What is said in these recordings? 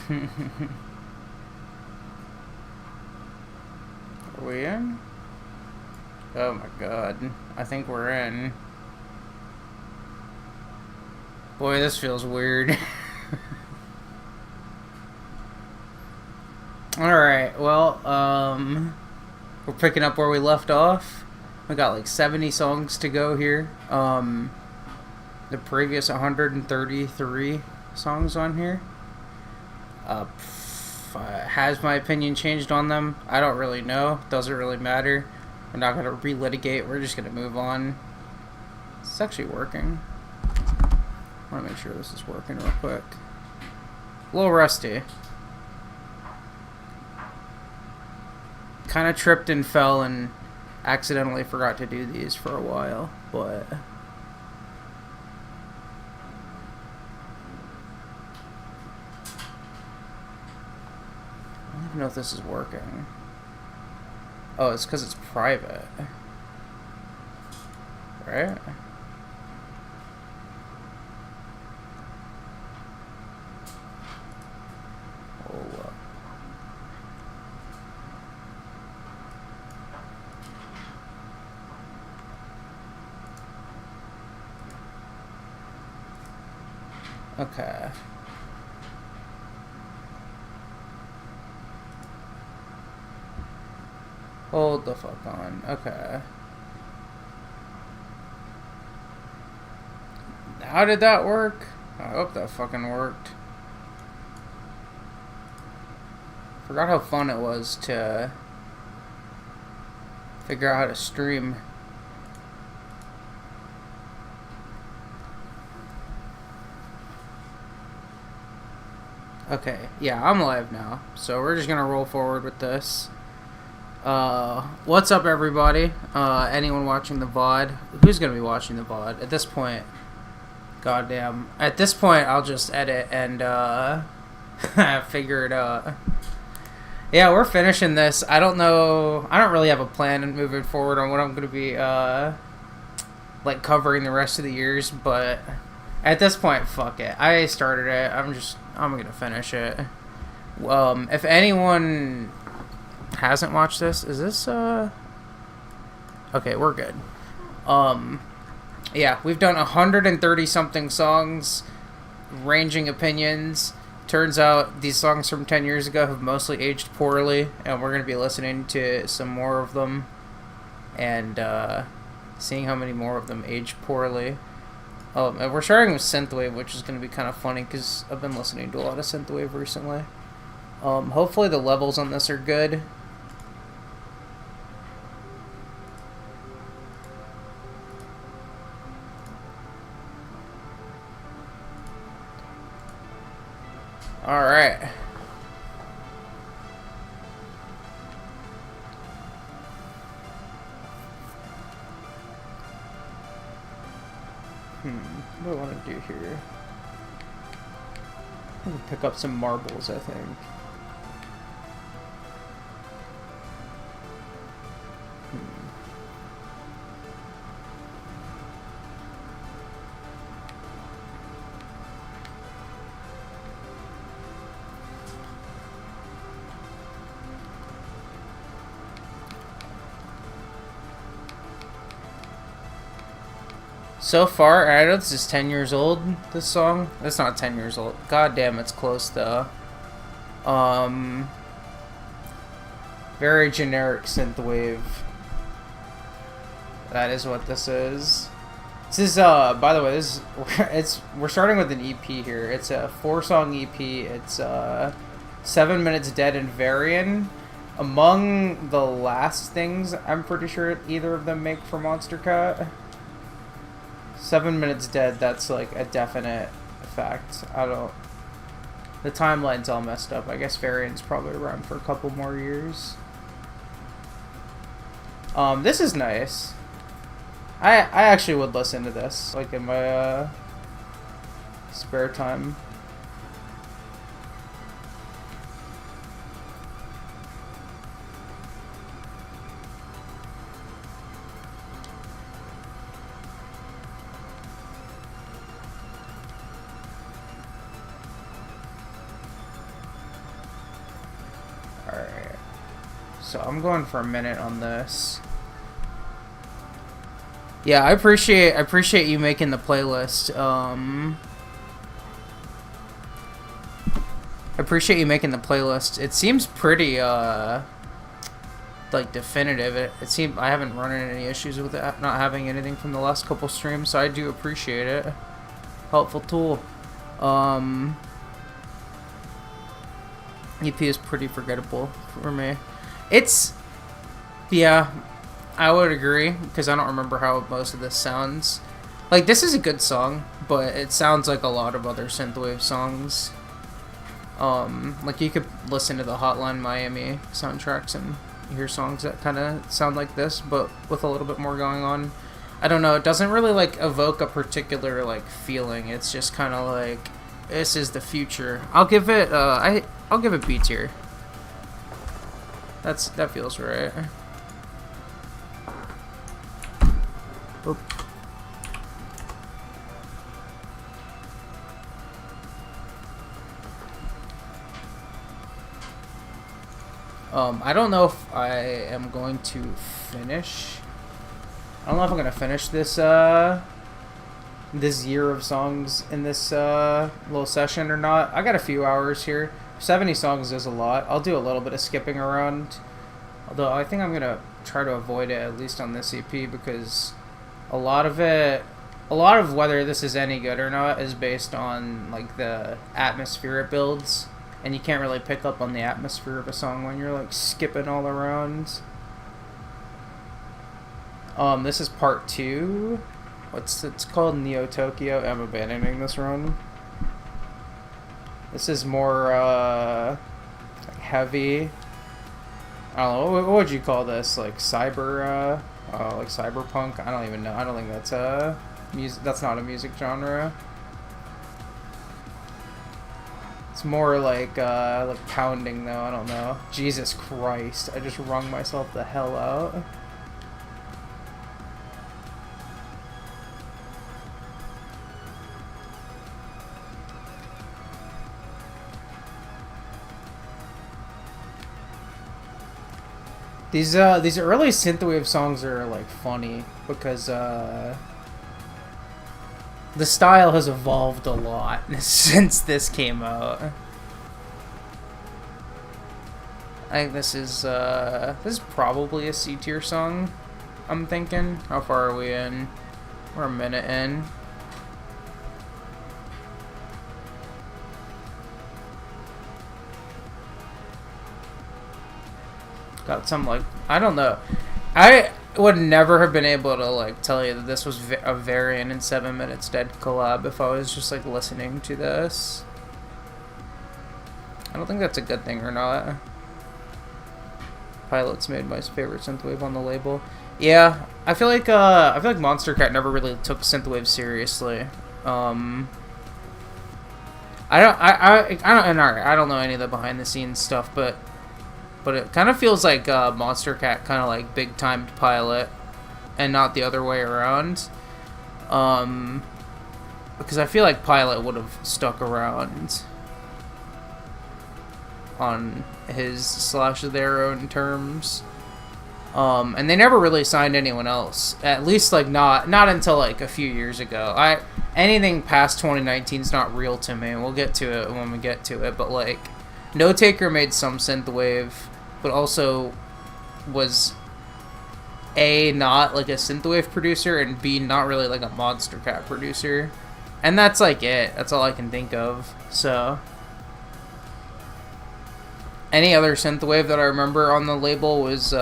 Are we in? Oh my god. I think we're in. Boy, this feels weird. Alright, well, we're picking up where we left off. We got like 70 songs to go here. The previous 133 songs on here. Has my opinion changed on them? I don't really know. Doesn't really matter. We're not going to relitigate. We're just going to move on. It's actually working. I want to make sure this is working real quick. A little rusty. Kind of tripped and fell and accidentally forgot to do these for a while, but I don't even know if this is working. Oh, it's because it's private. Right? Oh, okay. Hold the fuck on. Okay. How did that work? I hope that fucking worked. Forgot how fun it was to figure out how to stream. Okay, yeah, I'm live now. So we're just gonna roll forward with this. What's up, everybody? Anyone watching the VOD? Who's gonna be watching the VOD? At this point, goddamn. At this point, I'll just edit and, figure it out. Yeah, we're finishing this. I don't know. I don't really have a plan moving forward on what I'm gonna be, like, covering the rest of the years, but at this point, fuck it. I started it. I'm gonna finish it. If anyone hasn't watched this, is this okay, we're good. Yeah, we've done 130 something songs, ranging opinions. Turns out these songs from 10 years ago have mostly aged poorly, and we're gonna be listening to some more of them and seeing how many more of them age poorly. And we're starting with synthwave, which is gonna be kind of funny because I've been listening to a lot of synthwave recently. Hopefully the levels on this are good. Alright. What do I want to do here? I'm gonna pick up some marbles, I think. So far, I know this is 10 years old, this song. It's not 10 years old. God damn, it's close though. Very generic synthwave. That is what this is. This is, by the way, we're starting with an EP here. It's a 4-song EP. It's, 7 Minutes Dead and Varian. Among the last things I'm pretty sure either of them make for Monster Cat. 7 Minutes Dead, that's like a definite fact. The timeline's all messed up. I guess Varian's probably around for a couple more years. This is nice. I actually would listen to this, like, in my, spare time. so I'm going for a minute on this. Yeah, I appreciate you making the playlist. I appreciate you making the playlist. It seems pretty like definitive. It seemed I haven't run into any issues with it not having anything from the last couple streams, so I do appreciate it. Helpful tool. EP is pretty forgettable for me. Yeah, I would agree, because I don't remember how most of this sounds. Like, this is a good song, but it sounds like a lot of other synthwave songs. Like, you could listen to the Hotline Miami soundtracks and hear songs that kind of sound like this, but with a little bit more going on. I don't know, it doesn't really, like, evoke a particular, like, feeling. It's just kind of like, this is the future. I'll give it, I'll give it B tier. That feels right. Oop. I don't know if I am going to finish. I don't know if I'm gonna finish this this year of songs in this little session or not. I got a few hours here. 70 songs is a lot. I'll do a little bit of skipping around, although I think I'm gonna try to avoid it, at least on this EP, because a lot of whether this is any good or not is based on like the atmosphere it builds, and you can't really pick up on the atmosphere of a song when you're like skipping all around. This is part 2. It's called Neo Tokyo. I'm abandoning this run. This is more heavy. I don't know, what would you call this? Like cyberpunk? I don't even know. I don't think that's music. That's not a music genre. It's more like pounding though. I don't know. Jesus Christ! I just wrung myself the hell out. These early synthwave songs are like funny because the style has evolved a lot since this came out. I think this is probably a C tier song. I'm thinking. How far are we in? We're a minute in. Got some, like, I don't know. I would never have been able to, like, tell you that this was a Varian and 7 Minutes Dead collab if I was just, like, listening to this. I don't think that's a good thing or not. Pilot's made my favorite synthwave on the label. Yeah, I feel like Monster Cat never really took synthwave seriously. I don't know any of the behind the scenes stuff, but it kind of feels like Monster Cat kind of like big timed Pilot, and not the other way around. Because I feel like Pilot would have stuck around on his / their own terms. And they never really signed anyone else. At least like not until like a few years ago. Anything past 2019 is not real to me. We'll get to it when we get to it. But like, No Taker made some synthwave, but also was A, not like a synthwave producer, and B, not really like a Monster Cat producer. And that's like it. That's all I can think of. So any other synthwave that I remember on the label was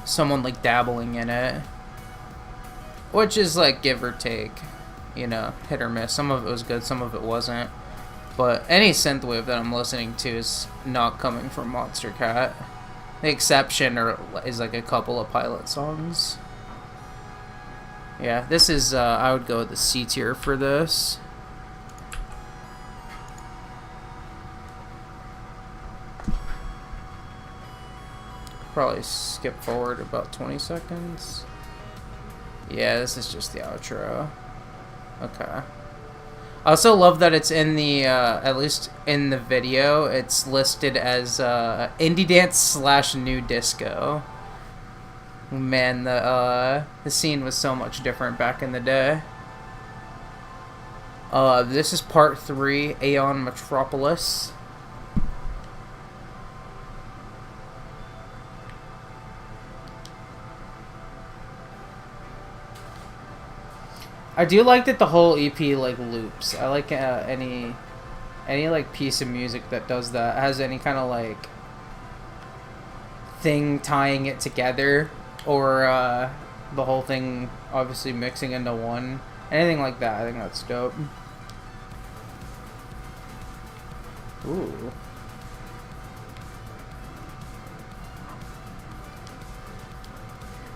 someone like dabbling in it, which is like give or take, you know, hit or miss. Some of it was good, some of it wasn't. But any synthwave that I'm listening to is not coming from Monster Cat. The exception is like a couple of Pilot songs. Yeah, this is, I would go with the C tier for this. Probably skip forward about 20 seconds. Yeah, this is just the outro. Okay. I also love that it's in the, at least in the video, it's listed as indie dance slash new disco. Man, the scene was so much different back in the day. This is part 3, Aeon Metropolis. I do like that the whole EP like loops. I like any like piece of music that does that, has any kind of like thing tying it together, or the whole thing obviously mixing into one. Anything like that, I think that's dope. Ooh.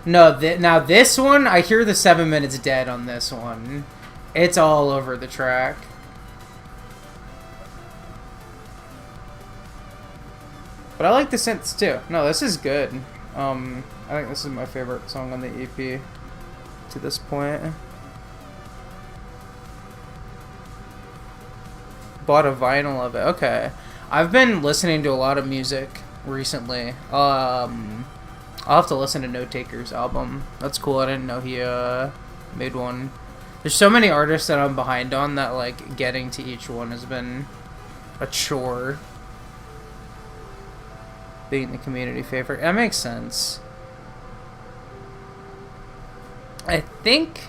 No, now this one, I hear the 7 minutes dead on this one. It's all over the track. But I like the synths too. No, this is good. I think this is my favorite song on the EP to this point. Bought a vinyl of it. Okay. I've been listening to a lot of music recently. I'll have to listen to Note Taker's album. That's cool. I didn't know he made one. There's so many artists that I'm behind on that like getting to each one has been a chore. Being the community favorite. That makes sense. I think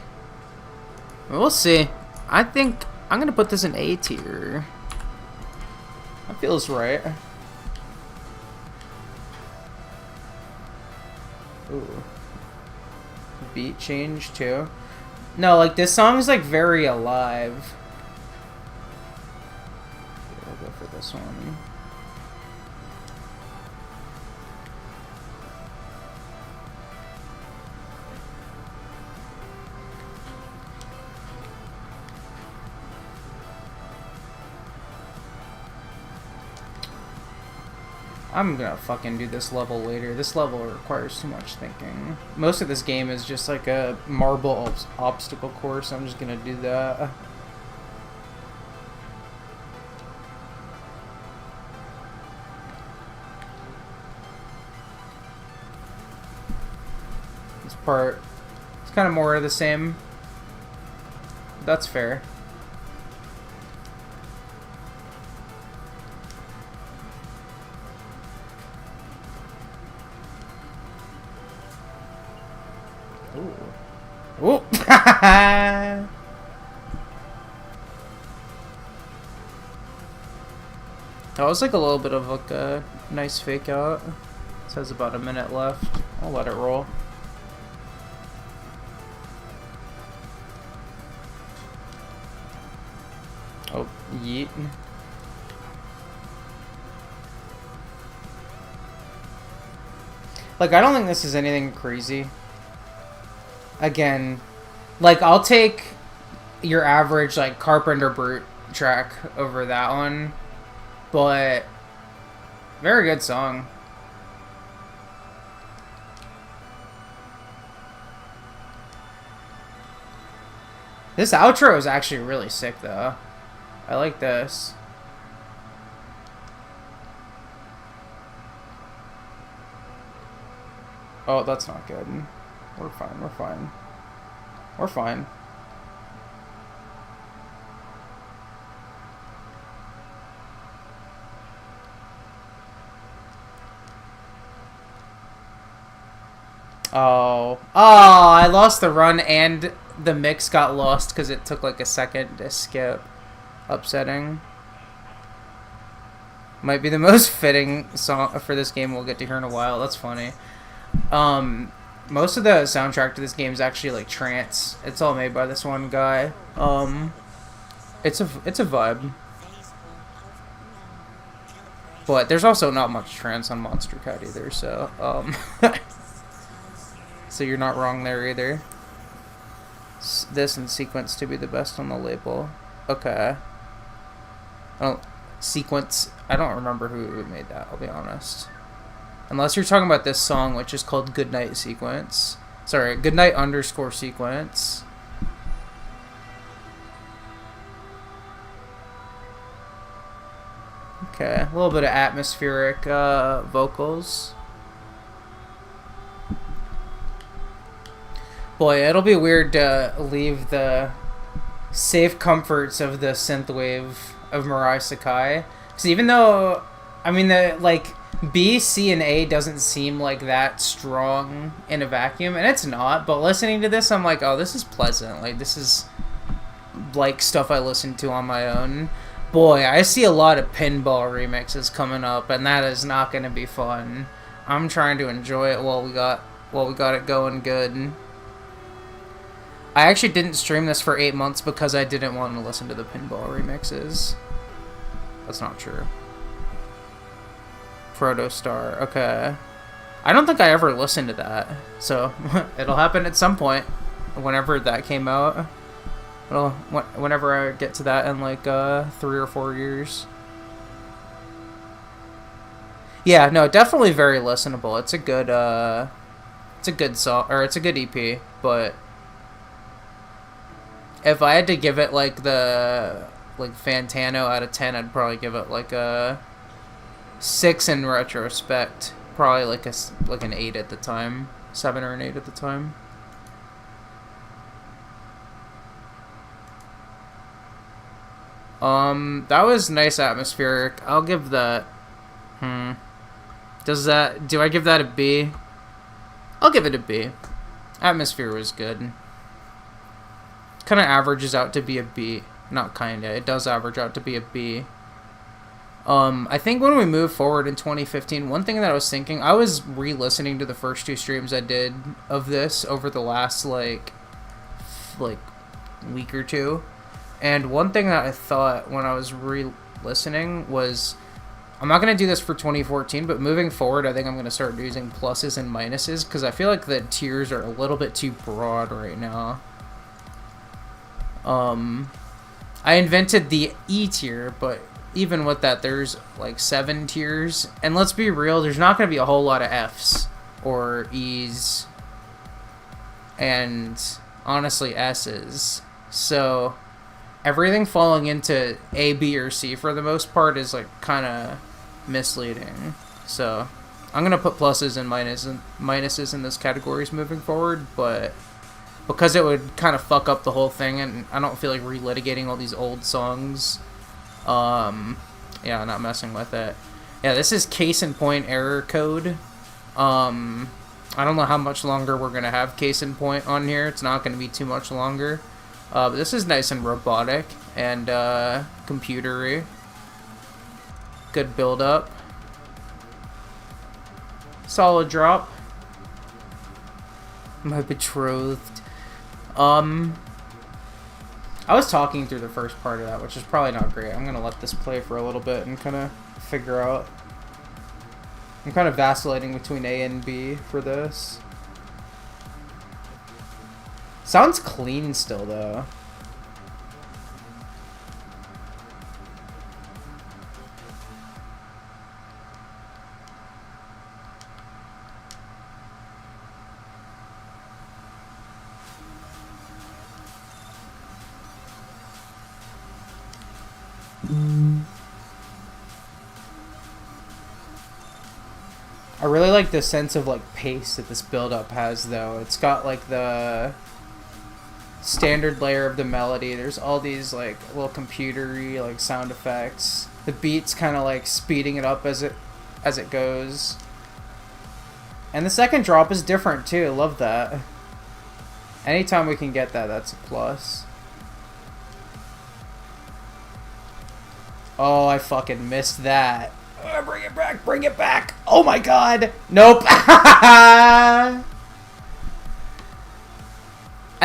we'll see. I think I'm gonna put this in A tier. That feels right. Ooh. Beat change too. No, like this song is like very alive. Okay, we'll go for this one. I'm gonna fucking do this level later. This level requires too much thinking. Most of this game is just like a marble obstacle course. I'm just gonna do that. This part, it's kind of more of the same. That's fair. Ooh. That was like a little bit of like a nice fake out. It says about a minute left. I'll let it roll. Oh, yeet. Like, I don't think this is anything crazy. Again, like, I'll take your average, like, Carpenter Brute track over that one. But, very good song. This outro is actually really sick, though. I like this. Oh, that's not good. We're fine, we're fine. We're fine. Oh. Oh, I lost the run and the mix got lost because it took like a second to skip. Upsetting. Might be the most fitting song for this game we'll get to hear in a while. That's funny. Most of the soundtrack to this game is actually like trance. It's all made by this one guy. It's a vibe. But there's also not much trance on Monster Cat either, so so you're not wrong there either. This and Sequence to be the best on the label. Okay. Oh, Sequence. I don't remember who made that, I'll be honest. Unless you're talking about this song, which is called Goodnight Sequence. Sorry, Goodnight _ Sequence. Okay, a little bit of atmospheric vocals. Boy, it'll be weird to leave the safe comforts of the synthwave of Mirai Sakai. Because even though, I mean, the like B, C, and A doesn't seem like that strong in a vacuum, and it's not. But listening to this, I'm like, oh, this is pleasant. Like, this is like stuff I listen to on my own. Boy, I see a lot of Pinball remixes coming up, and that is not going to be fun. I'm trying to enjoy it while we got it going good. I actually didn't stream this for 8 months because I didn't want to listen to the Pinball remixes. That's not true. Protostar, okay. I don't think I ever listened to that, so it'll happen at some point, whenever that came out. Whenever I get to that in like 3 or 4 years. Yeah, no, definitely very listenable. It's a good song, or it's a good EP, but if I had to give it like the Fantano out of 10, I'd probably give it like a 6 in retrospect. Probably like an 8 at the time, 7 or an 8 at the time. That was nice atmospheric. I'll give that. Do I give that a B? I'll give it a B. Atmosphere was good. Kind of averages out to be a B. Not kinda. It does average out to be a B. I think when we move forward in 2015, one thing that I was thinking, I was re-listening to the first 2 streams I did of this over the last like week or 2. And one thing that I thought when I was re-listening was, I'm not going to do this for 2014, but moving forward, I think I'm going to start using pluses and minuses, because I feel like the tiers are a little bit too broad right now. I invented the E tier, but even with that, there's like 7 tiers. And let's be real, there's not going to be a whole lot of Fs or Es and honestly S's. So everything falling into A, B, or C for the most part is like kind of misleading. So I'm gonna put pluses and minuses in this categories moving forward, but because it would kind of fuck up the whole thing, and I don't feel like relitigating all these old songs. Yeah, not messing with it. Yeah, this is case in point error code. I don't know how much longer we're gonna have case in point on here. It's not gonna be too much longer. But this is nice and robotic and computery. Good build up. Solid drop. My betrothed. I was talking through the first part of that, which is probably not great. I'm gonna let this play for a little bit and kind of figure out. I'm kind of vacillating between A and B for this. Sounds clean still, though. I really like the sense of like pace that this build-up has, though. It's got like the standard layer of the melody. There's all these like little computery like sound effects. The beat's kind of like speeding it up as it goes. And the second drop is different too. I love that. Anytime we can get that, that's a plus. Oh, I fucking missed that. Bring it back, bring it back. Oh my god. Nope. I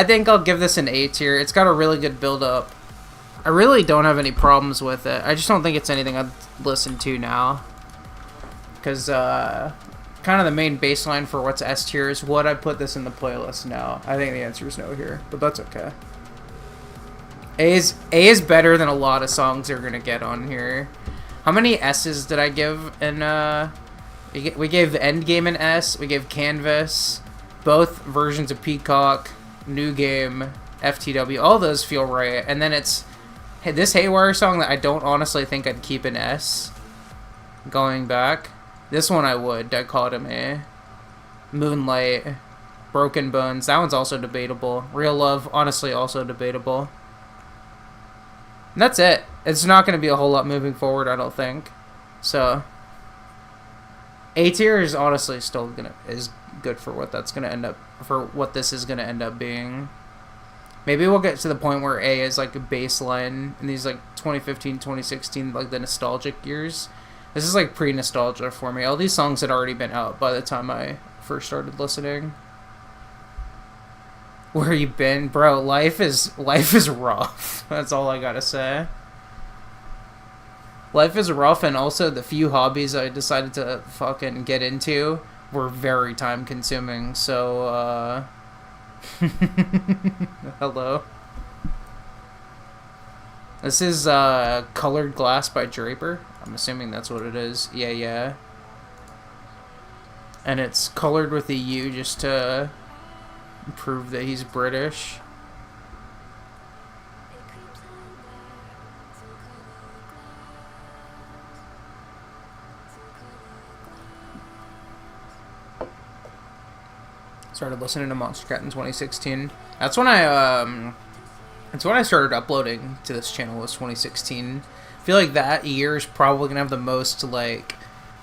think I'll give this an A tier. It's got a really good build up. I really don't have any problems with it. I just don't think it's anything I'd listen to now. Because kind of the main baseline for what's S tier is, would I put this in the playlist? No. I think the answer is no here, but that's okay. A is better than a lot of songs you're gonna get on here. How many S's did I give? And we gave Endgame an S. We gave Canvas, both versions of Peacock, New Game, FTW. All those feel right. And then it's this Haywire song that I don't honestly think I'd keep an S. Going back. This one I would. Dichotomy. Moonlight. Broken Bones. That one's also debatable. Real Love, honestly, also debatable. And that's it. It's not going to be a whole lot moving forward, I don't think. So, A tier is honestly still is good for what that's gonna end up, for what this is gonna end up being. Maybe we'll get to the point where A is like a baseline in these like 2015, 2016, like the nostalgic years. This is like pre-nostalgia for me. All these songs had already been out by the time I first started listening. Where you been, bro? Life is rough. That's all I gotta say. Life is rough, and also the few hobbies I decided to fucking get into were very time consuming, so, hello. This is, Colored Glass by Draper. I'm assuming that's what it is. Yeah. And it's colored with a U just to prove that he's British. Started listening to Monster Cat in 2016. That's when I started uploading to this channel, was 2016. I feel like that year is probably gonna have the most, like,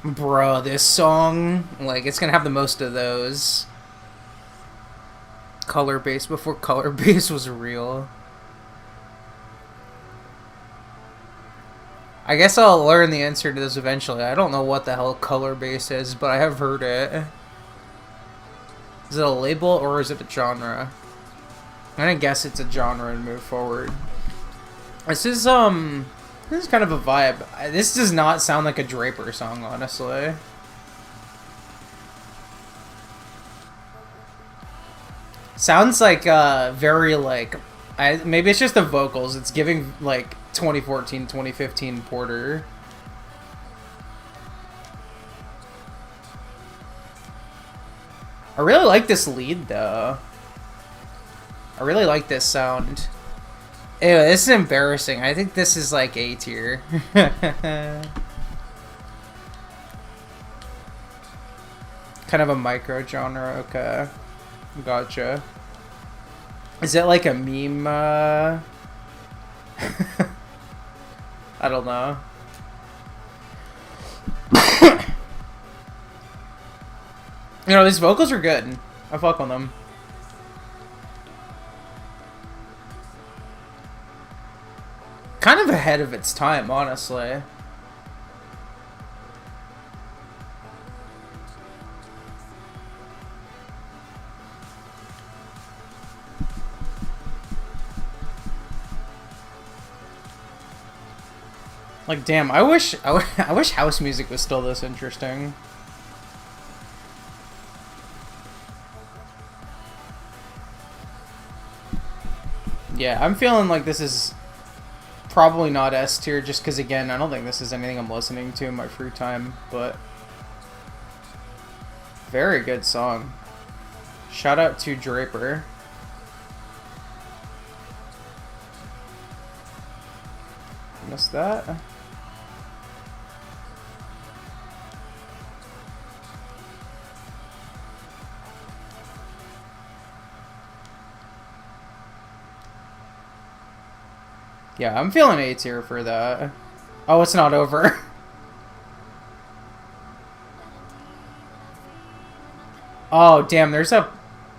bro, this song, like, it's gonna have the most of those. Color bass before color bass was real. I guess I'll learn the answer to this eventually. I don't know what the hell color bass is, but I have heard it. Is it a label or is it a genre? I'm gonna guess it's a genre and move forward. This is kind of a vibe. This does not sound like a Draper song, honestly. Sounds like very like, maybe it's just the vocals. It's giving like 2014, 2015 Porter. I really like this lead, though. I really like this sound. Ew, this is embarrassing. I think this is like A tier. Kind of a micro genre, okay. Gotcha. Is it like a meme, I don't know. You know, these vocals are good. I fuck on them. Kind of ahead of its time, honestly. Like, damn, I wish house music was still this interesting. Yeah, I'm feeling like this is probably not S tier, just because, again, I don't think this is anything I'm listening to in my free time, but very good song. Shout out to Draper. Missed that. Yeah, I'm feeling A tier for that. Oh, it's not over. Oh, damn, there's a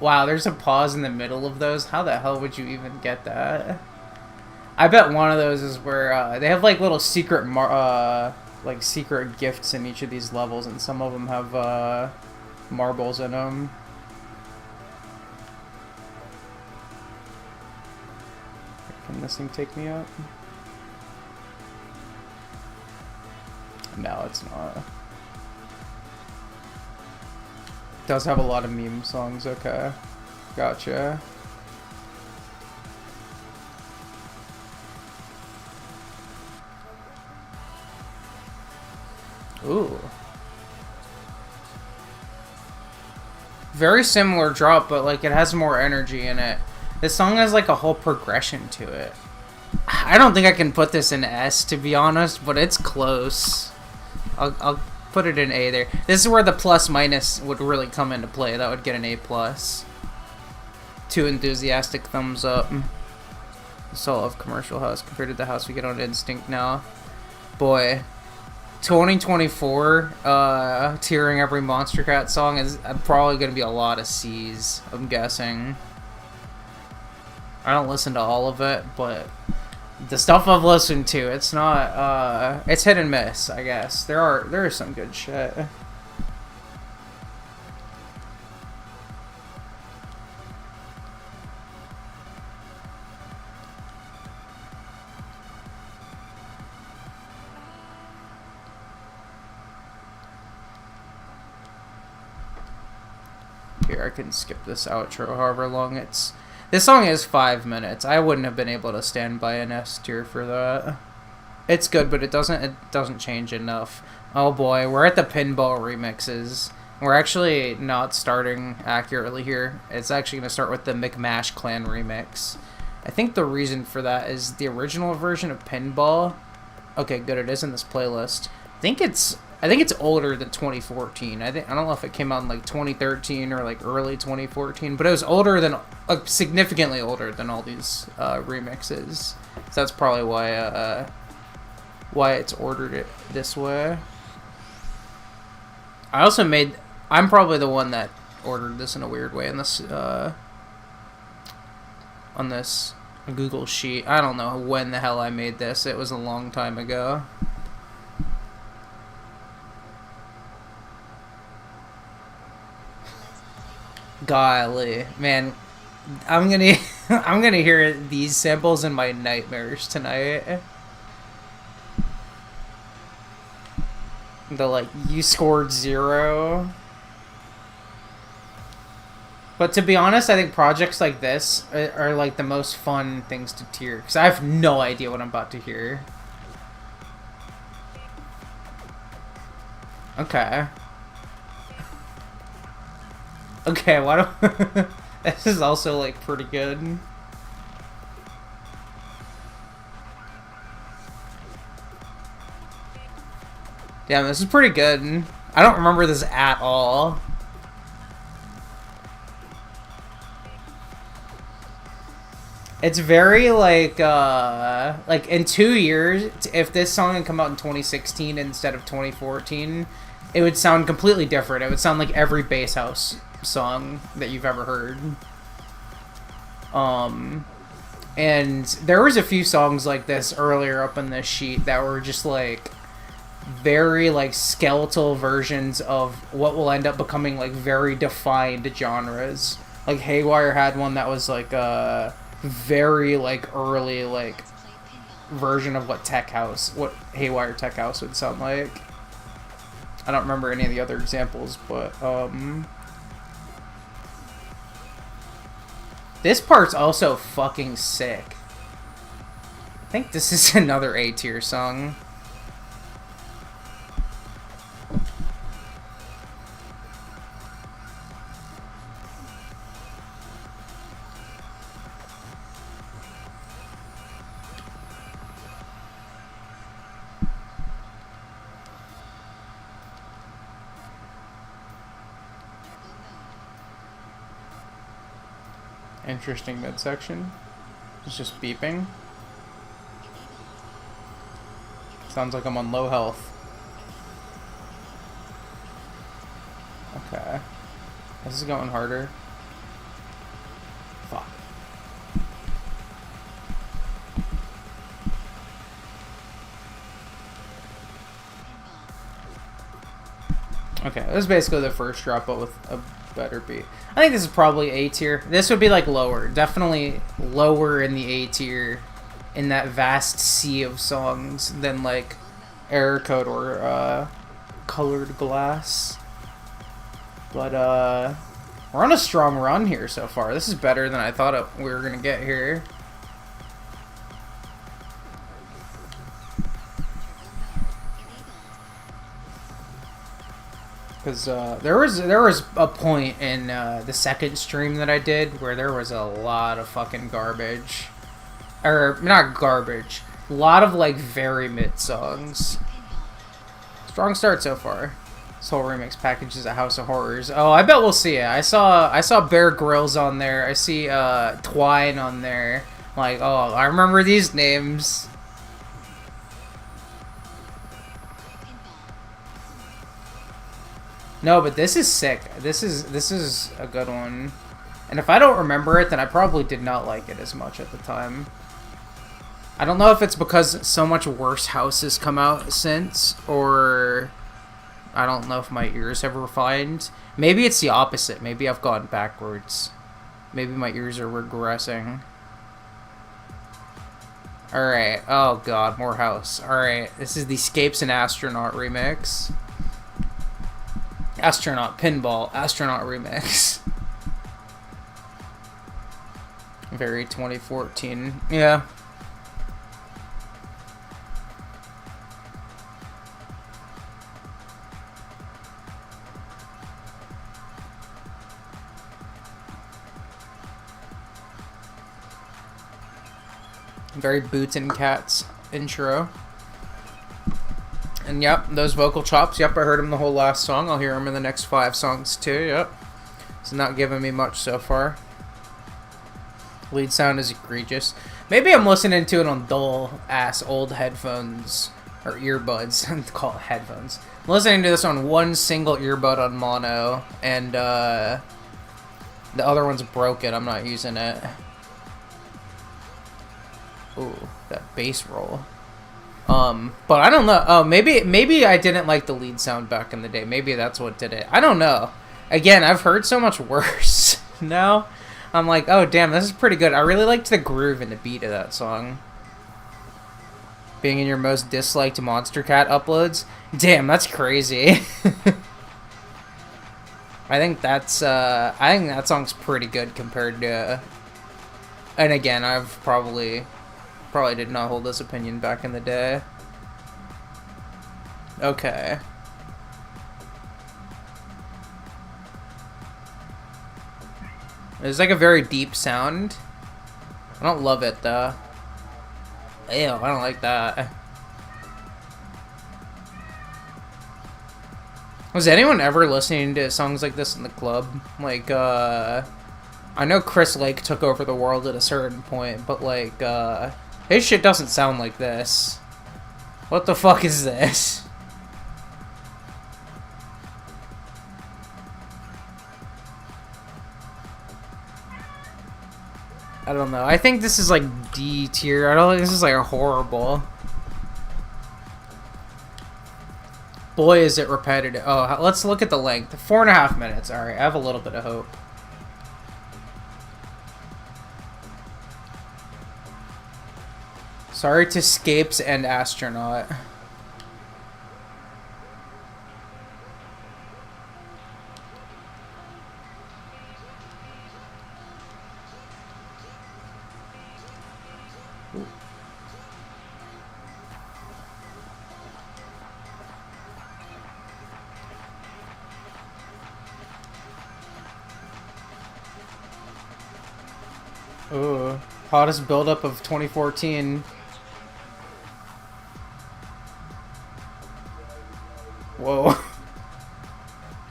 pause in the middle of those. How the hell would you even get that? I bet one of those is where they have like little secret secret gifts in each of these levels, and some of them have marbles in them. Can this thing take me up? No, it's not. It does have a lot of meme songs, okay. Gotcha. Ooh. Very similar drop, but like it has more energy in it. This song has like a whole progression to it. I don't think I can put this in S, to be honest, but it's close. I'll put it in A there. This is where the plus minus would really come into play. That would get an A plus. 2 enthusiastic thumbs up. Soul of Commercial House compared to the house we get on Instinct now. Boy, 2024 tearing every Monster Cat song is probably going to be a lot of C's, I'm guessing. I don't listen to all of it, but the stuff I've listened to, it's not it's hit and miss, I guess. There is some good shit. Here, I can skip this outro however long it's... This song is 5 minutes. I wouldn't have been able to stand by an S tier for that. It's good, but it doesn't change enough. Oh boy, we're at the Pinball remixes. We're actually not starting accurately here. It's actually going to start with the McMash Clan remix. I think the reason for that is the original version of Pinball. Okay, good, it is in this playlist. I think it's older than 2014. I don't know if it came out in like 2013 or like early 2014, but it was older than significantly older than all these remixes. So that's probably why it's ordered it this way. I'm probably the one that ordered this in a weird way in this on this Google sheet. I don't know when the hell I made this. It was a long time ago. Golly, man, I'm gonna hear these samples in my nightmares tonight. The like, you scored 0. But to be honest, I think projects like this are like the most fun things to tier, because I have no idea what I'm about to hear. Okay. Okay, why don't... This is also, like, pretty good. Damn, this is pretty good. I don't remember this at all. It's very, like in 2 years, if this song had come out in 2016 instead of 2014, it would sound completely different. It would sound like every bass house song that you've ever heard. And there was a few songs like this earlier up in this sheet that were just like very like skeletal versions of what will end up becoming like very defined genres. Like Haywire had one that was like a very like early like version of what Haywire Tech House would sound like. I don't remember any of the other examples, but this part's also fucking sick. I think this is another A tier song. Interesting midsection. It's just beeping. Sounds like I'm on low health. Okay. This is going harder. Fuck. Okay, this is basically the first drop, but with a better beat. I think this is probably A tier. This would be like lower. Definitely lower in the A tier in that vast sea of songs than like Error Code or Colored Glass. But we're on a strong run here so far. This is better than I thought we were gonna get here. Because there was a point in the second stream that I did where there was a lot of fucking garbage. Or, not garbage. A lot of, like, very mid songs. Strong start so far. This whole remix package is a house of horrors. Oh, I bet we'll see it. I saw Bear Grylls on there. I see Twine on there. Like, oh, I remember these names. No, but this is sick. This is a good one. And if I don't remember it, then I probably did not like it as much at the time. I don't know if it's because so much worse houses come out since, or I don't know if my ears have refined. Maybe it's the opposite. Maybe I've gone backwards. Maybe my ears are regressing. Alright. Oh god, more house. Alright, this is the Scapes and Astronaut remix. Astronaut, Pinball, Astronaut remix. Very 2014. Yeah. Very Boots and Cats intro. And yep, those vocal chops. Yep, I heard him the whole last song. I'll hear him in the next 5 songs too. Yep. It's not giving me much so far. Lead sound is egregious. Maybe I'm listening to it on dull ass old headphones or earbuds. I call it headphones. I'm listening to this on one single earbud on mono, and the other one's broken. I'm not using it. Ooh, that bass roll. But I don't know. Oh, maybe I didn't like the lead sound back in the day. Maybe that's what did it. I don't know. Again, I've heard so much worse now. I'm like, oh damn, this is pretty good. I really liked the groove and the beat of that song. Being in your most disliked Monster Cat uploads. Damn, that's crazy. I think that song's pretty good compared to. And again, I've probably did not hold this opinion back in the day. Okay. It's like a very deep sound. I don't love it though. Ew, I don't like that. Was anyone ever listening to songs like this in the club? Like, I know Chris Lake took over the world at a certain point, but like, his shit doesn't sound like this. What the fuck is this? I don't know. I think this is like D tier. I don't think this is like a horrible. Boy, is it repetitive. Oh, let's look at the length. 4.5 minutes. Alright, I have a little bit of hope. Sorry to Scapes and Astronaut. Ooh, hottest buildup of 2014. Whoa.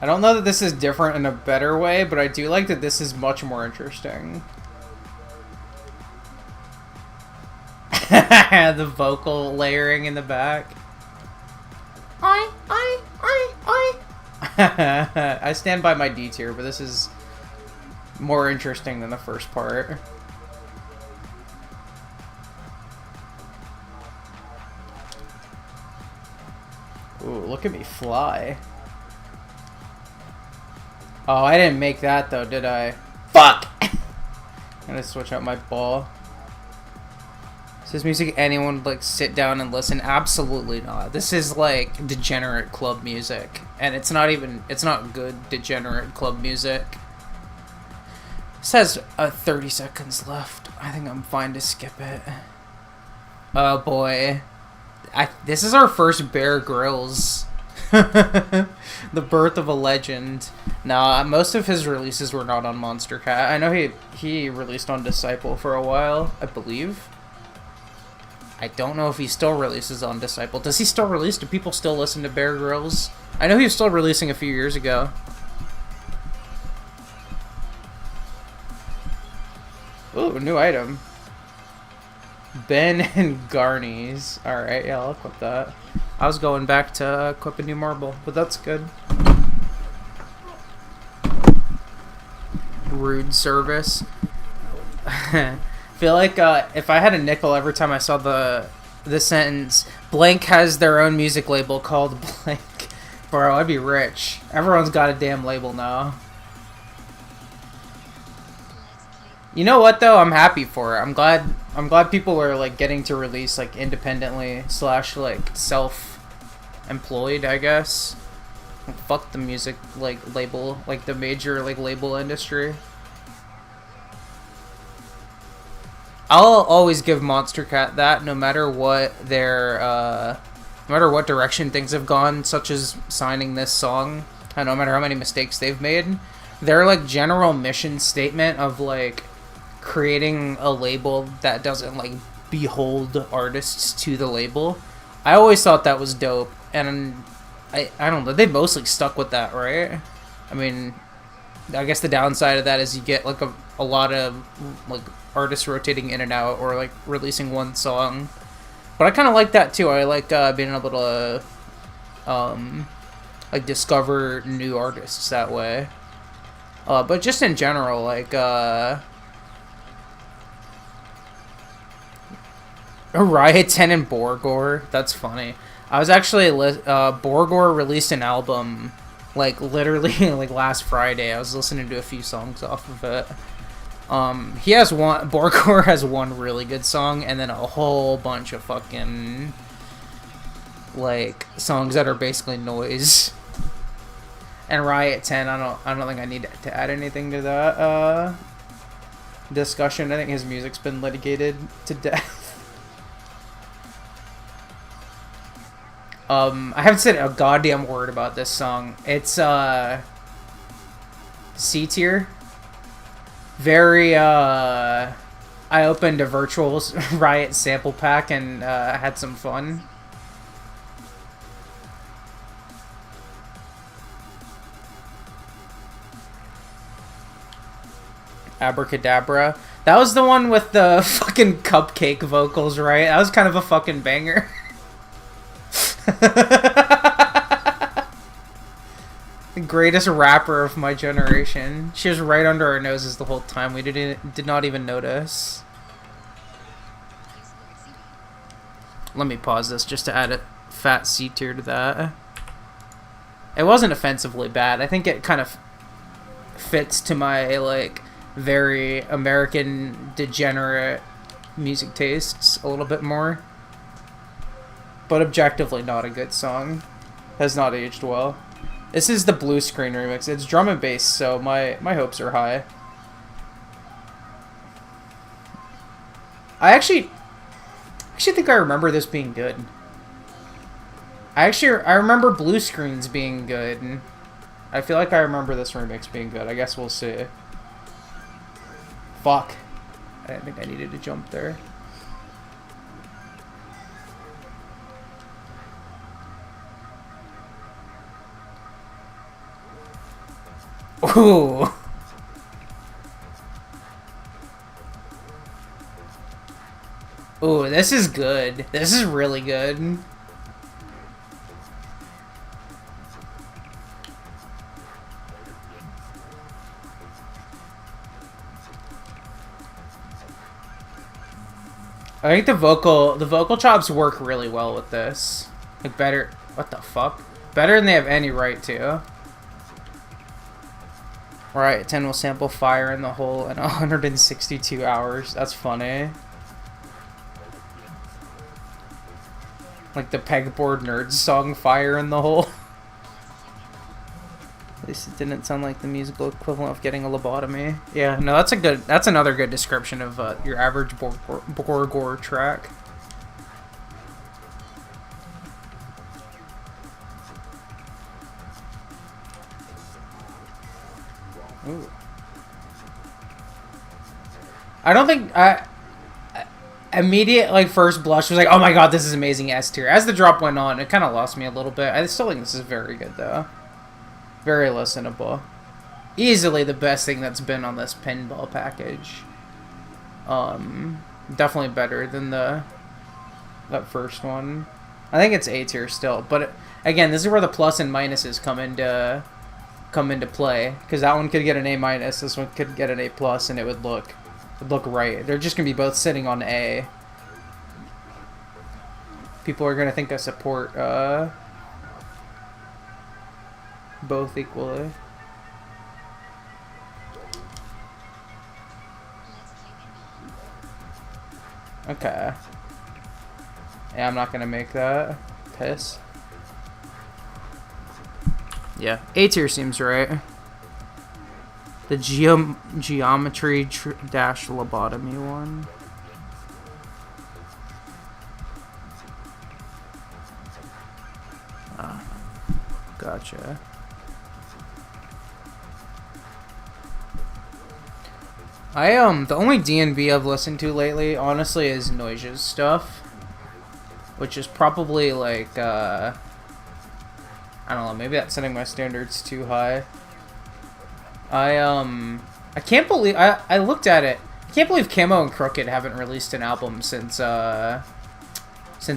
I don't know that this is different in a better way, but I do like that this is much more interesting. The vocal layering in the back. I stand by my D tier, but this is more interesting than the first part. Ooh, look at me fly. Oh, I didn't make that though, did I? Fuck! I'm gonna switch out my ball. Is this music anyone would like sit down and listen? Absolutely not. This is like degenerate club music. And it's not good degenerate club music. This has 30 seconds left. I think I'm fine to skip it. Oh boy. This is our first Bear Grylls. The birth of a legend. Nah, most of his releases were not on Monster Cat. I know he released on Disciple for a while, I believe. I don't know if he still releases on Disciple. Does he still release? Do people still listen to Bear Grylls? I know he was still releasing a few years ago. Ooh, new item. Ben and Garnies. Alright, yeah, I'll equip that. I was going back to equip a new marble, but that's good. Rude service. Feel like if I had a nickel every time I saw the sentence, Blank has their own music label called Blank. Bro, I'd be rich. Everyone's got a damn label now. You know what though? I'm happy for it. I'm glad people are like getting to release like independently / like self-employed, I guess. Like, fuck the music like label, like the major like label industry. I'll always give Monster Cat that, no matter what their no matter what direction things have gone, such as signing this song, and no matter how many mistakes they've made, their like general mission statement of like creating a label that doesn't like behold artists to the label, I always thought that was dope, and I don't know, they mostly stuck with that, right? I mean, I guess the downside of that is you get like a lot of like artists rotating in and out or like releasing one song, but I kind of like that too. I like being able to like discover new artists that way, but just in general, like Riot 10 and Borgore. That's funny. I was actually Borgore released an album like literally like last Friday. I was listening to a few songs off of it. He has one. Borgore has one really good song, and then a whole bunch of fucking like songs that are basically noise. And Riot 10, I don't think I need to add anything to that discussion. I think his music's been litigated to death. I haven't said a goddamn word about this song. It's C tier. Very I opened a virtual Riot sample pack and had some fun. Abracadabra. That was the one with the fucking cupcake vocals, right? That was kind of a fucking banger. The greatest rapper of my generation. She was right under our noses the whole time. We did not even notice. Let me pause this just to add a fat C tier to that. It wasn't offensively bad. I think it kind of fits to my like very American degenerate music tastes a little bit more. But objectively not a good song. Has not aged well. This is the blue screen remix. It's drum and bass, so my hopes are high. I actually think I remember this being good. I remember blue screens being good. And I feel like I remember this remix being good. I guess we'll see. Fuck. I didn't think I needed to jump there. Ooh. Ooh, this is good. This is really good. I think the vocal chops work really well with this. Like better, what the fuck? Better than they have any right to. Right, 10 will sample Fire in the Hole in 162 hours. That's funny. Like the Pegboard Nerds song Fire in the Hole. At least it didn't sound like the musical equivalent of getting a lobotomy. Yeah, no, that's another good description of your average Borgore track. Ooh. I don't think immediate, like, first blush was like, oh my god, this is amazing S tier. As the drop went on, it kind of lost me a little bit. I still think this is very good, though. Very listenable. Easily the best thing that's been on this pinball package. Definitely better than that first one. I think it's A tier still, but again, this is where the plus and minuses come into play, because that one could get an A minus, this one could get an A plus, and it would look right. They're just gonna be both sitting on A. People are gonna think I support both equally. Okay. Yeah, I'm not gonna make that. Piss. Yeah, A tier seems right. The geometry dash lobotomy one. Ah, gotcha. The only D&B I've listened to lately, honestly, is Noise's stuff, which is probably like, I don't know, maybe that's setting my standards too high. I can't believe, I looked at it, I can't believe Camo and Crooked haven't released an album since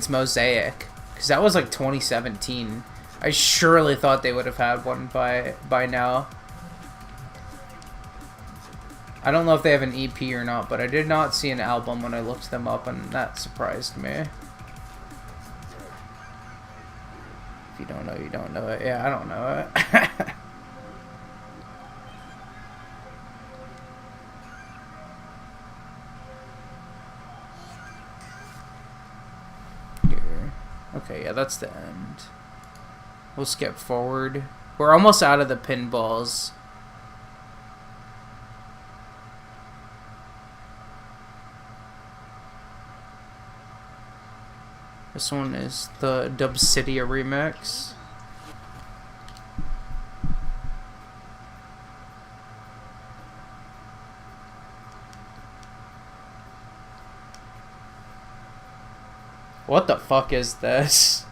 Mosaic, because that was like 2017. I surely thought they would have had one by now. I don't know if they have an EP or not, but I did not see an album when I looked them up, and that surprised me. If you don't know, you don't know it. Yeah, I don't know it. Here. Okay, yeah, that's the end. We'll skip forward. We're almost out of the pinballs. This one is the Dubsidia remix. What the fuck is this?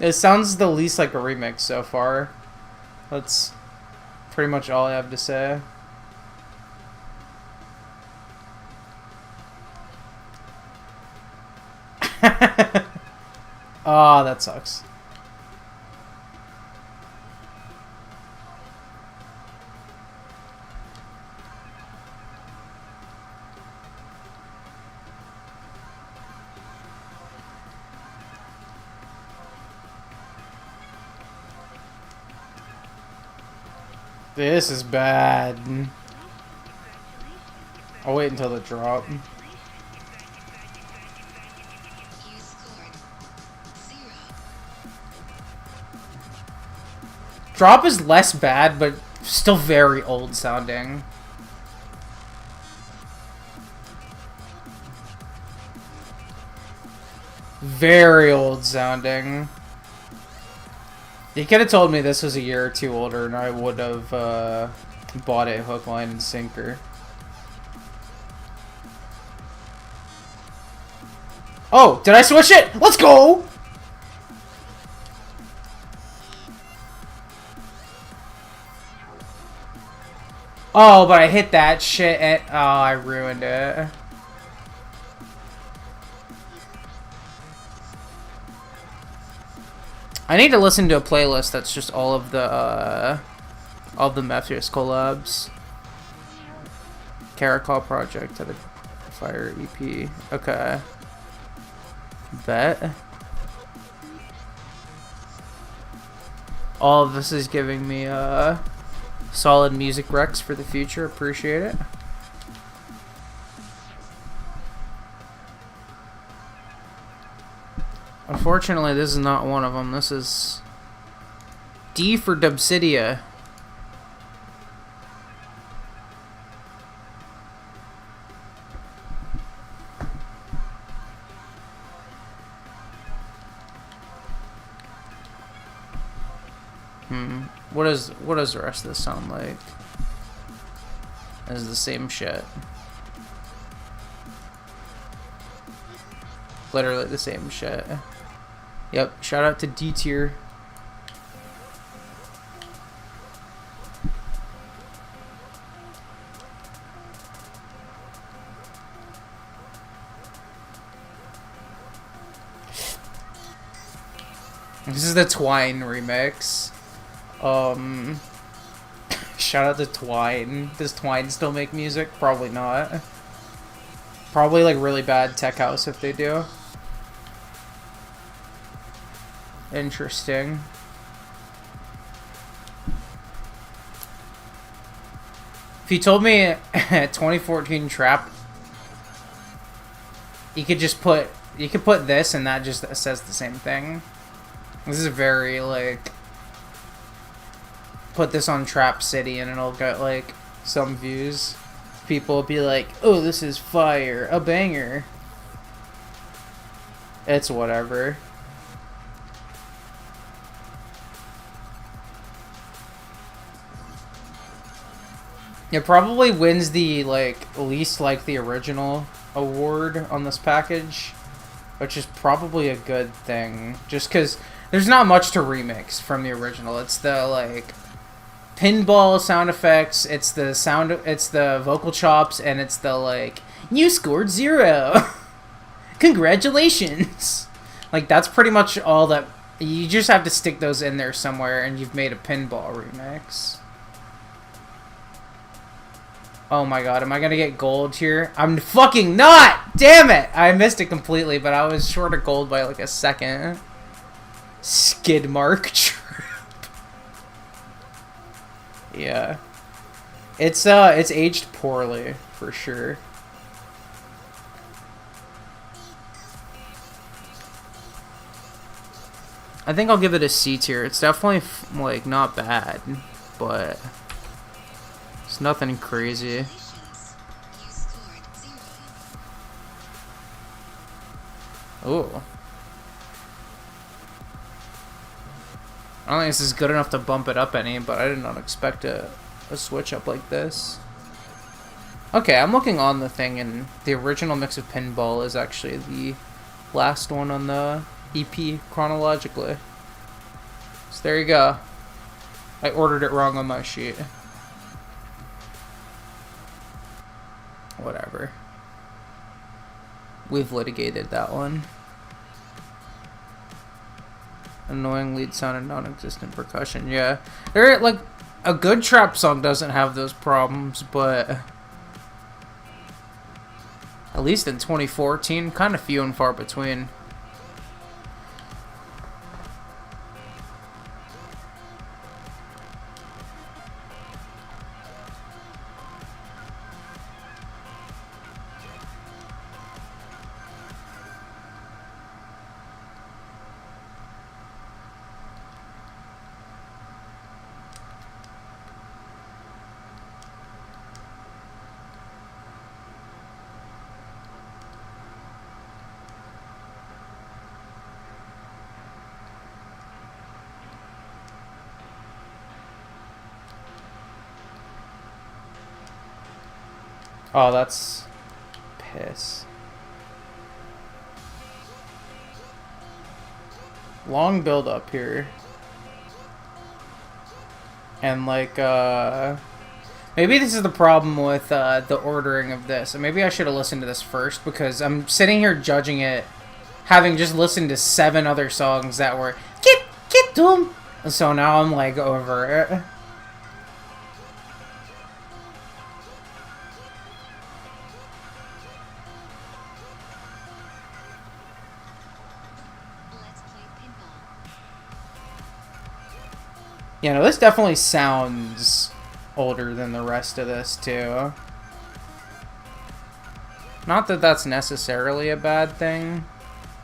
It sounds the least like a remix so far. That's pretty much all I have to say. Oh, that sucks. This is bad. I'll wait until the drop. Drop is less bad, but still very old sounding. Very old sounding. You could have told me this was a year or two older, and I would have bought it hook, line, and sinker. Oh, did I switch it? Let's go! Oh, but I hit that shit and... Oh, I ruined it. I need to listen to a playlist that's just all of the Mephis collabs. Caracol Project had a Fire EP. Okay. Bet. All of this is giving me solid music recs for the future. Appreciate it. Unfortunately, this is not one of them. This is D for Dubsidia. What does the rest of this sound like? It's the same shit. Literally the same shit. Yep, shout out to D tier. This is the Twine remix. Shout out to Twine. Does Twine still make music? Probably not. Probably like really bad tech house if they do. Interesting. If you told me 2014 trap, you could put this and that just says the same thing. This is very like, put this on Trap City and it'll get like some views. People will be like, oh, this is fire, a banger. It's whatever. It probably wins the like least like the original award on this package, which is probably a good thing, just because there's not much to remix from the original. It's the like pinball sound effects, it's the vocal chops, and it's the like, you scored 0. Congratulations. Like that's pretty much all that. You just have to stick those in there somewhere and you've made a pinball remix. Oh my god, am I gonna get gold here? I'm fucking not! Damn it! I missed it completely, but I was short of gold by like a second. Skid mark trip. Yeah. It's aged poorly, for sure. I think I'll give it a C tier. It's definitely like not bad, but it's nothing crazy. Ooh. I don't think this is good enough to bump it up any, but I did not expect a switch up like this. Okay, I'm looking on the thing, and the original mix of Pinball is actually the last one on the EP chronologically. So there you go. I ordered it wrong on my sheet. Whatever. We've litigated that one. Annoying lead sound and non-existent percussion. Yeah, there like a good trap song doesn't have those problems, but at least in 2014, kind of few and far between. Oh, that's piss. Long build up here. And like, maybe this is the problem with the ordering of this. And maybe I should have listened to this first, because I'm sitting here judging it, having just listened to 7 other songs that were get them. So now I'm like over it. Yeah, no, this definitely sounds older than the rest of this, too. Not that that's necessarily a bad thing,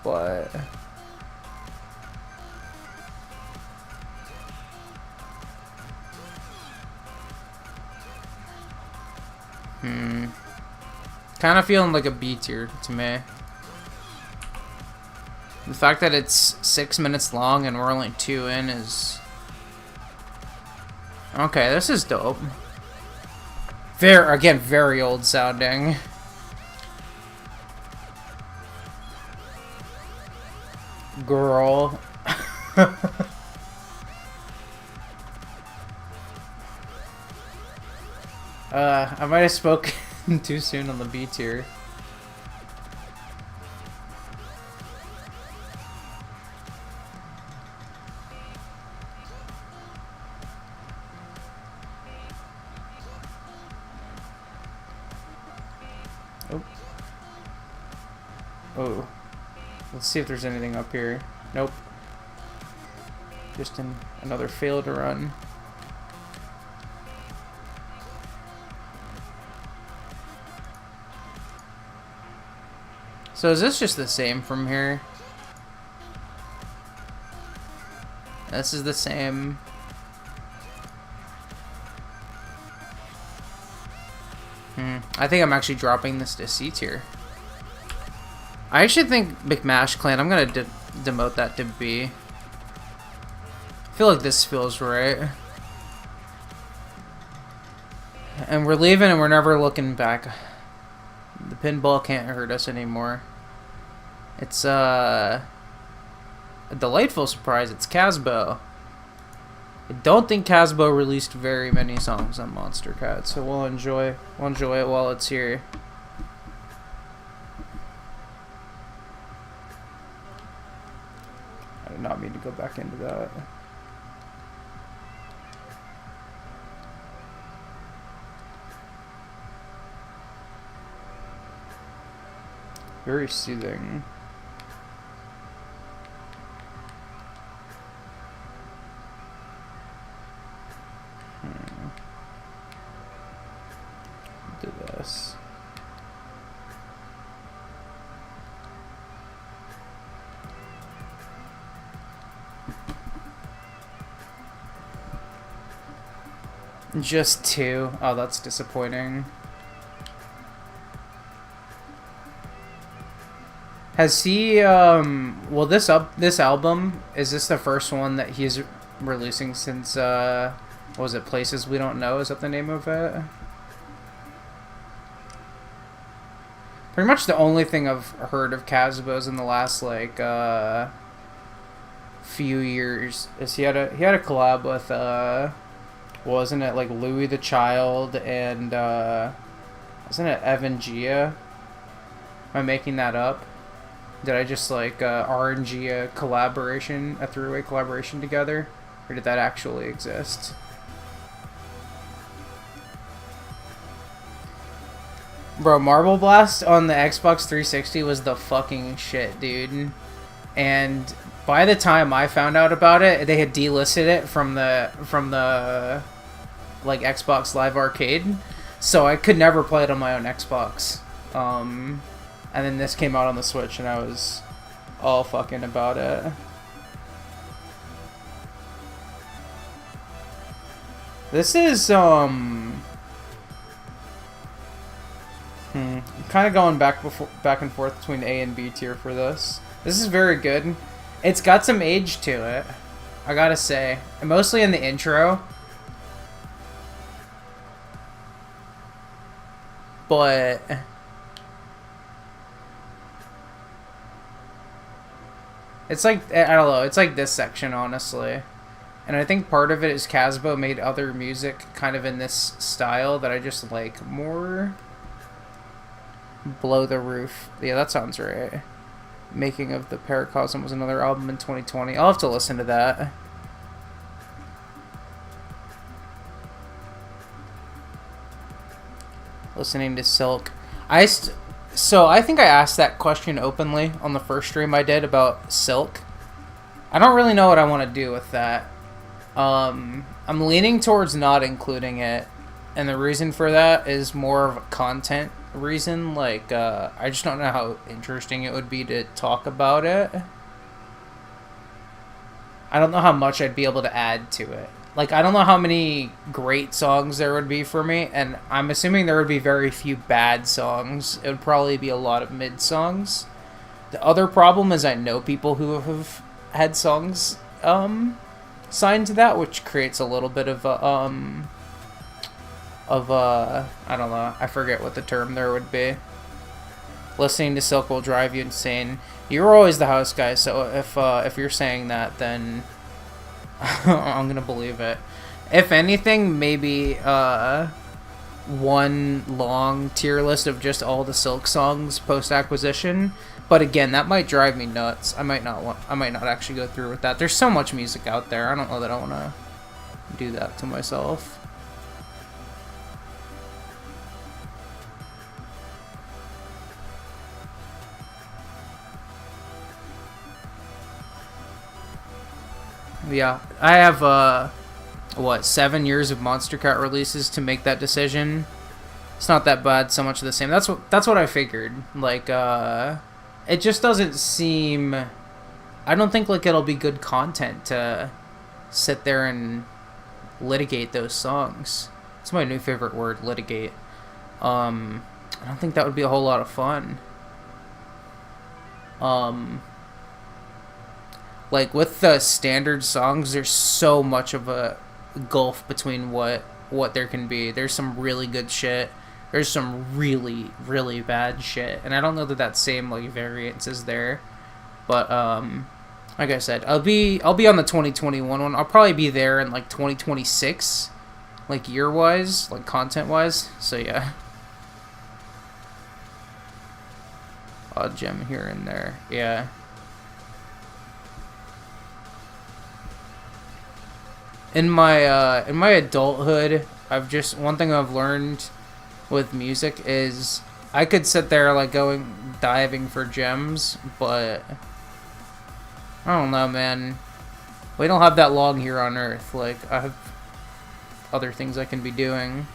but kind of feeling like a B tier to me. The fact that it's 6 minutes long and we're only 2 in is Okay, this is dope. Very old sounding. Girl. I might have spoken too soon on the B tier. Oh. Oh. Let's see if there's anything up here. Nope. Just another failed run. So is this just the same from here? This is the same. I think I'm actually dropping this to C tier. I actually think McMash Clan, I'm gonna demote that to B. I feel like this feels right. And we're leaving and we're never looking back. The pinball can't hurt us anymore. It's a delightful surprise. It's Casbo. I don't think Casbo released very many songs on Monster Cat, so we'll enjoy it while it's here. I did not mean to go back into that. Very soothing. Do this. Just 2. Oh, that's disappointing. Has he, well, this album, is this the first one that he's releasing since, what was it, Places We Don't Know? Is that the name of it? Pretty much the only thing I've heard of Casbo's in the last, like, few years is he had a collab with, wasn't it, like, Louis the Child and, wasn't it Evan Gia? Am I making that up? Did I just like RNG a three-way collaboration together? Or did that actually exist? Bro, Marble Blast on the Xbox 360 was the fucking shit, dude. And by the time I found out about it, they had delisted it from the like Xbox Live Arcade. So I could never play it on my own Xbox. And then this came out on the Switch, and I was all fucking about it. This is, kind of going back and forth between A and B tier for this. This is very good. It's got some age to it, I gotta say. And mostly in the intro. But it's like, I don't know, it's like this section, honestly. And I think part of it is Casbo made other music kind of in this style that I just like more. Blow the Roof. Yeah, that sounds right. Making of the Paracosm was another album in 2020. I'll have to listen to that. Listening to Silk. So I think I asked that question openly on the first stream I did about Silk. I don't really know what I want to do with that. I'm leaning towards not including it, and the reason for that is more of a content reason. Like, I just don't know how interesting it would be to talk about it. I don't know how much I'd be able to add to it. Like, I don't know how many great songs there would be for me, and I'm assuming there would be very few bad songs. It would probably be a lot of mid songs. The other problem is I know people who have had songs side to that, which creates a little bit of a, I don't know, I forget what the term there would be. Listening to Silk will drive you insane. You were always the house guy, so if you're saying that, then I'm gonna believe it. If anything, maybe one long tier list of just all the Silk songs post acquisition. But again, that might drive me nuts. I might not actually go through with that. There's so much music out there. I don't know that I want to do that to myself. Yeah, I have what, 7 years of Monster Cat releases to make that decision. It's not that bad, so much of the same. That's what I figured. Like, it just doesn't seem. I don't think like it'll be good content to sit there and litigate those songs. It's my new favorite word, litigate. I don't think that would be a whole lot of fun. Like with the standard songs, there's so much of a gulf between what there can be. There's some really good shit. There's some really, really bad shit, and I don't know that same like variance is there. But like I said, I'll be on the 2021 one. I'll probably be there in like 2026, like year wise, like content wise. So yeah, odd gem here and there. Yeah. In my adulthood, one thing I've learned with music is I could sit there like going diving for gems, but I don't know, man. We don't have that long here on Earth. Like, I have other things I can be doing.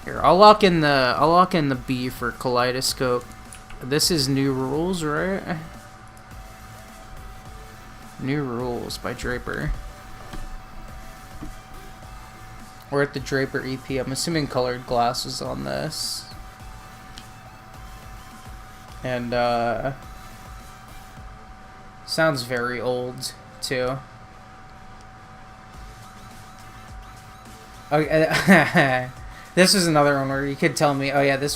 Here, I'll lock in the B for Kaleidoscope. This is New Rules, right? New Rules by Draper. We're at the Draper EP. I'm assuming Colored Glass is on this. And, sounds very old, too. Okay, this is another one where you could tell me, oh yeah, this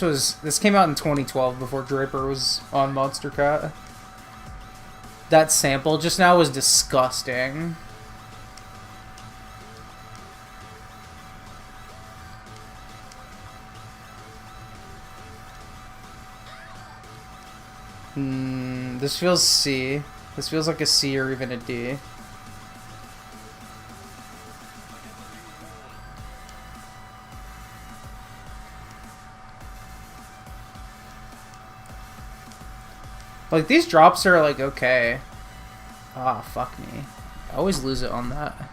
came out in 2012 before Draper was on Monster Cat. That sample just now was disgusting. This feels C. This feels like a C or even a D. Like, these drops are, like, okay. Ah, fuck me. I always lose it on that.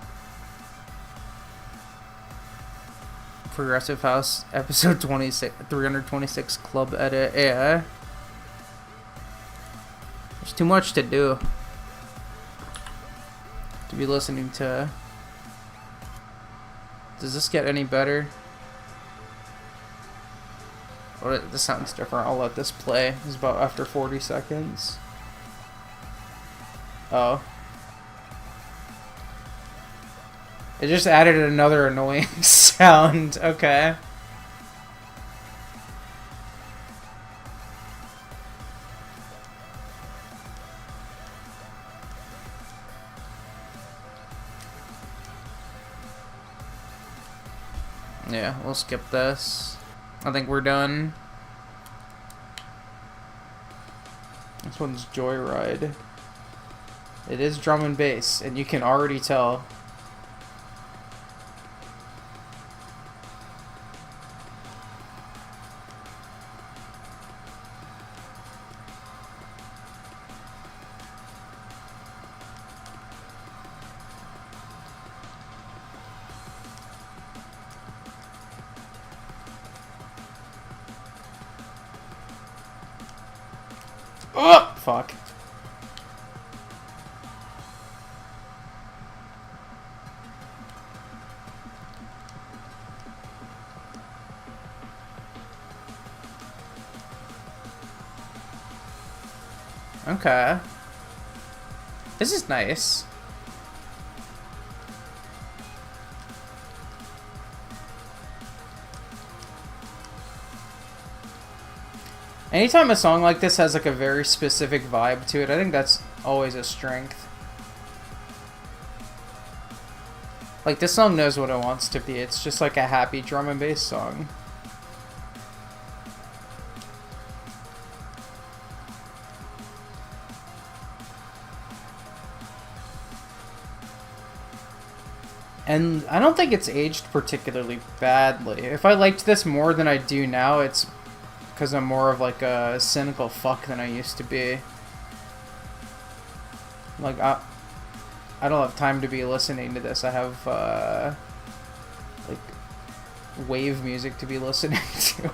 Progressive House, episode 326, club edit. Yeah. There's too much to do. To be listening to. Does this get any better? Or this sounds different. I'll let this play. It's about after 40 seconds. Oh. It just added another annoying sound. Okay. Yeah, we'll skip this. I think we're done. This one's Joyride. It is drum and bass, and you can already tell. Oh, fuck. Okay. This is nice. Anytime a song like this has like a very specific vibe to it, I think that's always a strength. Like, this song knows what it wants to be. It's just like a happy drum and bass song. And I don't think it's aged particularly badly. If I liked this more than I do now, it's because I'm more of like a cynical fuck than I used to be. Like, I don't have time to be listening to this. I have, like, wave music to be listening to.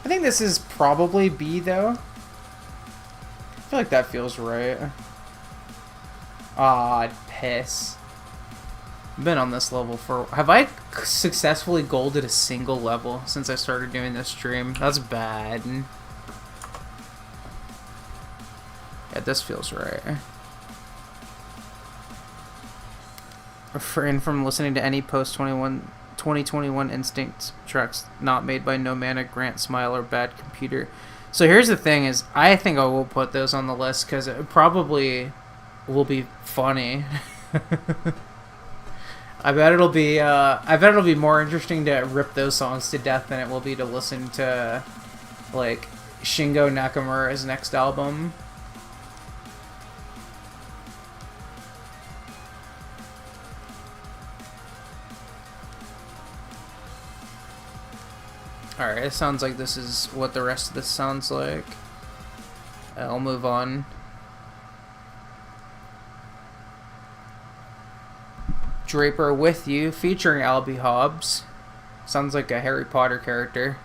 I think this is probably B, though. I feel like that feels right. Ah, piss. I've been on this level for... Have I successfully golded a single level since I started doing this stream? That's bad. Yeah, this feels right. Refrain from listening to any post-2021 Instinct tracks not made by No Mana, Grant Smile, or Bad Computer. So here's the thing is, I think I will put those on the list because it probably will be funny. I bet it'll be more interesting to rip those songs to death than it will be to listen to, like, Shingo Nakamura's next album. Alright, it sounds like this is what the rest of this sounds like. I'll move on. Draper With You, featuring Albie Hobbs. Sounds like a Harry Potter character.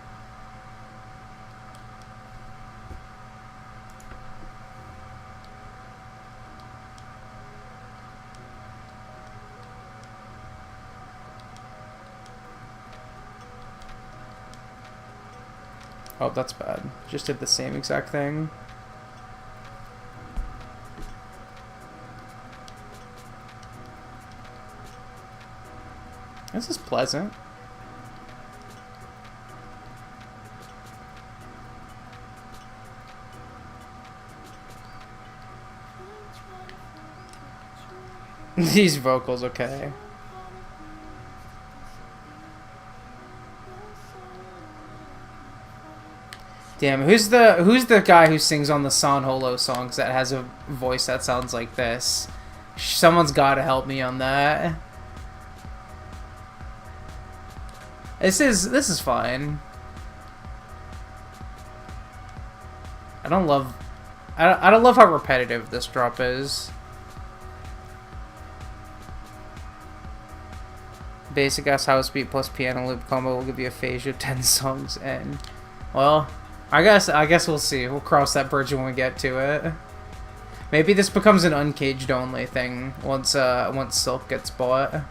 Oh, that's bad. Just did the same exact thing. This is pleasant. These vocals, okay. Damn, who's the guy who sings on the San Holo songs that has a voice that sounds like this? Someone's gotta help me on that. This is fine. I don't love how repetitive this drop is. Basic ass house beat plus piano loop combo will give you aphasia 10 songs in. Well, I guess we'll see. We'll cross that bridge when we get to it. Maybe this becomes an uncaged only thing once Silk gets bought.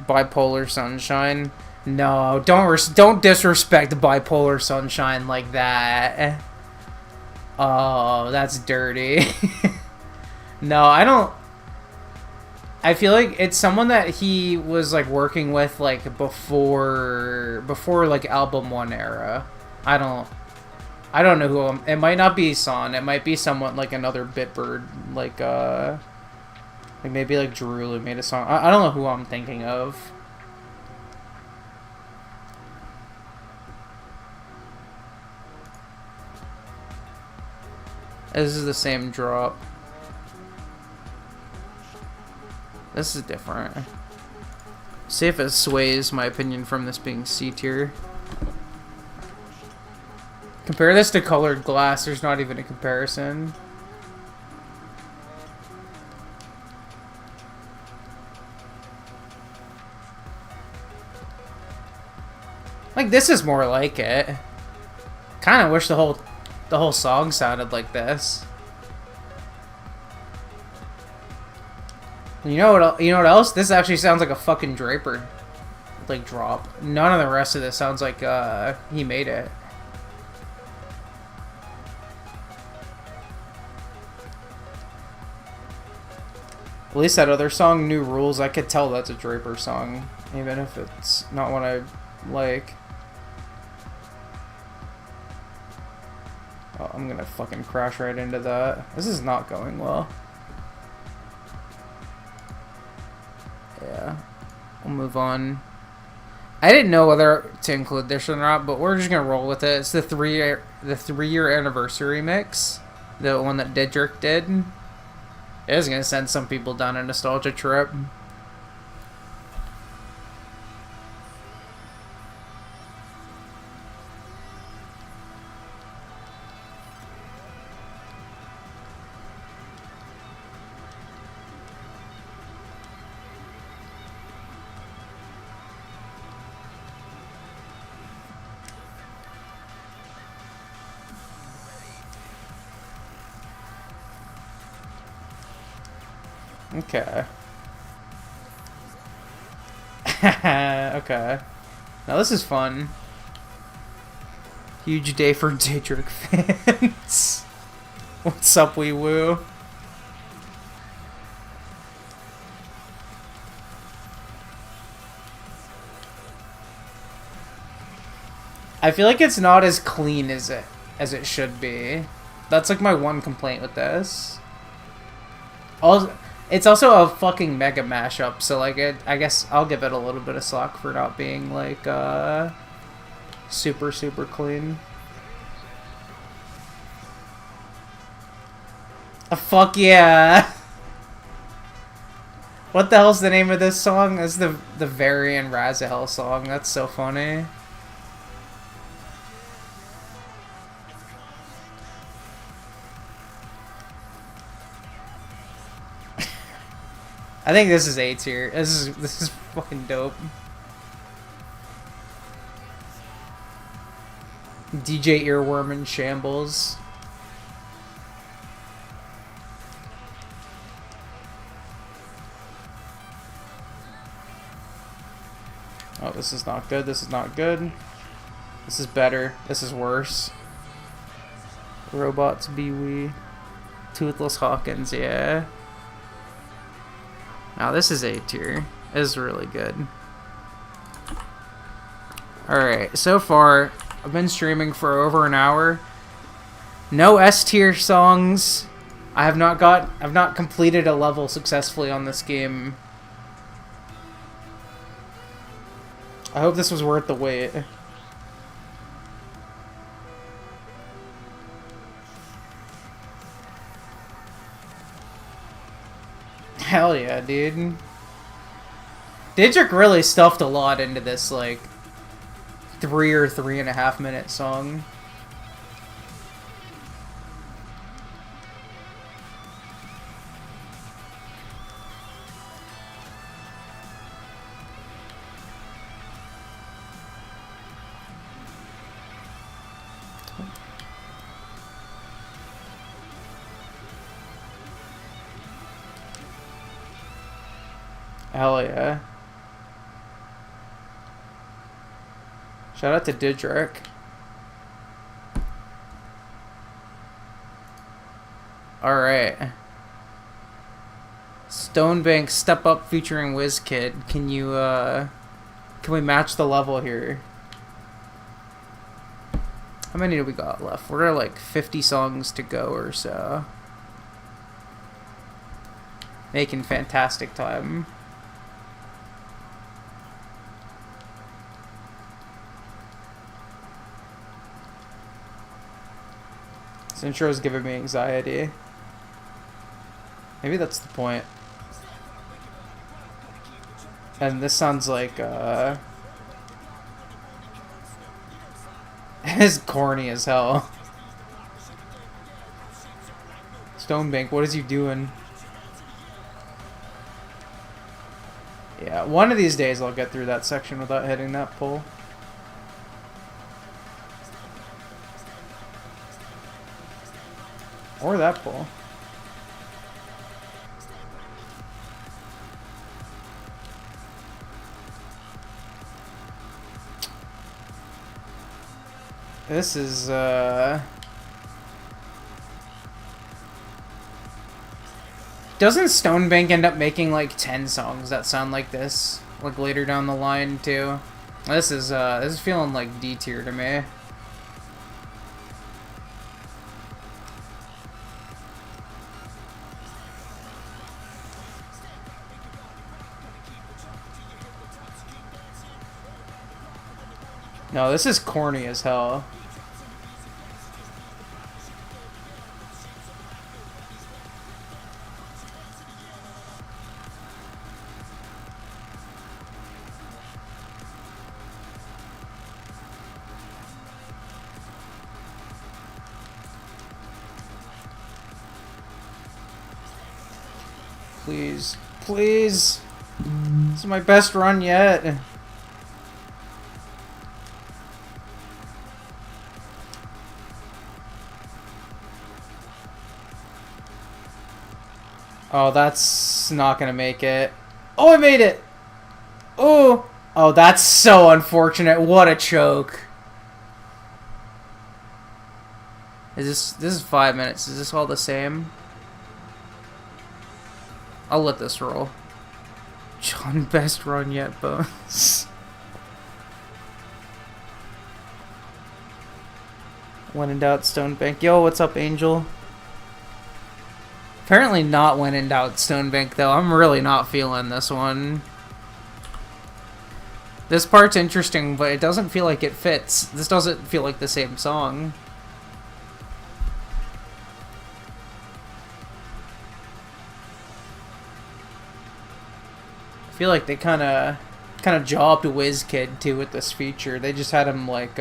Bipolar Sunshine. No, don't disrespect Bipolar Sunshine like that. Oh, that's dirty. No, I don't. I feel like it's someone that he was like working with like before like album 1 era. I don't know who it might not be Son. It might be someone like another Bitbird, like maybe like Drew made a song. I don't know who I'm thinking of. This is the same drop. This is different. See if it sways my opinion from this being C tier. Compare this to Colored Glass, there's not even a comparison. Like, this is more like it. Kinda wish the whole song sounded like this. You know what else? This actually sounds like a fucking Draper, like, drop. None of the rest of this sounds like he made it. At least that other song, New Rules, I could tell that's a Draper song, even if it's not what I like. Oh, I'm gonna fucking crash right into that. This is not going well. Yeah, we'll move on. I didn't know whether to include this or not, but we're just gonna roll with it. It's the three-year anniversary mix, the one that Didrik did. It is gonna send some people down a nostalgia trip. Okay. Okay. Now this is fun. Huge day for Didrik fans. What's up, wee woo? I feel like it's not as clean as it should be. That's like my one complaint with this. It's also a fucking mega mashup, so like I guess I'll give it a little bit of slack for not being like super clean. Fuck yeah! What the hell's the name of this song? It's the Varian Razel song. That's so funny. I think this is A tier. This is fucking dope. DJ Earworm in shambles. Oh, this is not good. This is not good. This is better. This is worse. Robots, Bewee. Toothless Hawkins, yeah. Now this is A tier. This is really good. Alright, so far, I've been streaming for over an hour. No S tier songs. I've not completed a level successfully on this game. I hope this was worth the wait. Hell yeah, dude. Didrik really stuffed a lot into this, like, 3 or 3.5 minute song. Hell yeah. Shout out to Didrik. Alright. Stonebank Step Up featuring WizKid. Can you, can we match the level here? How many do we got left? We're at like 50 songs to go or so. Making fantastic time. This intro is giving me anxiety. Maybe that's the point. And this sounds like, it's corny as hell. Stonebank, what is you doing? Yeah, one of these days I'll get through that section without hitting that pole. Or that pole. This is, Doesn't Stonebank end up making, like, 10 songs that sound like this? Like, later down the line, too? This is feeling like D tier to me. No, this is corny as hell. Please. Please. This is my best run yet. Oh, that's not gonna make it. Oh, I made it! Oh! Oh, that's so unfortunate. What a choke. This is 5 minutes. Is this all the same? I'll let this roll. John, best run yet, Bones. When in doubt, Stonebank. Yo, what's up, Angel? Apparently not when in doubt, Stonebank, though. I'm really not feeling this one. This part's interesting, but it doesn't feel like it fits. This doesn't feel like the same song. I feel like they kind of jobbed WizKid too with this feature. They just had him like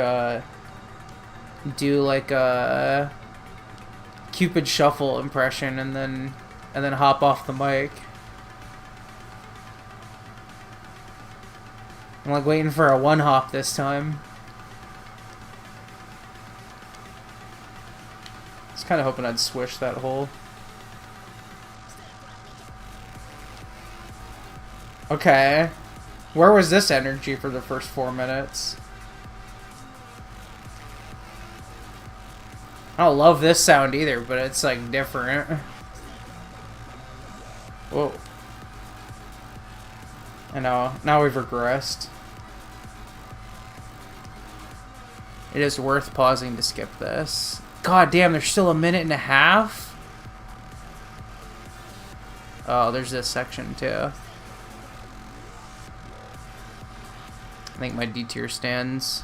do like a Cupid Shuffle impression and then hop off the mic. I'm like waiting for a one hop this time. I was kind of hoping I'd swish that hole. Okay. Where was this energy for the first 4 minutes? I don't love this sound either, but it's like different. Whoa. I know. Now we've regressed. It is worth pausing to skip this. God damn, there's still a minute and a half? Oh, there's this section too. I think my D tier stands.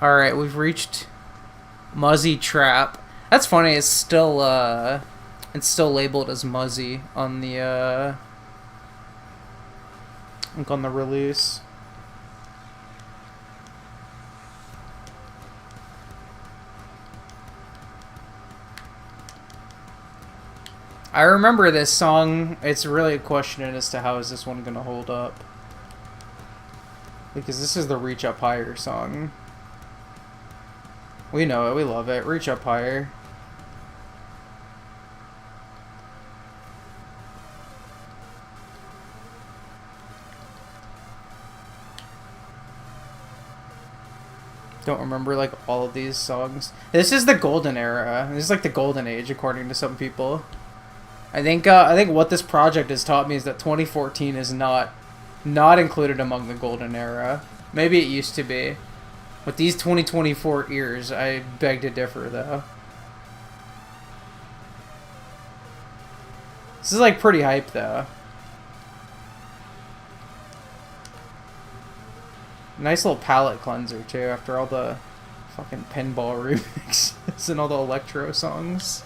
Alright, we've reached Muzzy Trap. That's funny, it's still labeled as Muzzy on the I think on the release. I remember this song. It's really a question as to how is this one gonna hold up. Because this is the Reach Up Higher song. We know it, we love it. Reach Up Higher. Don't remember like all of these songs. This is the golden era. This is like the golden age according to some people. I think what this project has taught me is that 2014 is not included among the golden era. Maybe it used to be. With these 2024 ears, I beg to differ, though. This is like pretty hype, though. Nice little palate cleanser, too, after all the fucking Pinball remixes and all the electro songs.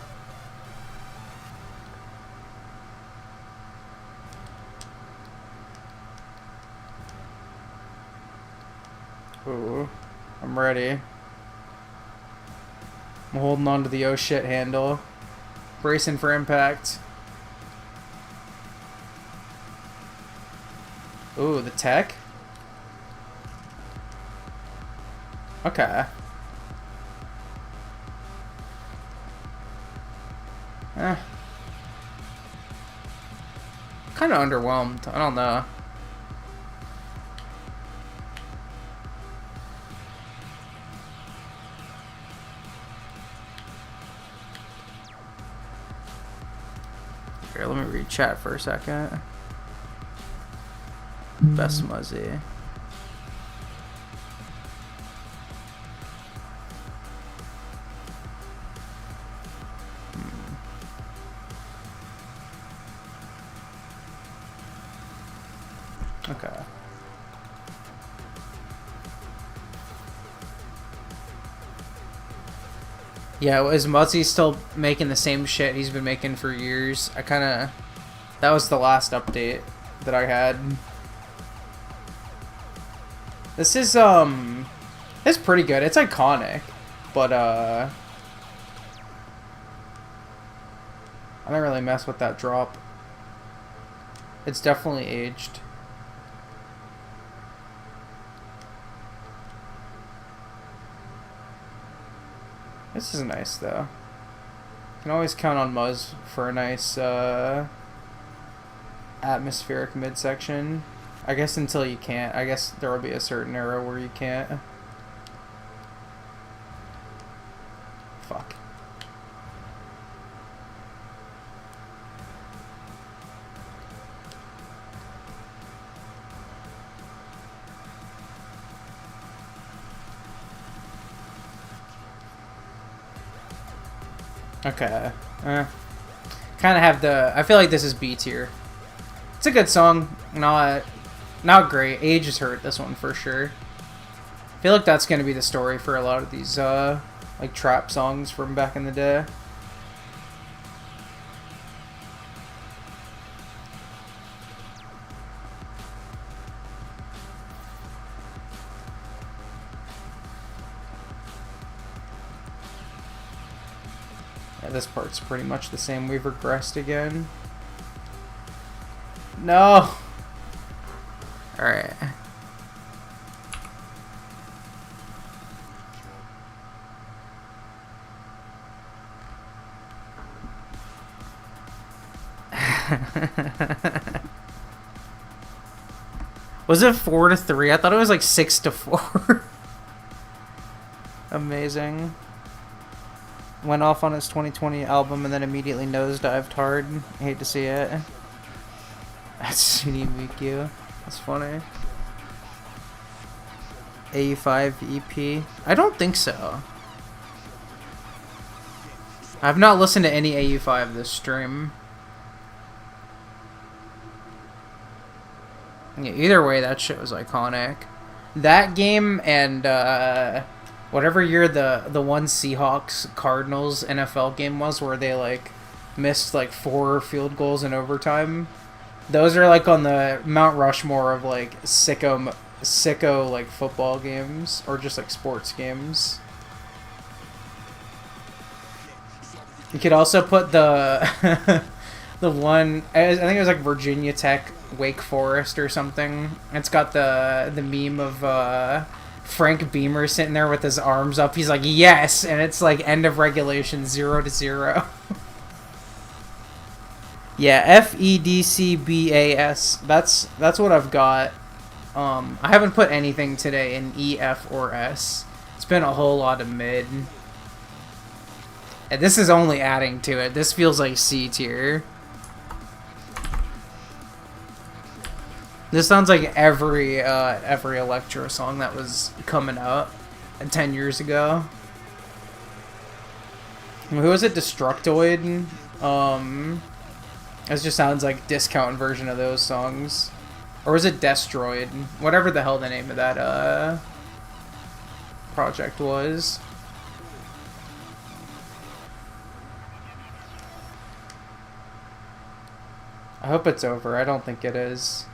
Ooh, I'm ready. I'm holding on to the oh shit handle. Bracing for impact. Ooh, the tech? Okay. kind of underwhelmed. I don't know. Here, let me read chat for a second. Best Muzzy. Okay. Yeah, is Muzzy still making the same shit he's been making for years? That was the last update that I had. This is, it's pretty good. It's iconic, but, I don't really mess with that drop. It's definitely aged. This is nice, though. You can always count on Muzz for a nice, atmospheric midsection. I guess until you can't. I guess there will be a certain era where you can't. Fuck. Okay. Kind of have the... I feel like this is B tier. It's a good song. Not great. Age has hurt this one for sure. I feel like that's going to be the story for a lot of these, like, trap songs from back in the day. Yeah, this part's pretty much the same. We've regressed again. No! Alright. Was it 4-3? I thought it was like 6-4. Amazing. Went off on his 2020 album and then immediately nosedived hard. I hate to see it. That's Sunimikyu. That's funny. AU5 EP? I don't think so. I've not listened to any AU5 this stream. Yeah, either way, that shit was iconic. That game and whatever year the one Seahawks Cardinals NFL game was where they like missed like 4 field goals in overtime. Those are like on the Mount Rushmore of like sicko like football games or just like sports games. You could also put the the one, I think it was like Virginia Tech Wake Forest or something. It's got the meme of Frank Beamer sitting there with his arms up. He's like, yes, and it's like end of regulation 0-0. Yeah, FEDCBAS. That's what I've got. I haven't put anything today in E, F, or S. It's been a whole lot of mid. And this is only adding to it. This feels like C tier. This sounds like every electro song that was coming out 10 years ago. Who was it? Destructoid? This just sounds like discount version of those songs. Or was it Destroyed? Whatever the hell the name of that project was. I hope it's over. I don't think it is.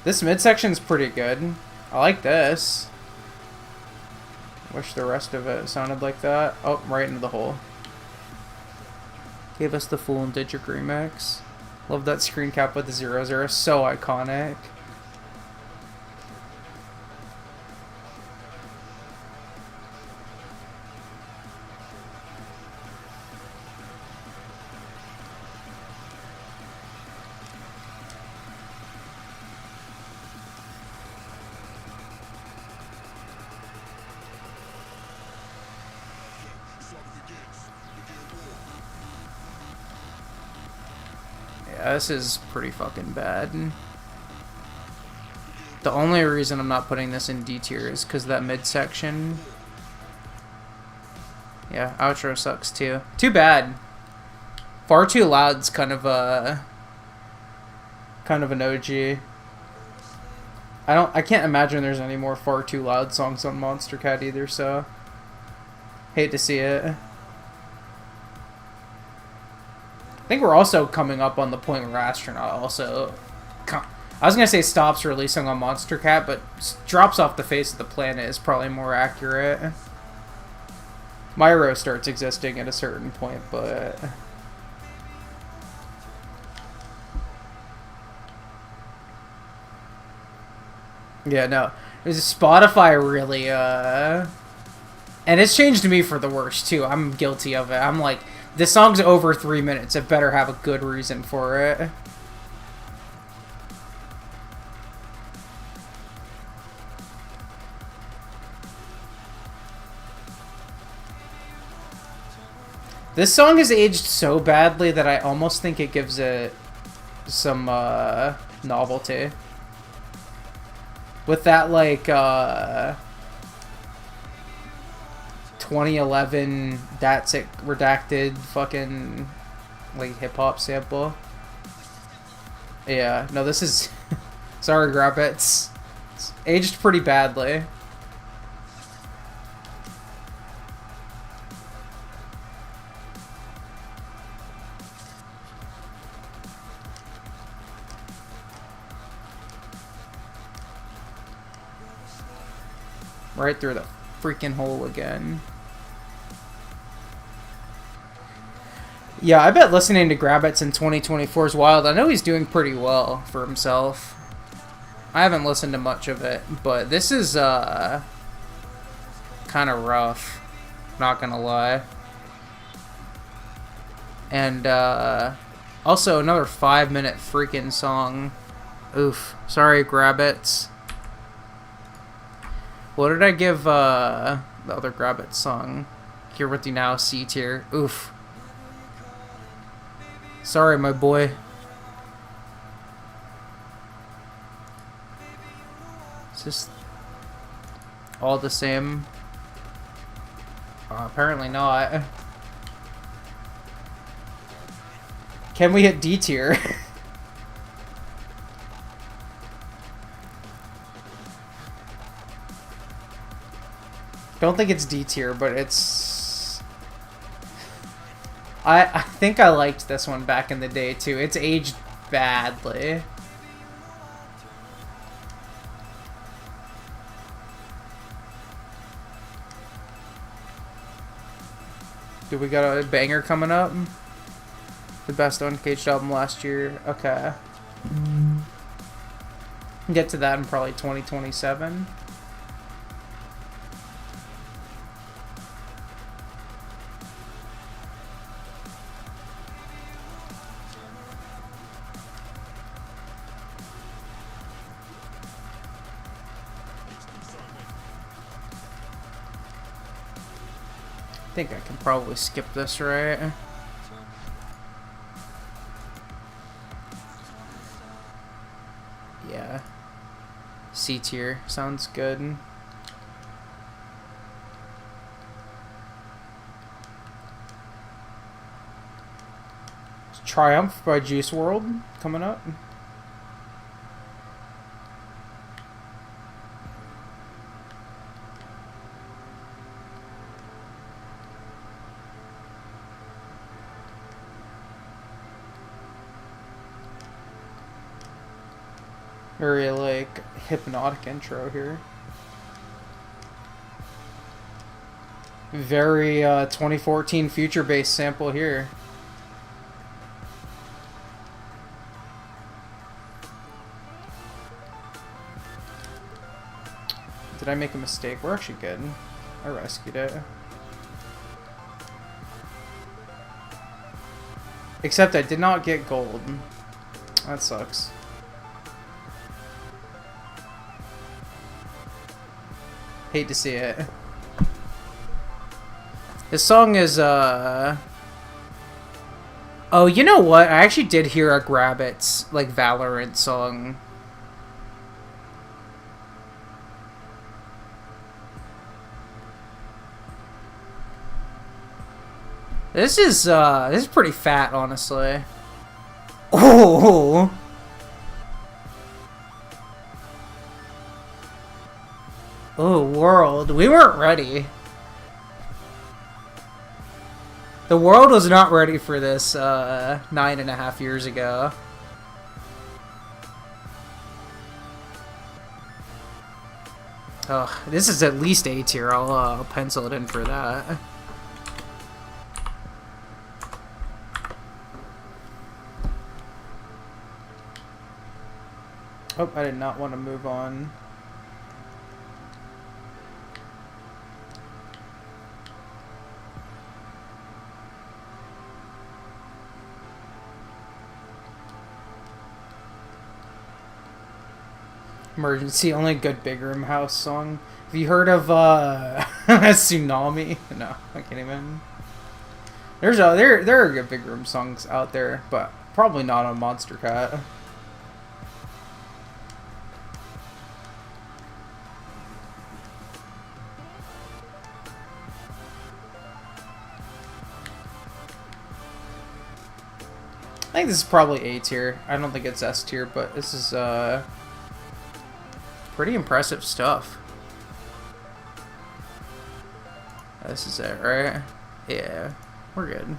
This midsection's pretty good. I like this. Wish the rest of it sounded like that. Oh, right into the hole. Gave us the full and digit remix. Love that screen cap with the 0-0. So iconic. Yeah, this is pretty fucking bad. The only reason I'm not putting this in D tier is because that midsection. Yeah, outro sucks too. Too bad. Far Too Loud's kind of an OG. I can't imagine there's any more Far Too Loud songs on Monster Cat either, so hate to see it. I think we're also coming up on the point where Astronaut also, I was gonna say stops releasing on Monster Cat, but drops off the face of the planet is probably more accurate. Myro starts existing at a certain point, but yeah, no. Spotify really, and it's changed me for the worst too. I'm guilty of it. I'm like, this song's over 3 minutes. It better have a good reason for it. This song is aged so badly that I almost think it gives it some novelty. With that, like, 2011 That's It Redacted fucking, like, hip-hop sample. Yeah, no, this is... Sorry, Grabbits. It's aged pretty badly. Right through the freaking hole again. Yeah, I bet listening to Grabbits in 2024 is wild. I know he's doing pretty well for himself. I haven't listened to much of it, but this is kind of rough. Not gonna lie. And also another 5-minute freaking song. Oof. Sorry, Grabbits. What did I give the other Grabbit song? Here With You Now, C tier. Oof. Sorry, my boy. It's just all the same. Apparently not. Can we hit D tier? Don't think it's D tier, but it's... I think I liked this one back in the day, too. It's aged badly. Do we got a banger coming up? The best Uncaged album last year. Okay. Get to that in probably 2027. I think I can probably skip this, right? Yeah. C tier. Sounds good. Triumph by Juice WRLD coming up. Very, like, hypnotic intro here. Very 2014 future-based sample here. Did I make a mistake? We're actually good. I rescued it. Except I did not get gold. That sucks. Hate to see it. This song is, Oh, you know what? I actually did hear a Grabbits, like, Valorant song. This is pretty fat, honestly. Oh! Oh, world. We weren't ready. The world was not ready for this 9.5 years ago. Oh, this is at least A tier. I'll pencil it in for that. Oh, I did not want to move on. Emergency, only good big room house song. Have you heard of Tsunami? No, I can't even. There are good big room songs out there, but probably not on Monster Cat. I think this is probably A tier. I don't think it's S tier, but this is pretty impressive stuff. This is it, right? Yeah, we're good.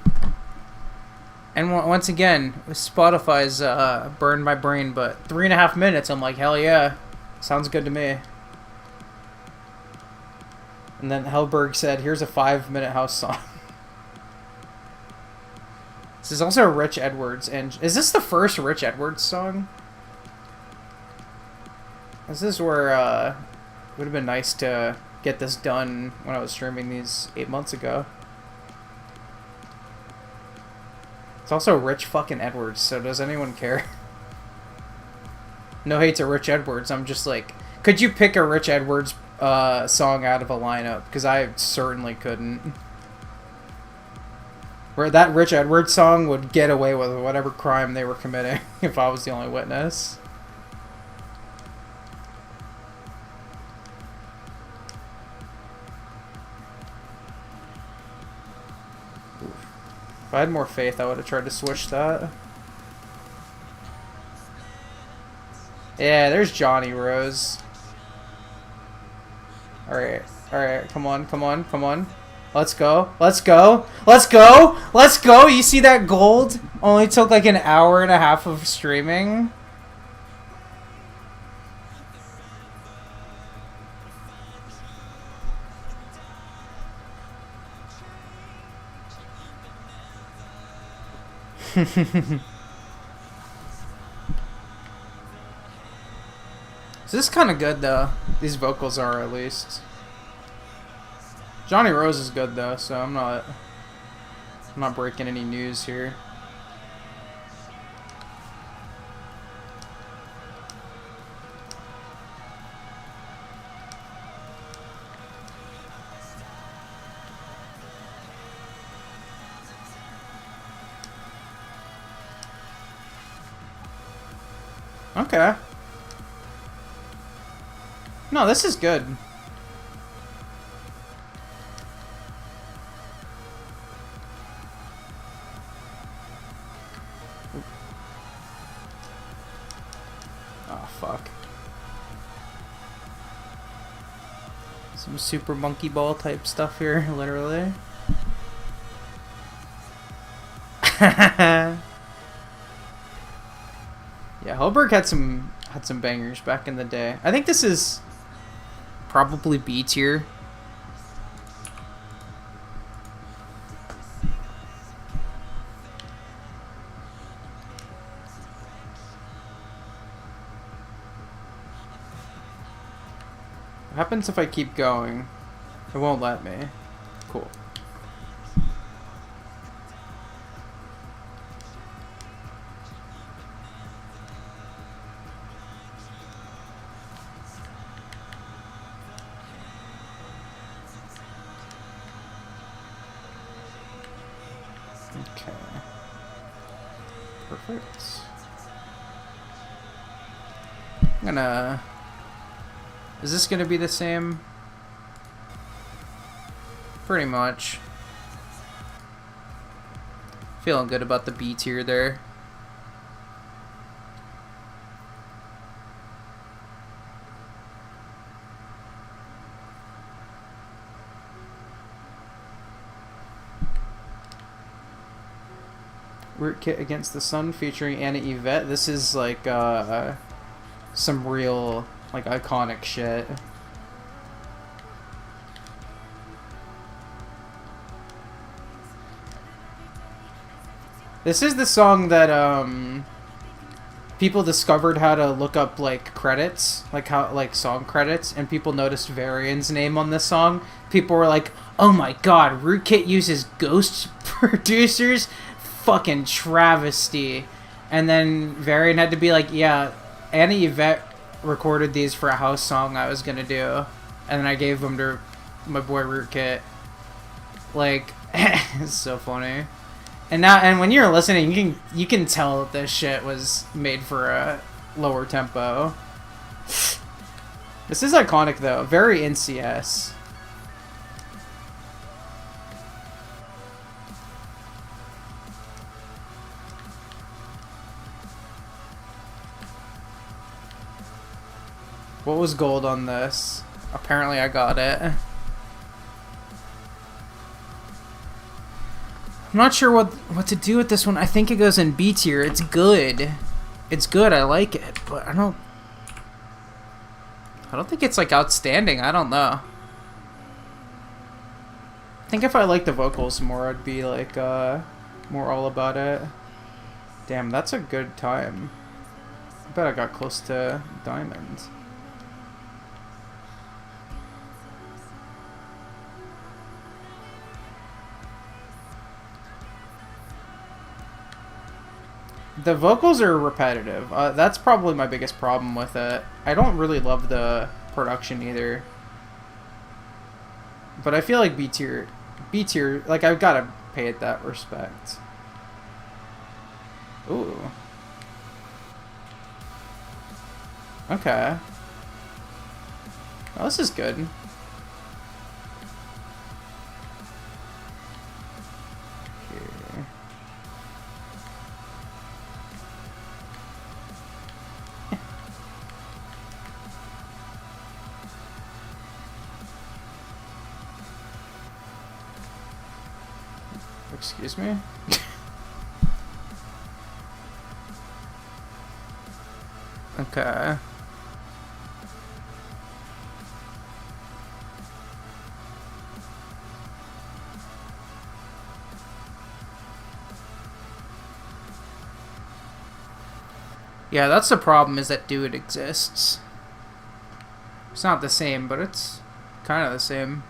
And once again, Spotify's burned my brain, but 3.5 minutes, I'm like, hell yeah. Sounds good to me. And then Hellberg said, here's a 5-minute house song. This is also Rich Edwards, and is this the first Rich Edwards song? This is where it would have been nice to get this done when I was streaming these 8 months ago. It's also Rich fucking Edwards, so does anyone care? No hate to Rich Edwards, I'm just like, could you pick a Rich Edwards song out of a lineup? Because I certainly couldn't. Where that Rich Edwards song would get away with whatever crime they were committing if I was the only witness. If I had more faith, I would have tried to switch that. Yeah, there's Johnny Rose. Alright, alright, come on, come on, come on. Let's go, let's go, let's go, let's go! You see that gold? Only took like an hour and a half of streaming. So this is kind of good though. These vocals are at least. Johnny Rose is good though, so I'm not breaking any news here. Okay. No, this is good. Oh, fuck. Some super monkey ball type stuff here, literally. Yeah, Hellberg had some bangers back in the day. I think this is probably B tier. What happens if I keep going? It won't let me. Cool. Okay. Perfect. I'm gonna... Is this gonna be the same? Pretty much. Feeling good about the B tier there. Rootkit Against the Sun featuring Anna Yvette. This is like some real like iconic shit. This is the song that people discovered how to look up like credits, like song credits, and people noticed Varian's name on this song. People were like, "Oh my god, Rootkit uses ghost producers? Fucking travesty." And then Varian had to be like, "Yeah, Anna Yvette recorded these for a house song I was gonna do, and then I gave them to my boy Rootkit." Like, it's so funny. And now, and when you're listening, you can tell that this shit was made for a lower tempo. This is iconic though, very NCS. What was gold on this? Apparently I got it. I'm not sure what to do with this one. I think it goes in B tier. It's good. It's good. I like it, but I don't think it's like outstanding. I don't know. I think if I liked the vocals more, I'd be like more all about it. Damn, that's a good time. I bet I got close to diamond. The vocals are repetitive. That's probably my biggest problem with it. I don't really love the production either. But I feel like B tier, like I've got to pay it that respect. Ooh. Okay. Oh, this is good. Excuse me? Okay. Yeah, that's the problem, is that Do It exists. It's not the same, but it's kind of the same.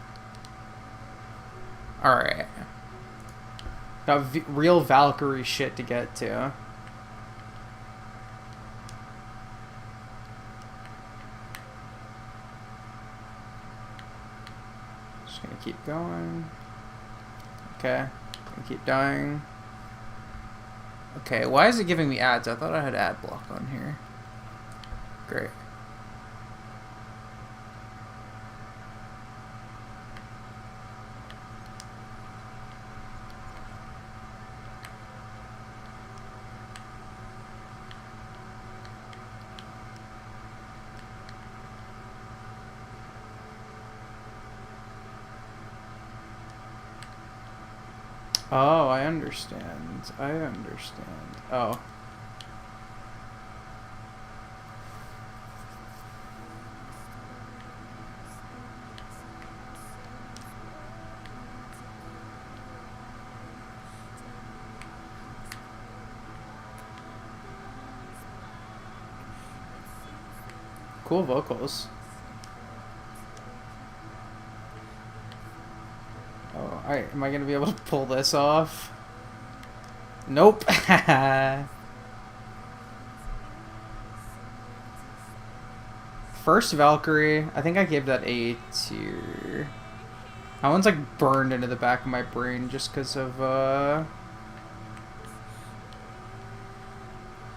Alright. Got real Valkyrie shit to get to. Just gonna keep going. Okay. Gonna keep dying. Okay, why is it giving me ads? I thought I had ad block on here. Great. Oh, I understand. I understand. Oh. Cool vocals. Alright, am I gonna be able to pull this off? Nope. First Valkyrie, I think I gave that A tier. That one's like burned into the back of my brain just because of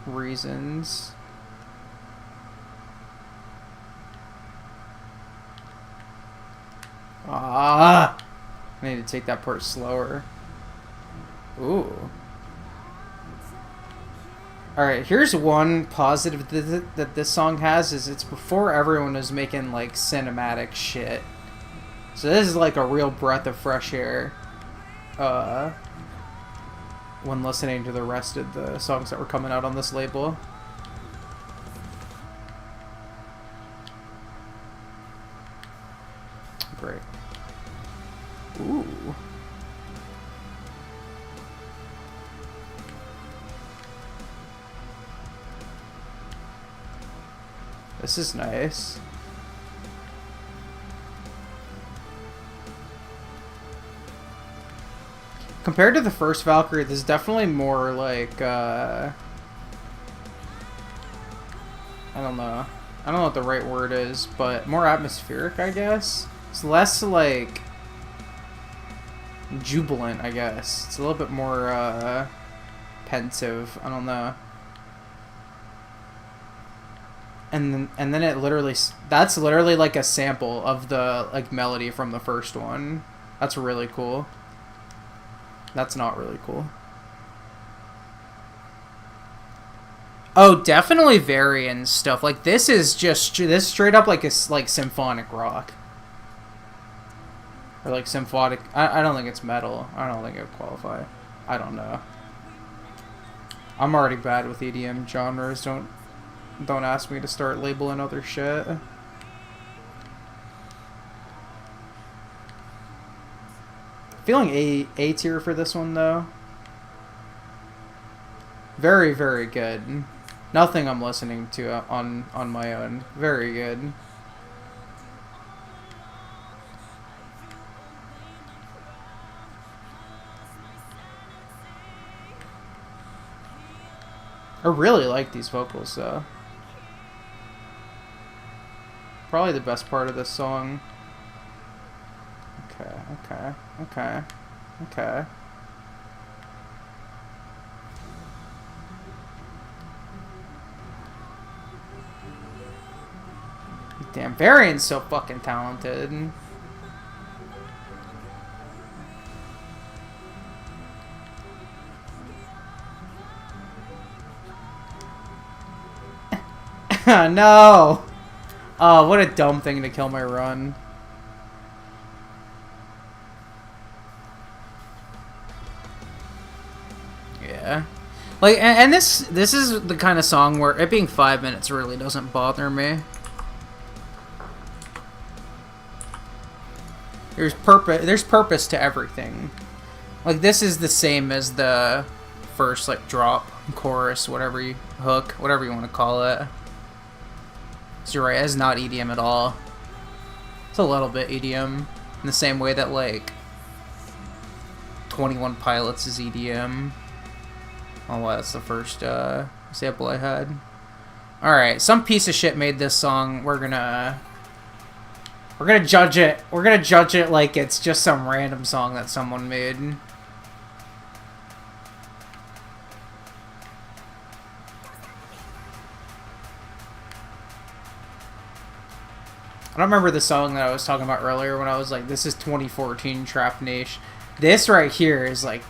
reasons. I need to take that part slower. Ooh. Alright, here's one positive that this song has, is it's before everyone is making, like, cinematic shit. So this is, like, a real breath of fresh air, when listening to the rest of the songs that were coming out on this label. Great. Ooh. This is nice. Compared to the first Valkyrie, this is definitely more like, I don't know. I don't know what the right word is, but more atmospheric, I guess. It's less, like, jubilant, I guess. It's a little bit more, pensive. I don't know. And then it literally... That's literally, like, a sample of the, like, melody from the first one. That's really cool. That's not really cool. Oh, definitely Varian stuff. Like, this is just... This straight up, like, is like, symphonic rock. Or, like, symphonic... I don't think it's metal. I don't think it would qualify. I don't know. I'm already bad with EDM genres. Don't ask me to start labeling other shit. Feeling A tier for this one, though. Very, very good. Nothing I'm listening to on my own. Very good. I really like these vocals, though. Probably the best part of this song. Okay. Damn, Varian's so fucking talented. No! Oh, what a dumb thing to kill my run. Yeah. Like, and this is the kind of song where it being 5 minutes really doesn't bother me. There's purpose to everything. Like, this is the same as the first, like, drop, chorus, hook, whatever you want to call it. So you're right, it's not EDM at all. It's a little bit EDM, in the same way that, like, 21 Pilots is EDM. Oh, wow, that's the first sample I had. Alright, some piece of shit made this song. We're gonna judge it. We're gonna judge it like it's just some random song that someone made. I don't remember the song that I was talking about earlier when I was like, this is 2014 Trap Nation. This right here is like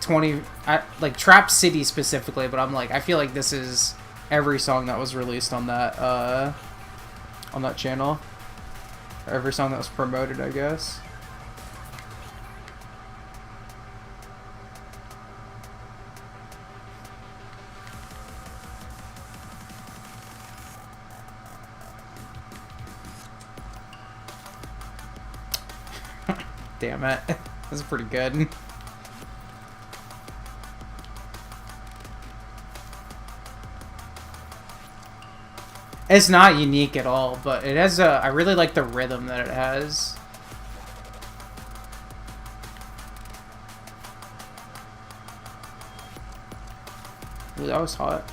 like Trap City specifically, but I'm like, I feel like this is every song that was released on that channel. Or every song that was promoted, I guess. Damn it. This is pretty good. It's not unique at all, but it has I really like the rhythm that it has. Ooh, that was hot.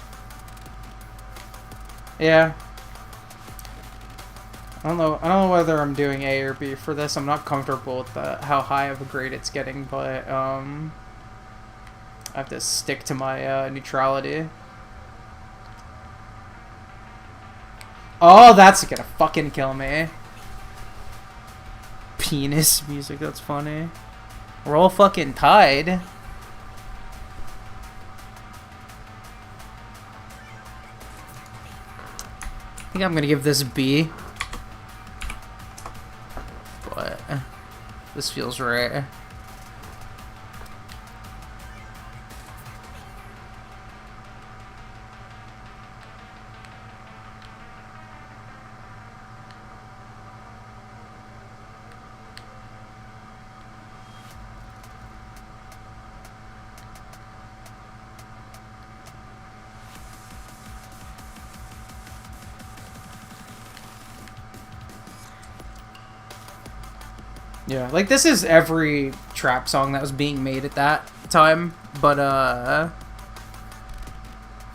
Yeah. I don't know whether I'm doing A or B for this. I'm not comfortable with how high of a grade it's getting, but I have to stick to my neutrality. Oh, that's gonna fucking kill me. Penis music, that's funny. We're all fucking tied. I think I'm gonna give this B. But this feels right. Yeah, like this is every trap song that was being made at that time, but I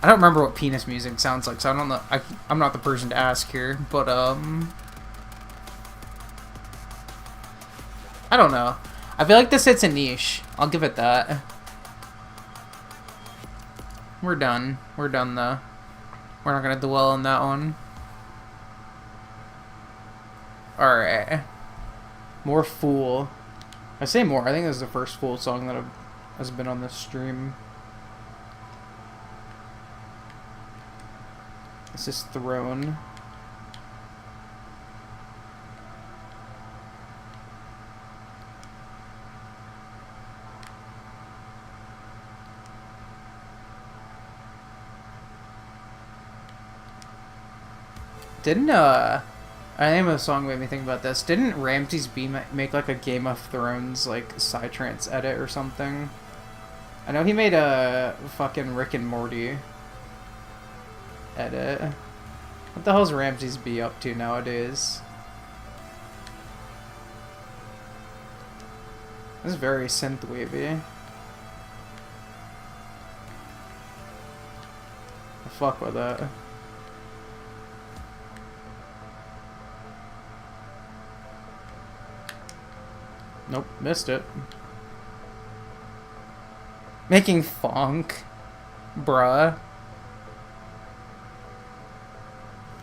don't remember what penis music sounds like, so I don't know. I'm not the person to ask here, but I don't know. I feel like this hits a niche. I'll give it that. We're done. We're done though. We're not gonna dwell on that one. All right. More Fool. I say more. I think this is the first Fool song that has been on this stream. This is Throne. Didn't I name of the song made me think about this. Didn't Ramses B make like a Game of Thrones like Psytrance edit or something? I know he made a fucking Rick and Morty edit. What the hell's Ramses B up to nowadays? This is very synth wavy. I fuck with it. Nope, missed it. Making funk. Bruh.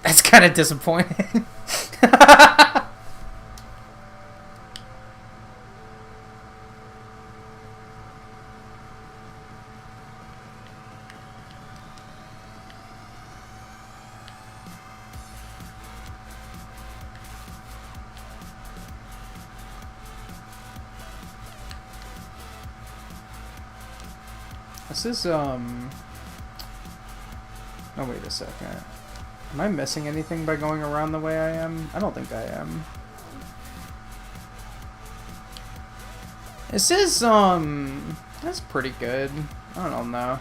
That's kind of disappointing. This is, oh, wait a second. Am I missing anything by going around the way I am? I don't think I am. This is, that's pretty good. I don't know.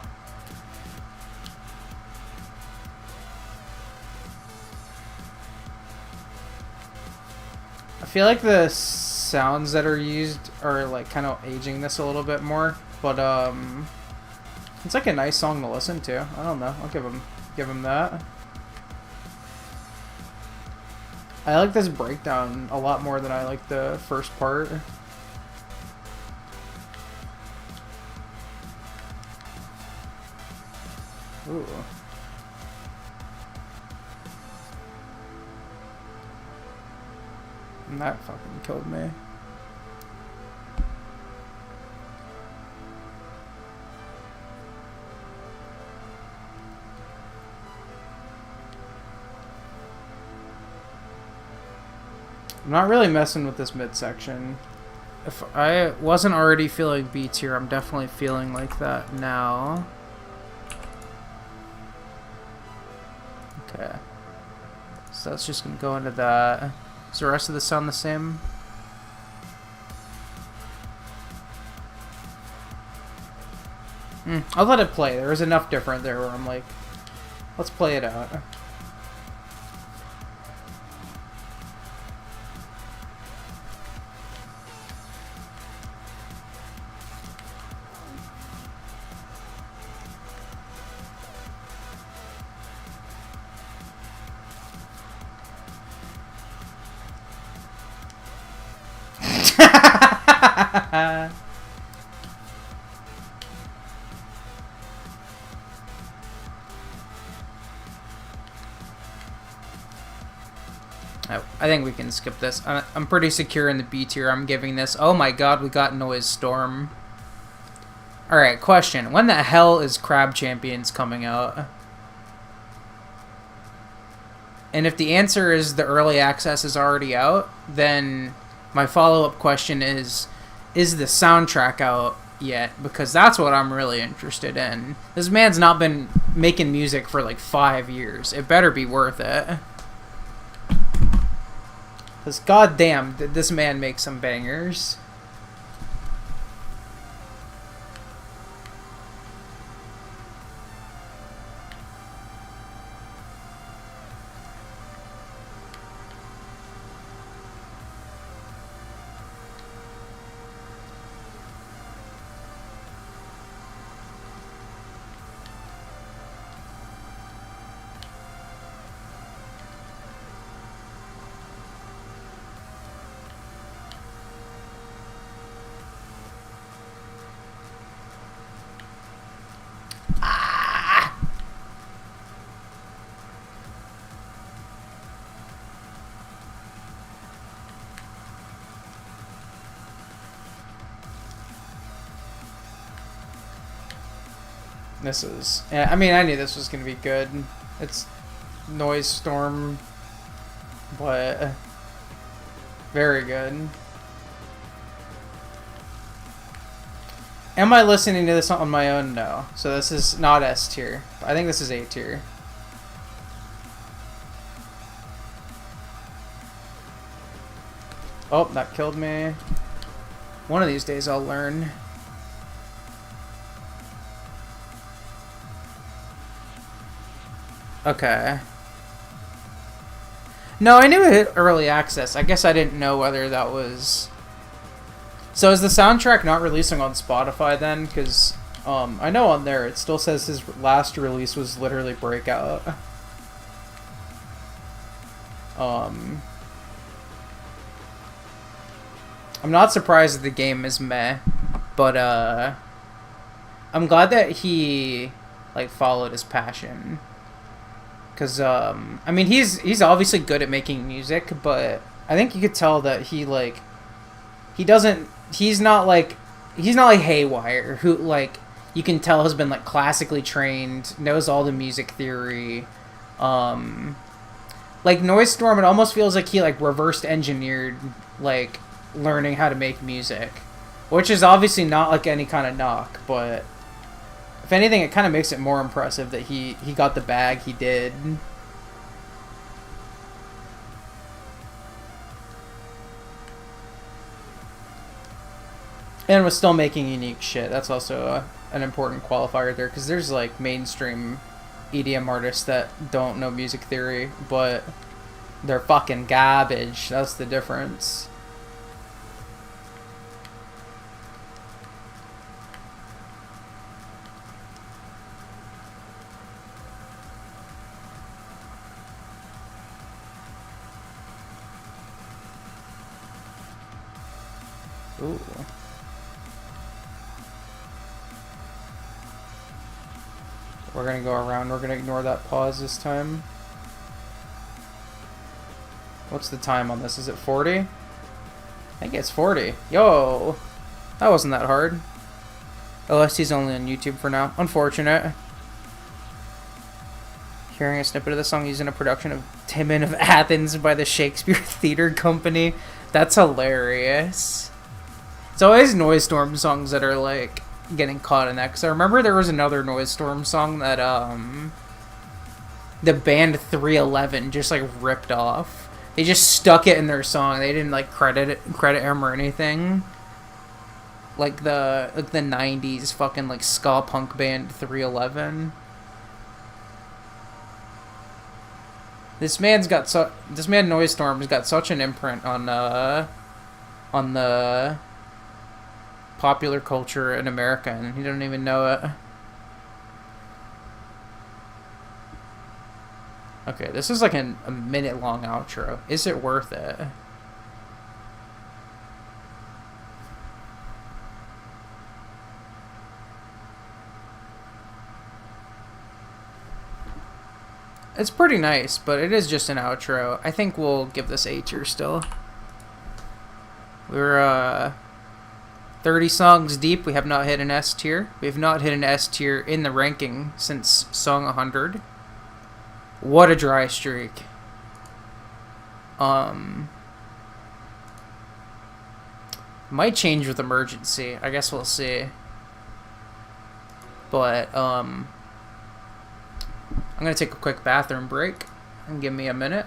I feel like the sounds that are used are, like, kind of aging this a little bit more, but, it's like a nice song to listen to. I don't know. I'll give him that. I like this breakdown a lot more than I like the first part. Ooh. And that fucking killed me. I'm not really messing with this midsection. If I wasn't already feeling beats here, I'm definitely feeling like that now. Okay. So that's just gonna go into that. Does the rest of this sound the same? I'll let it play. There was enough different there where I'm like, let's play it out. I think we can skip this. I'm pretty secure in the B tier I'm giving this. Oh my god, we got Noise Storm. Alright, question. When the hell is Crab Champions coming out? And if the answer is the early access is already out, then my follow-up question is the soundtrack out yet? Because that's what I'm really interested in. This man's not been making music for like 5 years. It better be worth it. Because goddamn, did this man make some bangers. This is... I mean, I knew this was going to be good. It's Noise Storm, but very good. Am I listening to this on my own? No. So this is not S tier. I think this is A tier. Oh, that killed me. One of these days I'll learn. Okay. No, I knew it hit early access. I guess I didn't know whether that was... So is the soundtrack not releasing on Spotify then? Because I know on there it still says his last release was literally Breakout. I'm not surprised that the game is meh, but I'm glad that he like followed his passion. Because, I mean, he's obviously good at making music, but I think you could tell that he, like, he's not like Haywire, who, like, you can tell has been, like, classically trained, knows all the music theory. Like, Noise Storm, it almost feels like he, like, reversed engineered, like, learning how to make music. Which is obviously not, like, any kind of knock, but... If anything, it kind of makes it more impressive that he got the bag he did. And was still making unique shit. That's also an important qualifier there, because there's like mainstream EDM artists that don't know music theory, but they're fucking garbage. That's the difference. Ooh. We're gonna go around. We're gonna ignore that pause this time. What's the time on this? Is it 40? I think it's 40. Yo! That wasn't that hard. OST's only on YouTube for now. Unfortunate. Hearing a snippet of the song used in a production of Timon of Athens by the Shakespeare Theatre Company. That's hilarious. It's always Noise Storm songs that are, like, getting caught in that. Because I remember there was another Noise Storm song that, the band 311 just, like, ripped off. They just stuck it in their song. They didn't, like, credit him or anything. Like the 90s fucking, like, ska punk band 311. This man Noise Storm has got such an imprint on the popular culture in America, and he don't even know it. Okay, this is like a minute-long outro. Is it worth it? It's pretty nice, but it is just an outro. I think we'll give this A tier still. We're 30 songs deep. We have not hit an S tier. We have not hit an S tier in the ranking since song 100. What a dry streak. Might change with emergency. I guess we'll see. But I'm gonna take a quick bathroom break and give me a minute.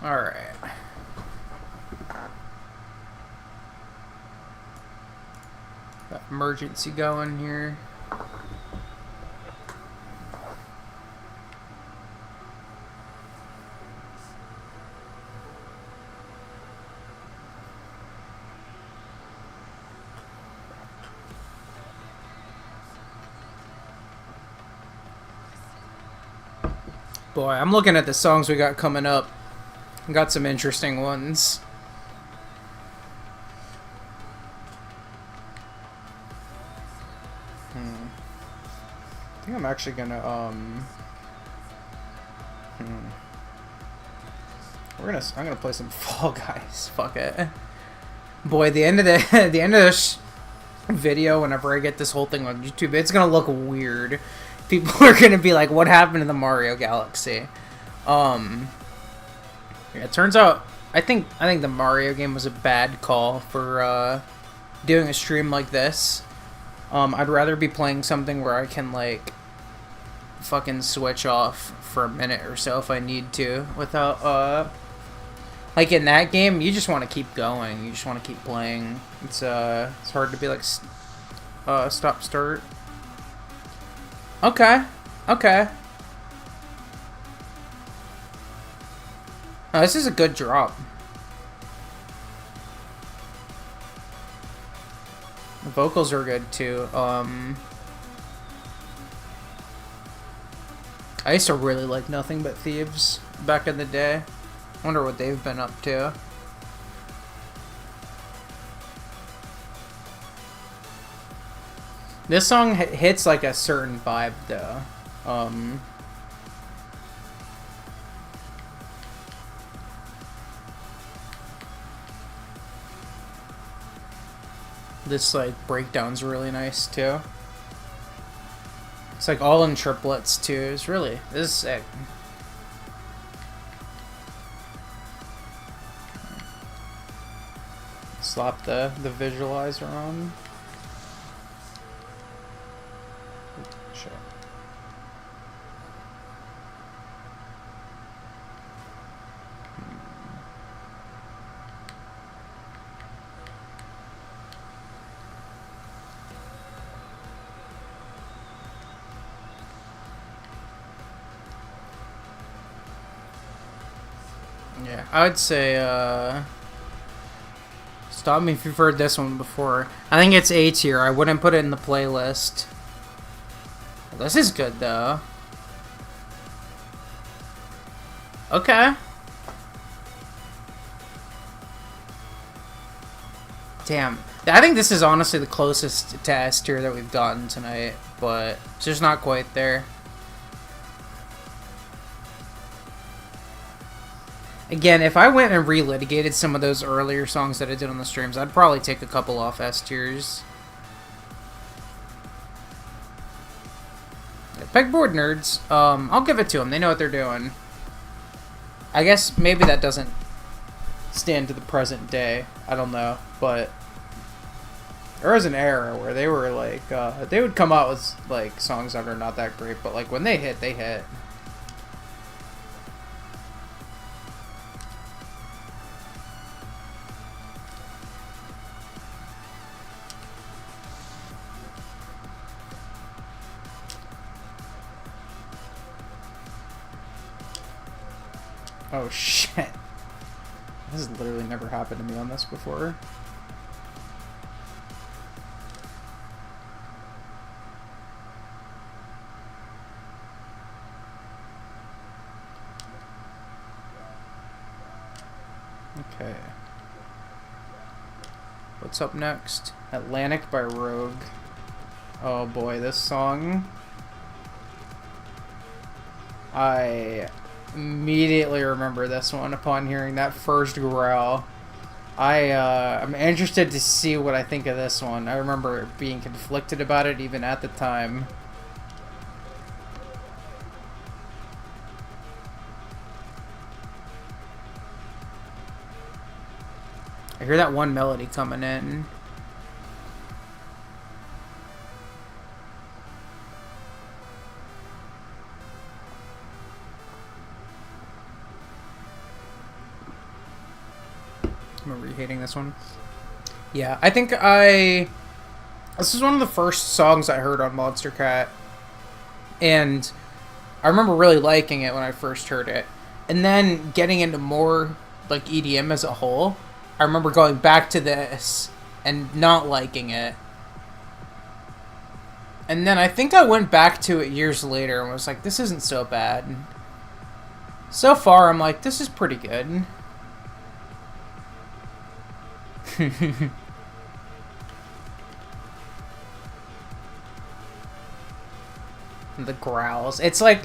Alright. Got emergency going here. Boy, I'm looking at the songs we got coming up. Got some interesting ones. I think I'm actually gonna I'm gonna play some Fall Guys. Fuck it. Boy, the end of this video, whenever I get this whole thing on YouTube, it's gonna look weird. People are gonna be like, "What happened to the Mario Galaxy?" Yeah, it turns out I think the Mario game was a bad call for doing a stream like this. I'd rather be playing something where I can like fucking switch off for a minute or so if I need to without like in that game you just want to keep going. You just want to keep playing. It's hard to be like stop start. Okay. Okay. Oh, this is a good drop. The vocals are good too. I used to really like Nothing But Thieves back in the day. Wonder what they've been up to. This song hits like a certain vibe though. This like breakdown's really nice too. It's like all in triplets too. This is sick. Slap the visualizer on. Shit. Yeah, I would say, stop me if you've heard this one before. I think it's A tier. I wouldn't put it in the playlist. Well, this is good, though. Okay. Damn. I think this is honestly the closest to S tier that we've gotten tonight, but it's just not quite there. Again, if I went and relitigated some of those earlier songs that I did on the streams, I'd probably take a couple off S tiers. Yeah, Pegboard nerds, I'll give it to them. They know what they're doing. I guess maybe that doesn't stand to the present day. I don't know, but there was an era where they were like, they would come out with like songs that are not that great, but like when they hit, they hit. Oh shit. This has literally never happened to me on this before. Okay. What's up next? Atlantic by Rogue. Oh boy, this song. I immediately remember this one upon hearing that first growl. I'm interested to see what I think of this one. I remember being conflicted about it even at the time. I hear that one melody coming in. I remember hating this one. Yeah, I think this is one of the first songs I heard on Monster Cat. And I remember really liking it when I first heard it. And then getting into more like EDM as a whole, I remember going back to this and not liking it. And then I think I went back to it years later and was like, this isn't so bad. So far, I'm like, this is pretty good. The growls. It's like,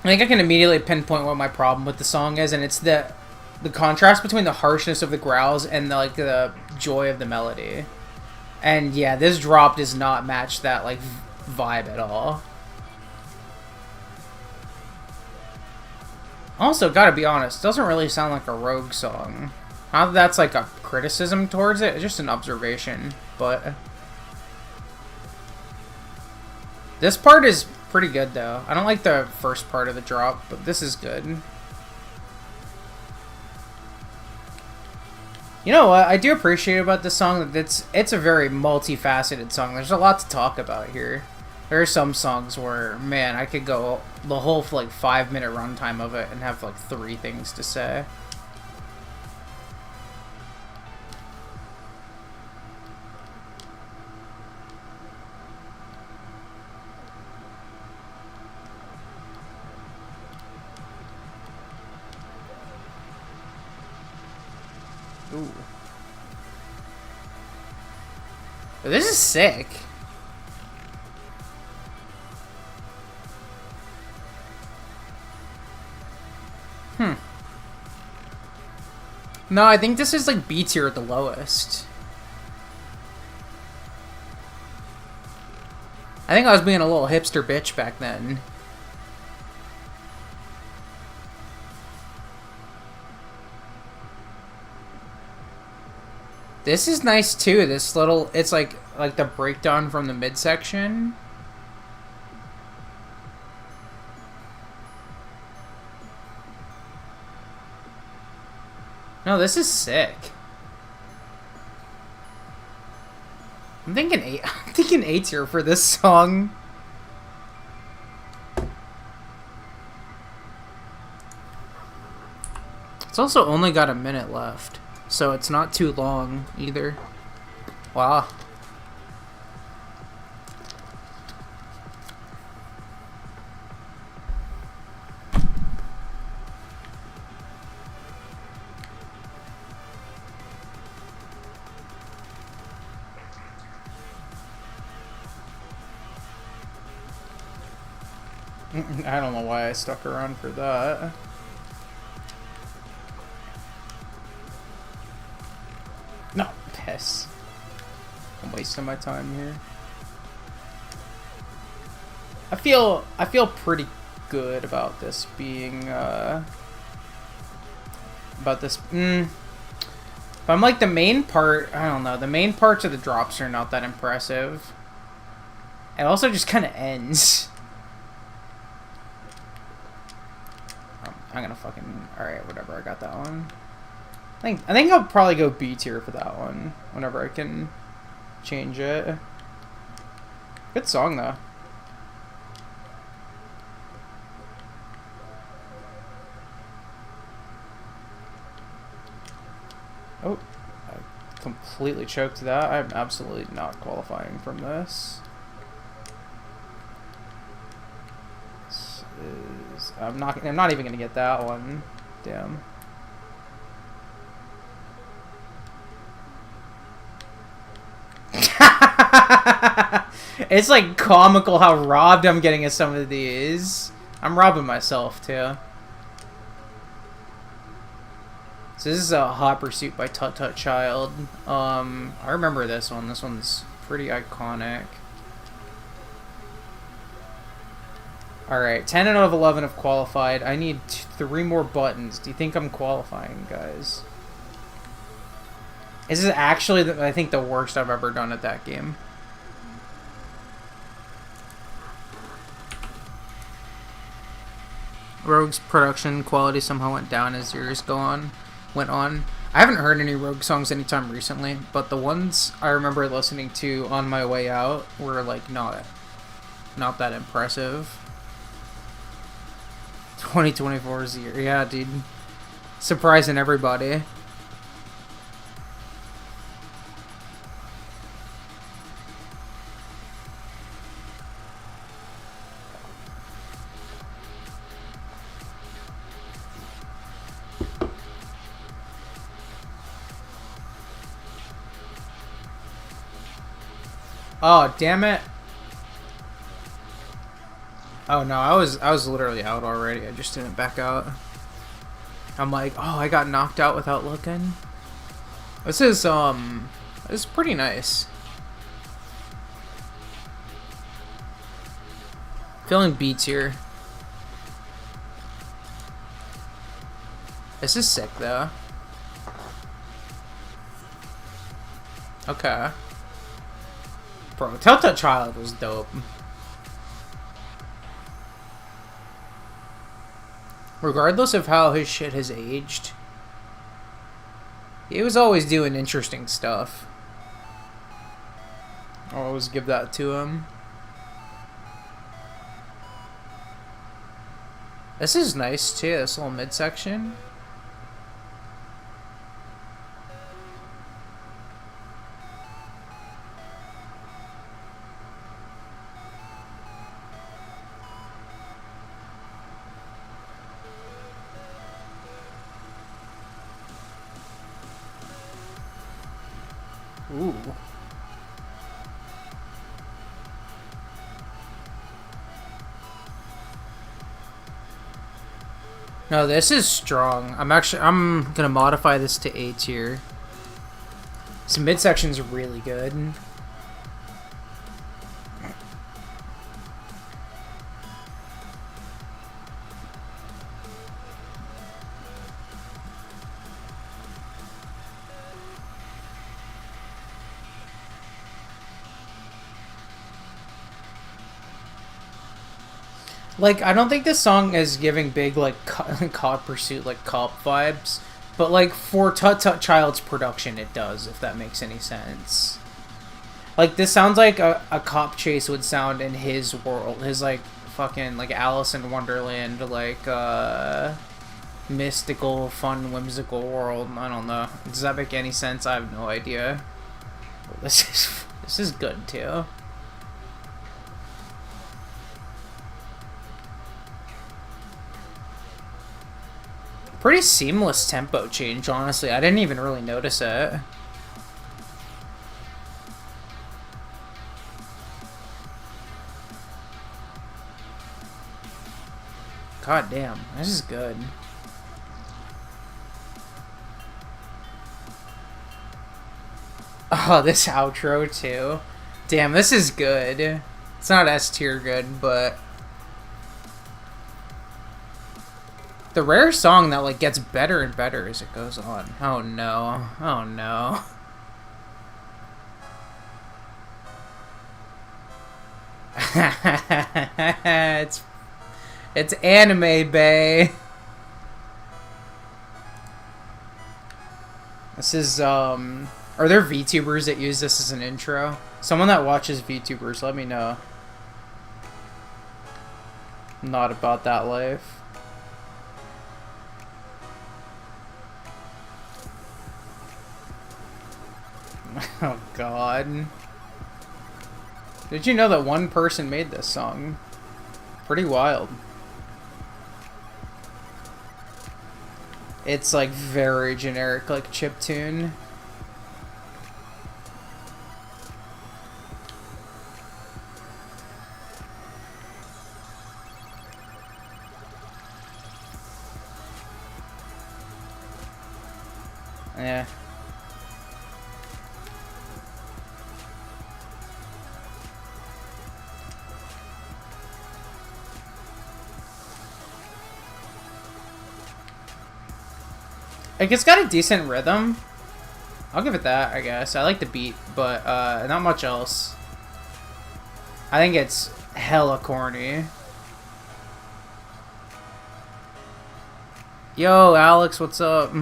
I think I can immediately pinpoint what my problem with the song is, and it's the contrast between the harshness of the growls and the joy of the melody. And yeah, this drop does not match that like vibe at all. Also, gotta be honest, it doesn't really sound like a Rogue song. Not that that's like a criticism towards it, it's just an observation, but this part is pretty good though. I don't like the first part of the drop, but this is good. You know what I do appreciate about this song? That it's a very multifaceted song. There's a lot to talk about here. There are some songs where, man, I could go the whole like 5-minute runtime of it and have like 3 things to say. Ooh. This is sick. No, I think this is like B tier at the lowest. I think I was being a little hipster bitch back then. This is nice too. This little, it's like the breakdown from the midsection. No, this is sick. I'm thinking A tier for this song. It's also only got a minute left, so it's not too long either. Wow. I don't know why I stuck around for that. No, piss. I'm wasting my time here. I feel pretty good about this being but I'm like the main part, I don't know, the main parts of the drops are not that impressive. It also just kind of ends. I'm gonna fucking... Alright, whatever, I got that one. I think I'll probably go B tier for that one, whenever I can change it. Good song, though. Oh, I completely choked that. I'm absolutely not qualifying from this. I'm not even gonna get that one. Damn. It's like comical how robbed I'm getting at some of these. I'm robbing myself too. So this is a Hot Pursuit by Tut Tut Child. I remember this one. This one's pretty iconic. Alright, 10 out of 11 have qualified. I need 3 more buttons. Do you think I'm qualifying, guys? This is actually, I think, the worst I've ever done at that game. Rogue's production quality somehow went down as years went on. I haven't heard any Rogue songs anytime recently, but the ones I remember listening to on my way out were, like, not that impressive. 2024 is the year. Yeah, dude. Surprising everybody. Oh, damn it. Oh no, I was literally out already. I just didn't back out. I'm like, oh, I got knocked out without looking. This is pretty nice. Feeling beats here. This is sick though. Okay. Bro, Tut Tut Child was dope. Regardless of how his shit has aged, he was always doing interesting stuff. I'll always give that to him. This is nice too, this little midsection. Ooh. No, this is strong. I'm gonna modify this to A tier. This midsection's really good. Like, I don't think this song is giving big, like, Cop Pursuit, like, cop vibes. But, like, for Tut Tut Child's production, it does, if that makes any sense. Like, this sounds like a cop chase would sound in his world. His, like, fucking, like, Alice in Wonderland, like, mystical, fun, whimsical world. I don't know. Does that make any sense? I have no idea. But this is good too. Pretty seamless tempo change, honestly. I didn't even really notice it. God damn, this is good. Oh, this outro too. Damn, this is good. It's not S tier good, but the rare song that like gets better and better as it goes on. Oh no. Oh no. It's anime, bae. This is are there VTubers that use this as an intro? Someone that watches VTubers, let me know. Not about that life. Oh god. Did you know that one person made this song? Pretty wild. It's like very generic, like chiptune. Yeah. Like, it's got a decent rhythm. I'll give it that, I guess. I like the beat, but not much else. I think it's hella corny. Yo, Alex, what's up?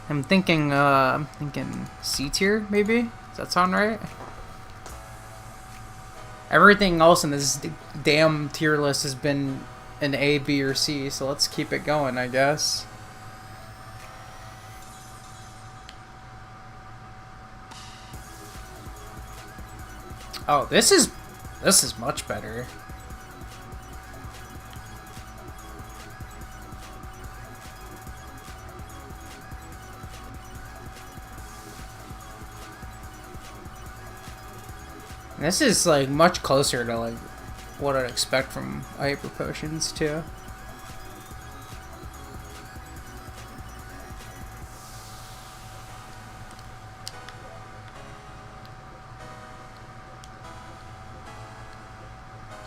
I'm thinking C tier, maybe? Does that sound right? Everything else in this damn tier list has been an A, B, or C, so let's keep it going, I guess. Oh, this is much better. This is like much closer to like what I'd expect from Hyper Potions too.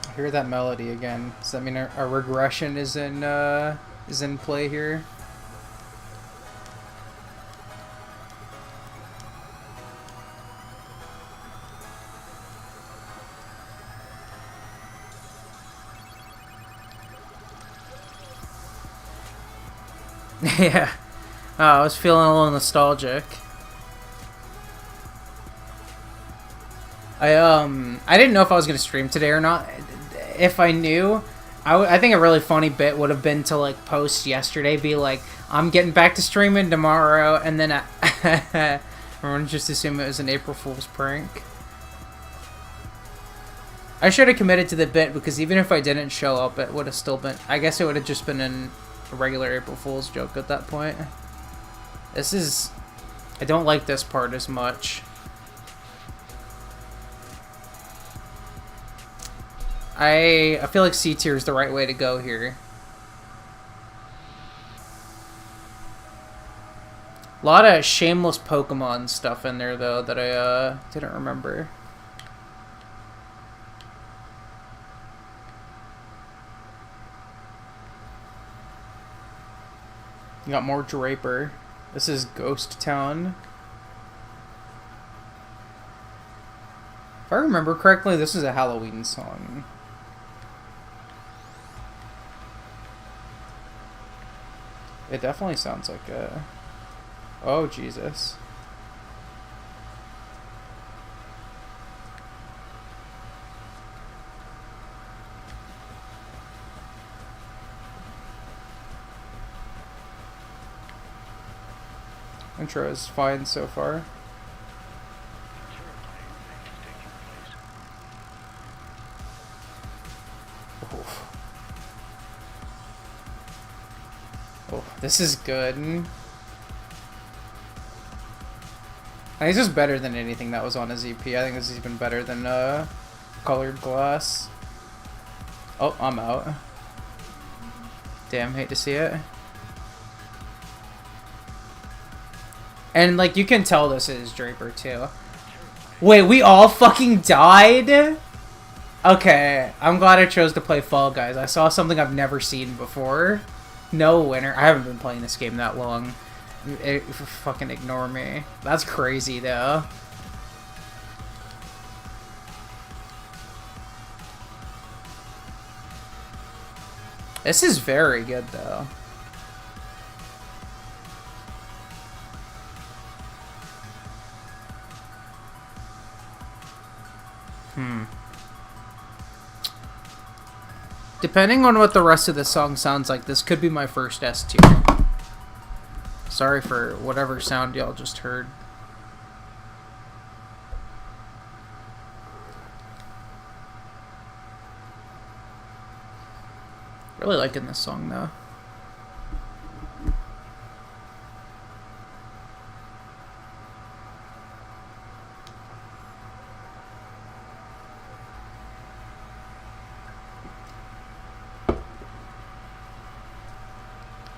I hear that melody again. Does that mean our regression is in play here? Yeah. Oh, I was feeling a little nostalgic. I didn't know if I was gonna stream today or not. If I knew, I think a really funny bit would have been to like post yesterday, be like, I'm getting back to streaming tomorrow, and then everyone just assume it was an April Fool's prank. I should have committed to the bit, because even if I didn't show up, it would have still been, I guess it would have just been a regular April Fool's joke at that point. This is, I don't like this part as much. I feel like C tier is the right way to go here. A lot of shameless Pokemon stuff in there though that I didn't remember. You got more Draper. This is Ghost Town. If I remember correctly, this is a Halloween song. It definitely sounds like a... Oh, Jesus. Intro is fine so far. Oh, this is good. I think this is better than anything that was on his EP. I think this is even better than Colored Glass. Oh, I'm out. Damn, hate to see it. And, like, you can tell this is Draper, too. Wait, we all fucking died? Okay, I'm glad I chose to play Fall Guys. I saw something I've never seen before. No winner. I haven't been playing this game that long. Fucking ignore me. That's crazy, though. This is very good, though. Depending on what the rest of the song sounds like, this could be my first S tier. Sorry for whatever sound y'all just heard. Really liking this song, though.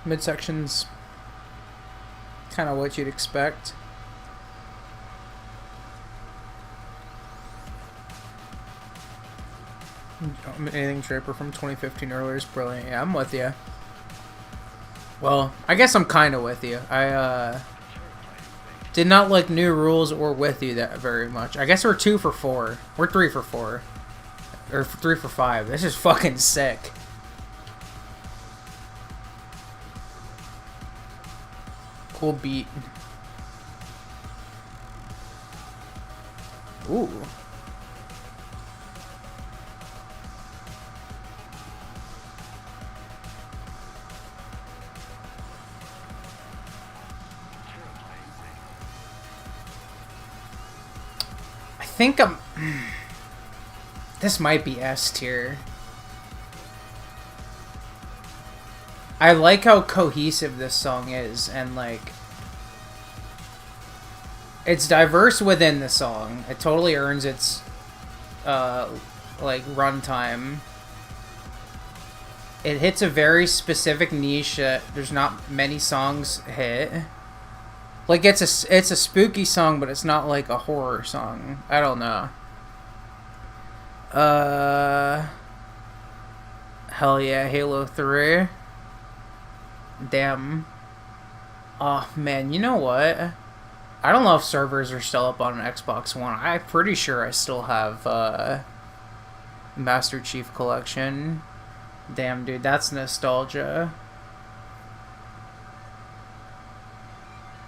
Midsection's kind of what you'd expect. Anything Draper from 2015 earlier is brilliant. Yeah, I'm with you. Well, I guess I'm kind of with you. I did not like New Rules or With You that very much. I guess we're 2 for 4. We're 3 for 4. Or 3 for 5. This is fucking sick. Cool beat. Ooh. I think I'm... This might be S tier. I like how cohesive this song is, and, like, it's diverse within the song. It totally earns its, like, runtime. It hits a very specific niche that there's not many songs hit. Like, it's a spooky song, but it's not, like, a horror song. I don't know. Hell yeah, Halo 3. Damn. Oh, man, you know what? I don't know if servers are still up on an Xbox One. I'm pretty sure I still have, Master Chief Collection. Damn, dude, that's nostalgia.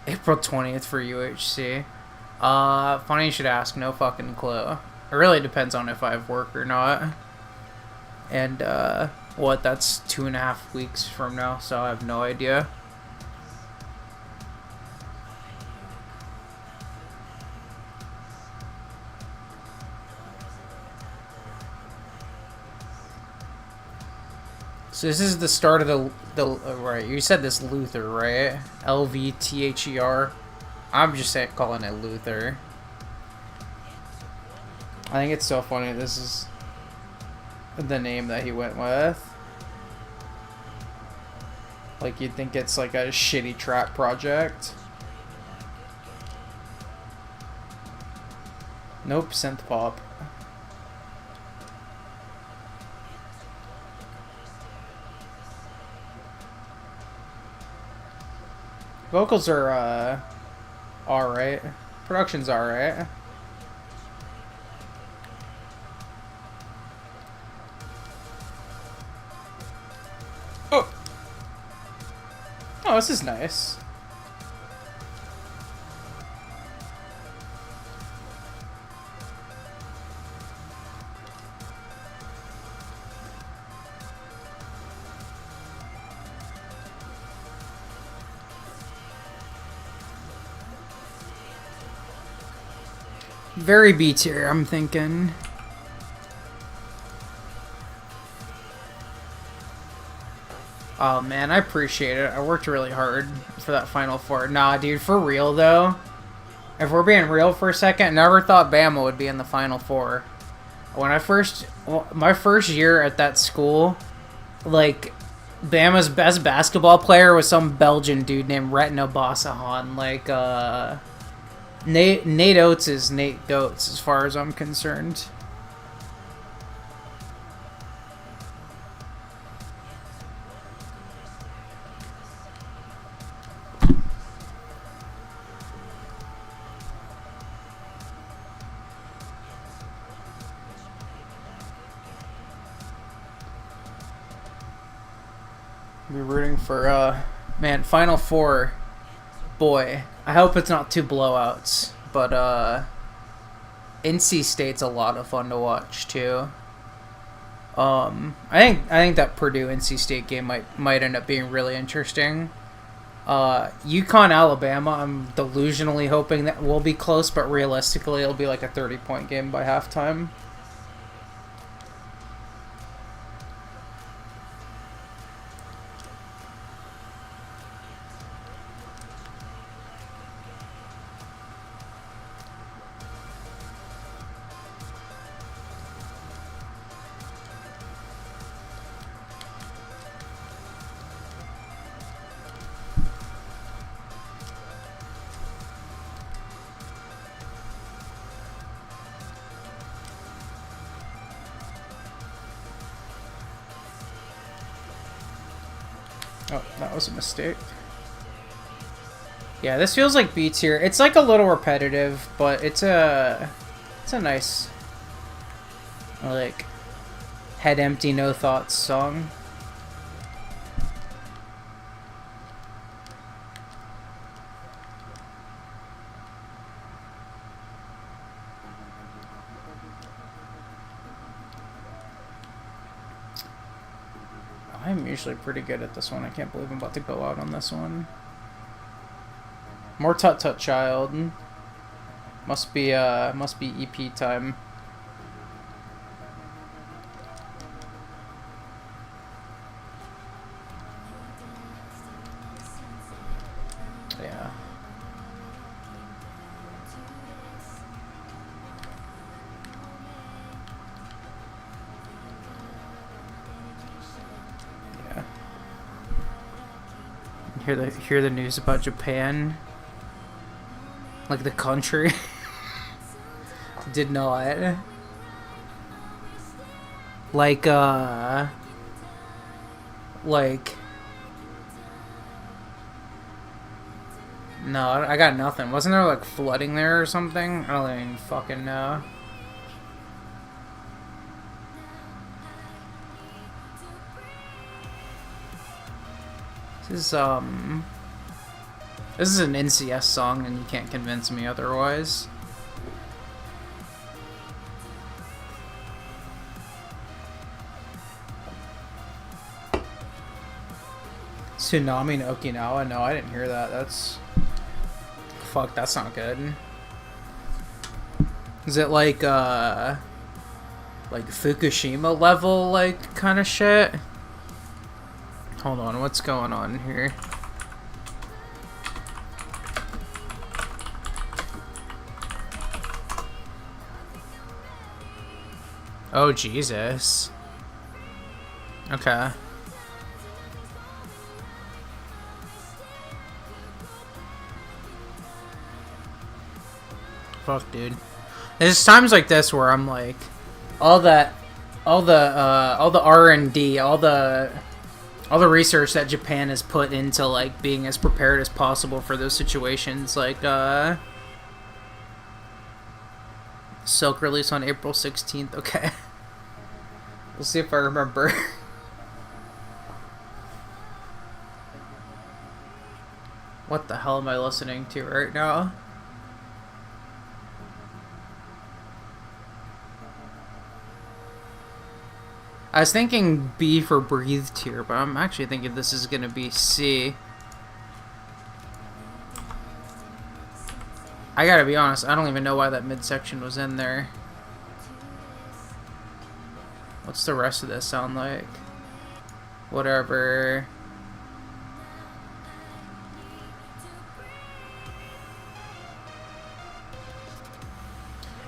April 20th for UHC. Funny you should ask. No fucking clue. It really depends on if I have work or not. And, what, that's 2.5 weeks from now, so I have no idea. So this is the start of the right, you said this Luther, right? Lvther. I'm just calling it Luther. I think it's so funny, this is the name that he went with. Like, you'd think it's like a shitty trap project. Nope, synth pop. Vocals are, alright. Production's alright. Oh! Oh, this is nice. Very B tier, I'm thinking. Oh man, I appreciate it. I worked really hard for that Final Four. Nah, dude, for real though. If we're being real for a second, never thought Bama would be in the Final Four. When my first year at that school, like, Bama's best basketball player was some Belgian dude named Retno Bossahan. Like, Nate Oates is Nate Goats, as far as I'm concerned. Be rooting for man, Final Four. Boy, I hope it's not two blowouts, but NC State's a lot of fun to watch too. I think that Purdue NC State game might end up being really interesting. UConn Alabama, I'm delusionally hoping that will be close, but realistically it'll be like a 30-point game by halftime. Oh, that was a mistake. Yeah, this feels like B tier. It's like a little repetitive, but it's a nice, like, head empty, no thoughts song. I'm usually pretty good at this one. I can't believe I'm about to go out on this one. More Tut Tut Child. Must be EP time. Yeah. Hear the news about Japan, like the country. Did not like no, I got nothing. Wasn't there like flooding there or something? I don't even fucking know. This is an NCS song, and you can't convince me otherwise. Tsunami in Okinawa? No, I didn't hear that. That's... Fuck, that's not good. Is it like Fukushima level, like, kind of shit? Hold on, what's going on here? Oh, Jesus. Okay. Fuck, dude. There's times like this where I'm like, all the R&D, all the research that Japan has put into, like, being as prepared as possible for those situations, like, Silk release on April 16th, okay. We'll see if I remember. What the hell am I listening to right now? I was thinking B for breathed here, but I'm actually thinking this is gonna be C. I gotta be honest, I don't even know why that midsection was in there. What's the rest of this sound like? Whatever.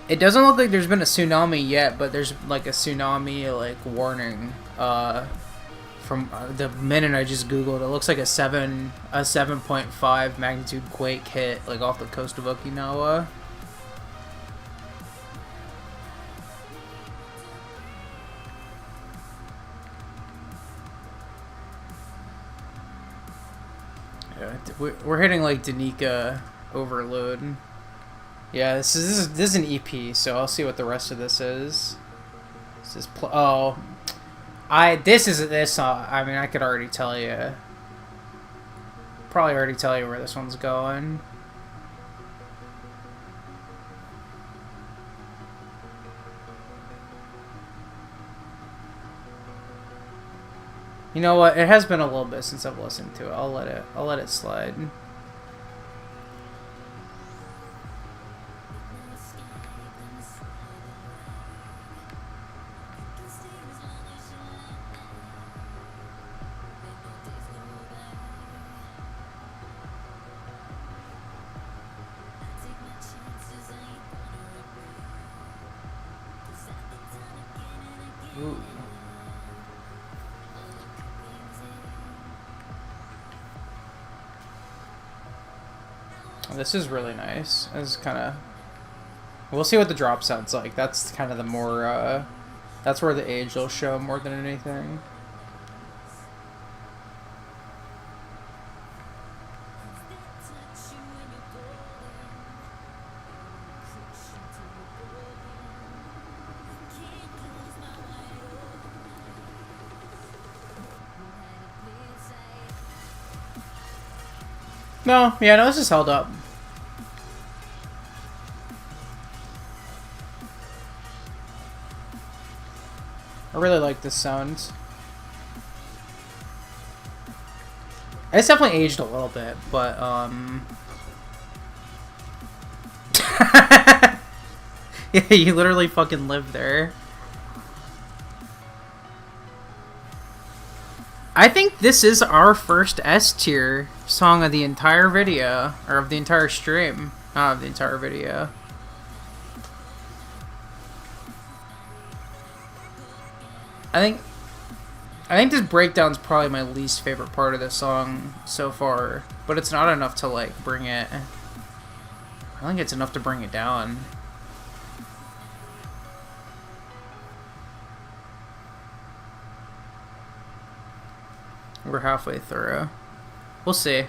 It doesn't look like there's been a tsunami yet, but there's like a tsunami like warning from the minute I just googled. It looks like a 7.5 magnitude quake hit like off the coast of Okinawa. Yeah, we're hitting like Danica overload. Yeah, this is an EP, so I'll see what the rest of this is. This is this. I mean, I could already tell you. Probably already tell you where this one's going. You know what? It has been a little bit since I've listened to it. I'll let it slide. Ooh. This is really nice. This is kind of... We'll see what the drop sounds like. That's kind of the more... that's where the age will show more than anything. No, yeah, no, this is held up. I really like this sound. It's definitely aged a little bit, but yeah, you literally fucking live there. I think this is our first S tier song of the entire video, or of the entire stream, not of the entire video. I think this breakdown's probably my least favorite part of this song so far, but it's not enough to like bring it. I think it's enough to bring it down. We're halfway through. We'll see.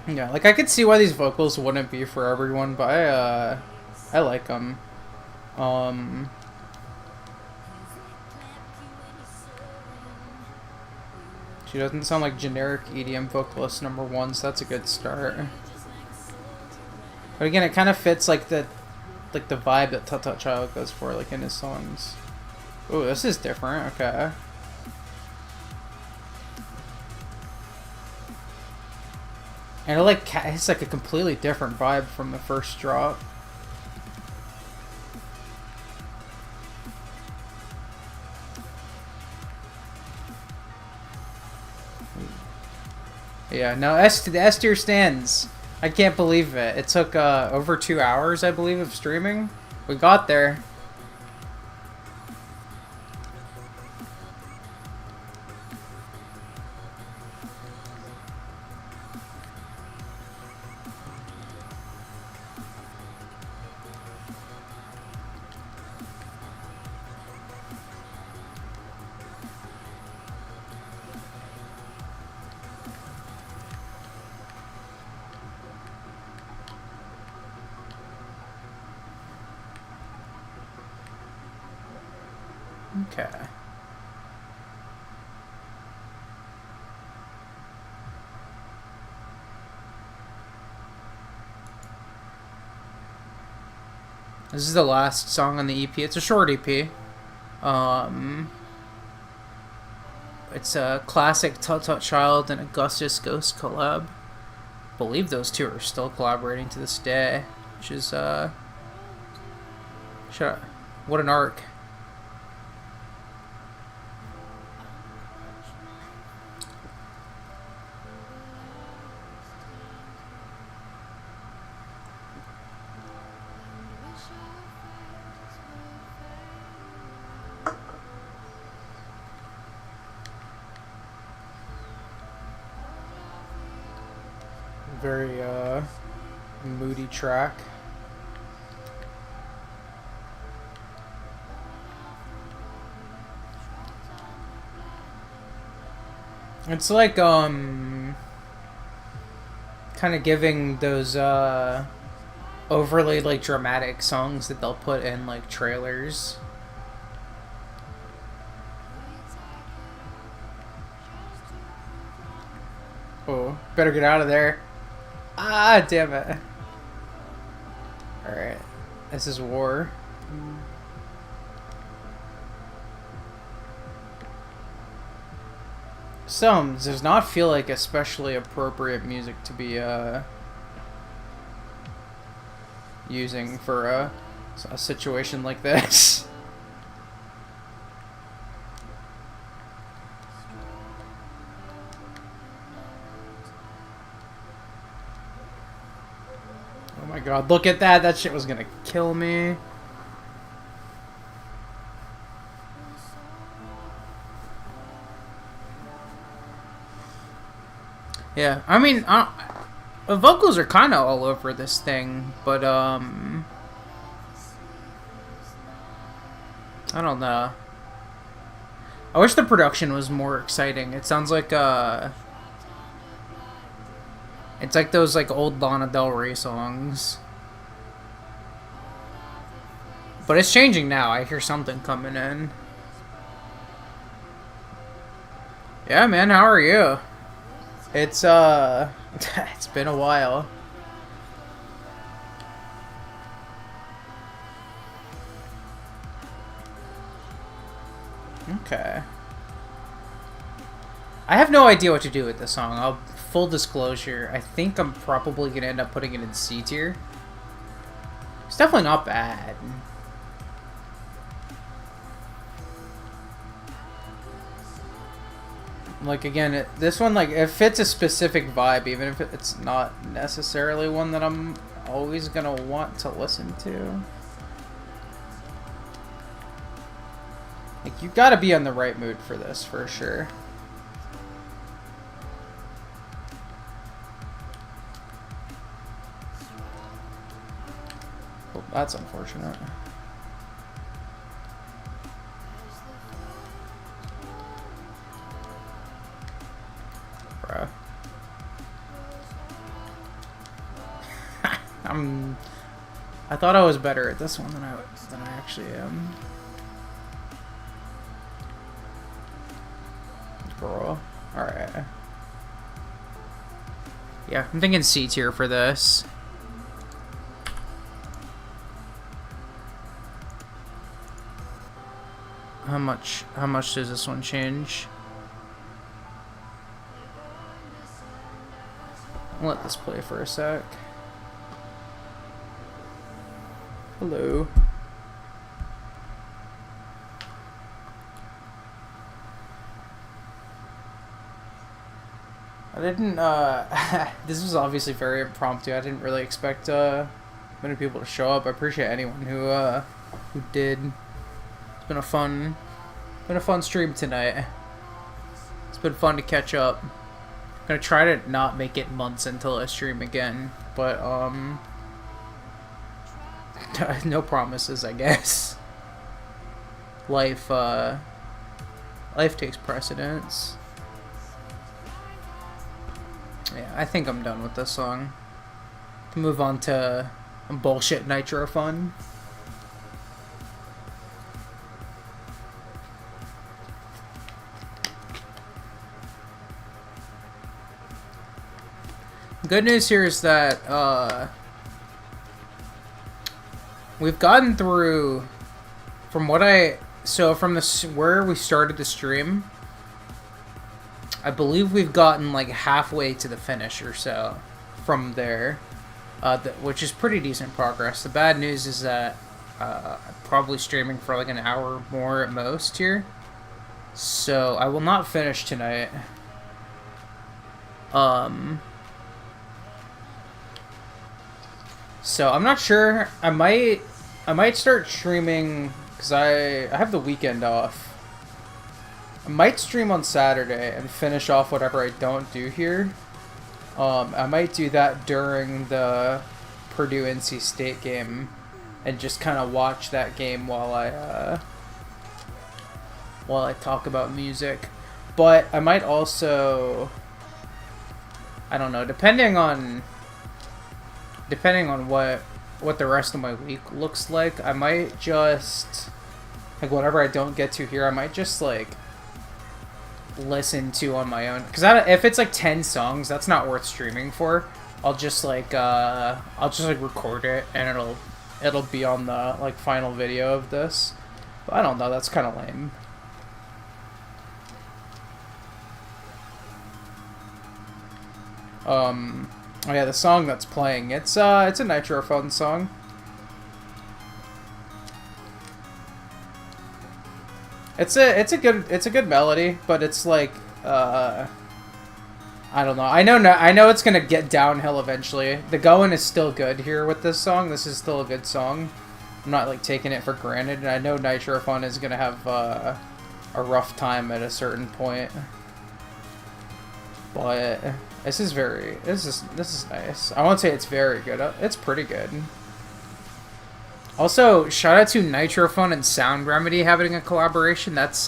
Yeah, like I could see why these vocals wouldn't be for everyone, but I like them. She doesn't sound like generic EDM vocalist #1, so that's a good start. But again, it kind of fits like the vibe that Tut Child goes for, like in his songs. Ooh, this is different. Okay. And it's like a completely different vibe from the first drop. Yeah, no, the S tier stands. I can't believe it. It took over 2 hours, I believe, of streaming. We got there. Okay. This is the last song on the EP. It's a short EP. It's a classic Tut Tut Child and Augustus Ghost collab. I believe those two are still collaborating to this day, which is what an arc. Very moody track. It's like kind of giving those overly like dramatic songs that they'll put in like trailers. Oh, better get out of there. Ah, damn it. Alright. This is war. Some does not feel like especially appropriate music to be using for a situation like this. Oh my god, look at that. That shit was gonna kill me. Yeah, I mean, the vocals are kind of all over this thing, but, I don't know. I wish the production was more exciting. It sounds like, it's like those, like, old Lana Del Rey songs. But it's changing now. I hear something coming in. Yeah, man, how are you? It's, it's been a while. Okay. I have no idea what to do with this song. Full disclosure, I think I'm probably gonna end up putting it in C tier. It's definitely not bad. Like, again, this one, like, it fits a specific vibe, even if it's not necessarily one that I'm always gonna want to listen to. Like, you gotta be in the right mood for this, for sure. Well, that's unfortunate. Bruh. I thought I was better at this one than I actually am. Girl. Alright. Yeah, I'm thinking C tier for this. How much does this one change? I'll let this play for a sec. Hello. I didn't, this was obviously very impromptu. I didn't really expect, many people to show up. I appreciate anyone who did. It's been a fun stream tonight. It's been fun to catch up. I'm gonna try to not make it months until I stream again, but, no promises, I guess. Life takes precedence. Yeah, I think I'm done with this song. Move on to bullshit nitro fun. Good news here is that we've gotten through from what from where we started the stream. I believe we've gotten like halfway to the finish or so from there, which is pretty decent progress. The bad news is that I'm probably streaming for like an hour more at most here, so I will not finish tonight. So I'm not sure. I might start streaming because I have the weekend off. I might stream on Saturday and finish off whatever I don't do here. I might do that during the Purdue NC State game and just kind of watch that game while I talk about music. But I might also, I don't know, depending on what the rest of my week looks like, I might just, like, whatever I don't get to here, I might just like listen to on my own, because if it's like 10 songs, that's not worth streaming for. I'll just like record it and it'll be on the like final video of this. But I don't know, that's kind of lame. Oh yeah, the song that's playing, it's a Nitrophone song. It's a good melody, but it's like I don't know. I know it's gonna get downhill eventually. The going is still good here with this song. This is still a good song. I'm not like taking it for granted, and I know Nitrophone is gonna have a rough time at a certain point. But this is nice. I won't say it's very good. It's pretty good. Also, shout out to Nitrophone and Sound Remedy having a collaboration. That's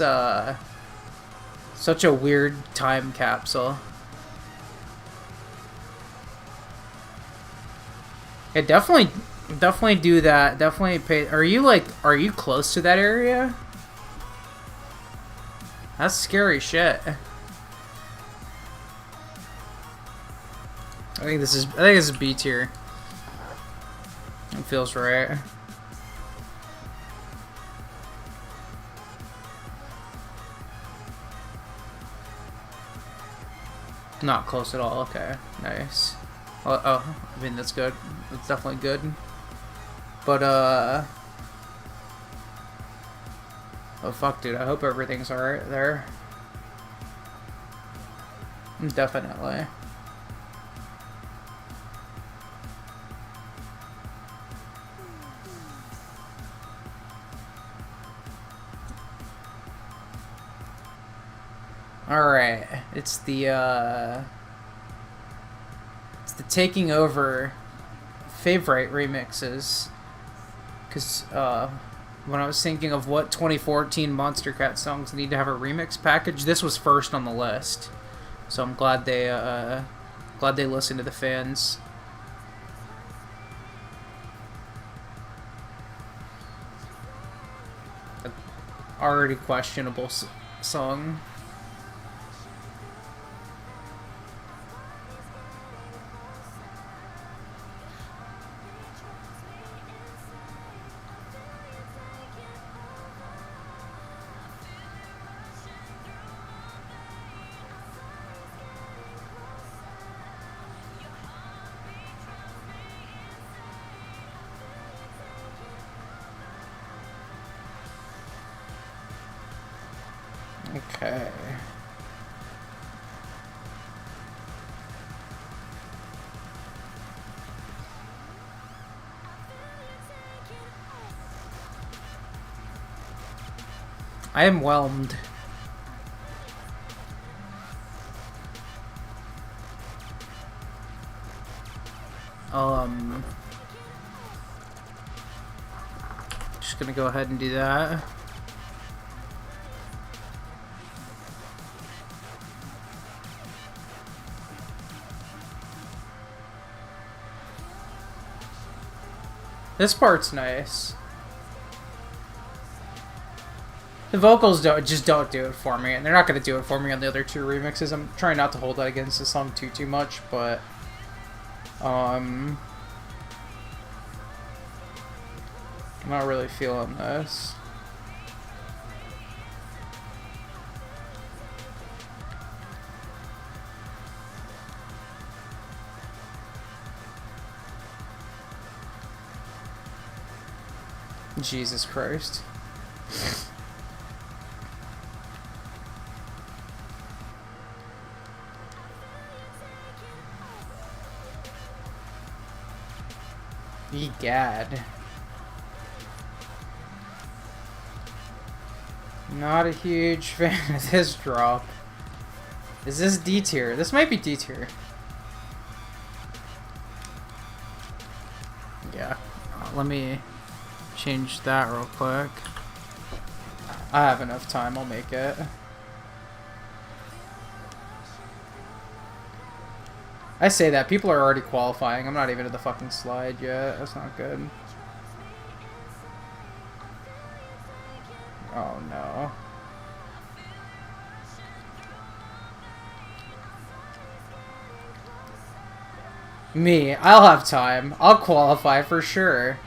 such a weird time capsule. Yeah, definitely do that. Definitely pay. Are you close to that area? That's scary shit. I think this is B tier. It feels right. Not close at all. Okay, nice. Well, oh, I mean that's good. That's definitely good. But oh fuck, dude. I hope everything's alright there. Definitely. Alright, it's the taking over favorite remixes, because when I was thinking of what 2014 Monster Cat songs need to have a remix package, this was first on the list. So I'm glad they listened to the fans. Already questionable song. Okay. I am whelmed. Just gonna go ahead and do that. This part's nice. The vocals just don't do it for me, and they're not gonna do it for me on the other two remixes. I'm trying not to hold that against the song too much, but I'm not really feeling this. Jesus Christ. Egad. Not a huge fan of this drop. Is this D tier? This might be D tier. Yeah. Let me change that real quick. I have enough time, I'll make it. I say that, people are already qualifying. I'm not even at the fucking slide yet. That's not good. Oh no. Me, I'll have time. I'll qualify for sure.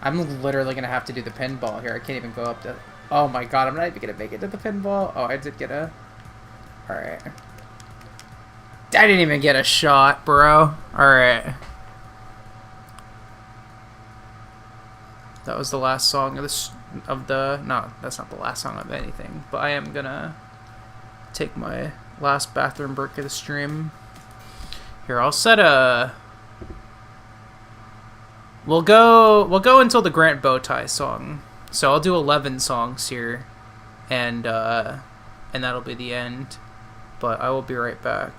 I'm literally gonna have to do the pinball here. I can't even go up to... Oh my god, I'm not even gonna make it to the pinball. Oh, I did get a... Alright. I didn't even get a shot, bro. Alright. That was the last song of this... No, that's not the last song of anything. But I am gonna take my last bathroom break of the stream. Here, I'll set a... We'll go until the Grant Bowtie song. So I'll do 11 songs here. And that'll be the end. But I will be right back.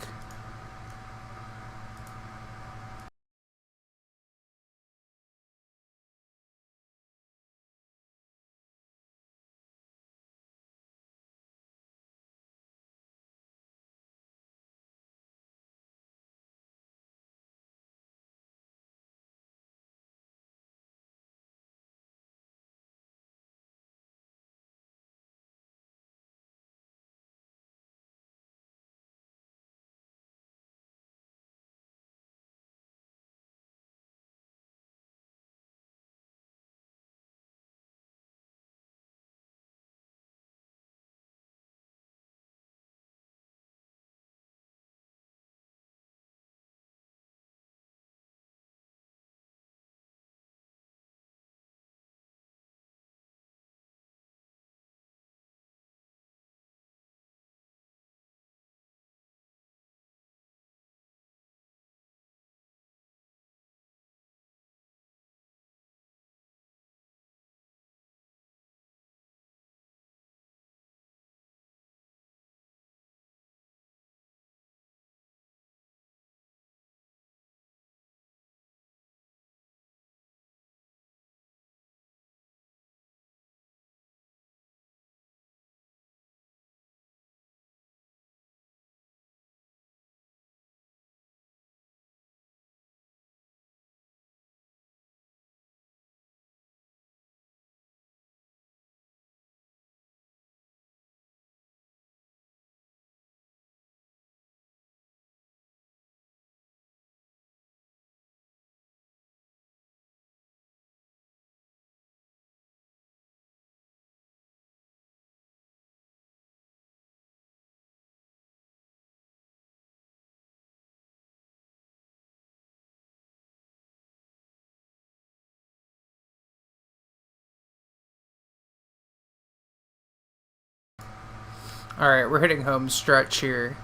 Alright, we're hitting home stretch here.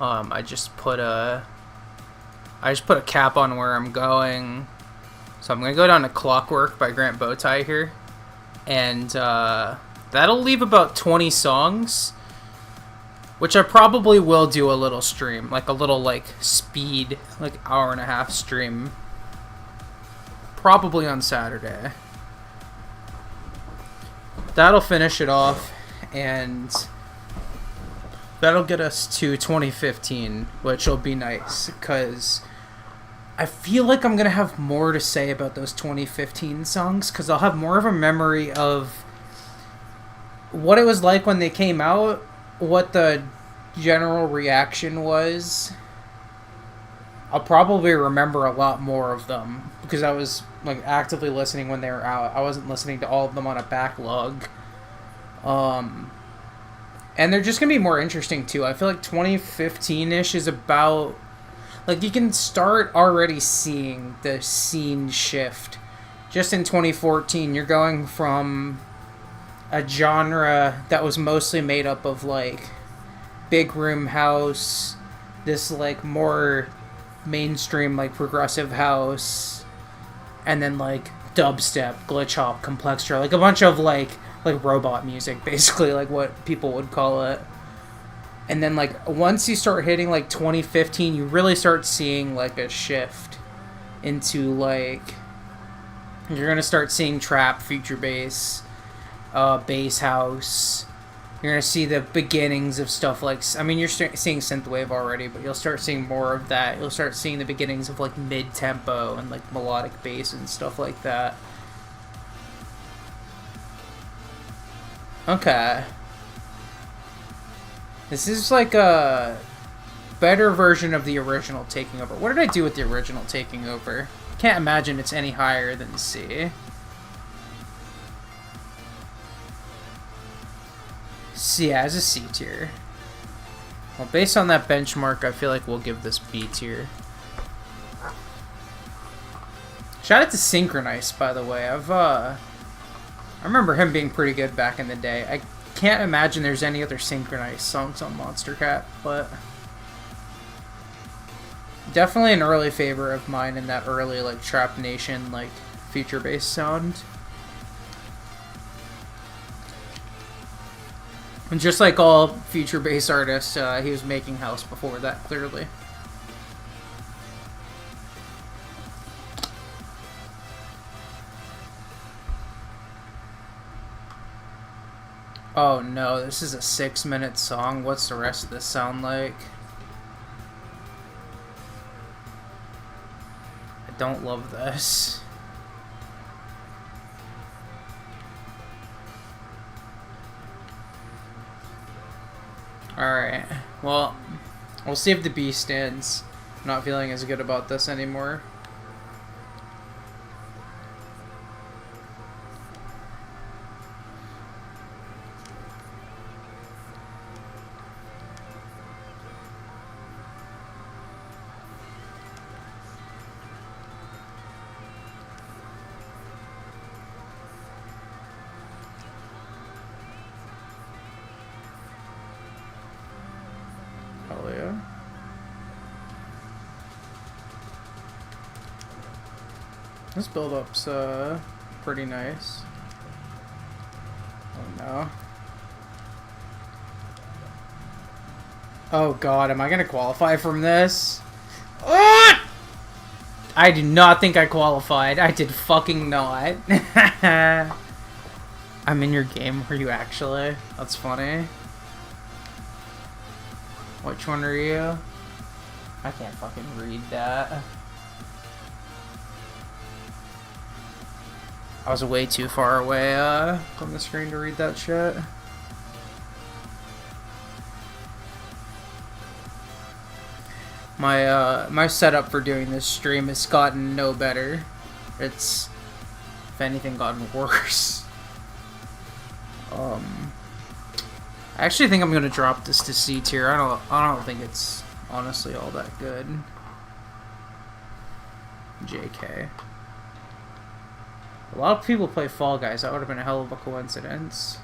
I just put a cap on where I'm going. So I'm gonna go down to Clockwork by Grant Bowtie here. And that'll leave about 20 songs. Which I probably will do a little stream. Like a little speed, hour and a half stream. Probably on Saturday. That'll finish it off. And that'll get us to 2015, which will be nice, because I feel like I'm going to have more to say about those 2015 songs, because I'll have more of a memory of what it was like when they came out, what the general reaction was, I'll probably remember a lot more of them because I was like actively listening when they were out. I wasn't listening to all of them on a backlog. And they're just gonna be more interesting too. I feel like 2015-ish is about, like, you can start already seeing the scene shift. Just in 2014, you're going from a genre that was mostly made up of like big room house, this like more mainstream like progressive house, and then like dubstep, glitch hop, complextra, like a bunch of like robot music, basically, like what people would call it. And then like once you start hitting like 2015, you really start seeing like a shift into like, you're gonna start seeing trap, future bass, bass house. You're gonna see the beginnings of stuff like, I mean, you're seeing synthwave already, but you'll start seeing more of that. You'll start seeing the beginnings of like mid-tempo and like melodic bass and stuff like that. Okay. This is like a better version of the original Taking Over. What did I do with the original Taking Over? Can't imagine it's any higher than C. C has a C tier. Well, based on that benchmark, I feel like we'll give this B tier. Shout out to Synchronize, by the way. I remember him being pretty good back in the day. I can't imagine there's any other Synchronized songs on Monster Cat, but definitely an early favorite of mine in that early like Trap Nation like future bass sound. And just like all future bass artists, he was making house before that, clearly. Oh no, this is a 6-minute song. What's the rest of this sound like? I don't love this. Alright, well, we'll see if the B stands. I'm not feeling as good about this anymore. This build-up's pretty nice. Oh no. Oh god, am I gonna qualify from this? Ah! I do not think I qualified. I did fucking not. I'm in your game, were you actually? That's funny. Which one are you? I can't fucking read that. I was way too far away from the screen to read that shit. My setup for doing this stream has gotten no better. It's, if anything, gotten worse. I actually think I'm gonna drop this to C tier. I don't think it's honestly all that good. JK. A lot of people play Fall Guys. That would have been a hell of a coincidence.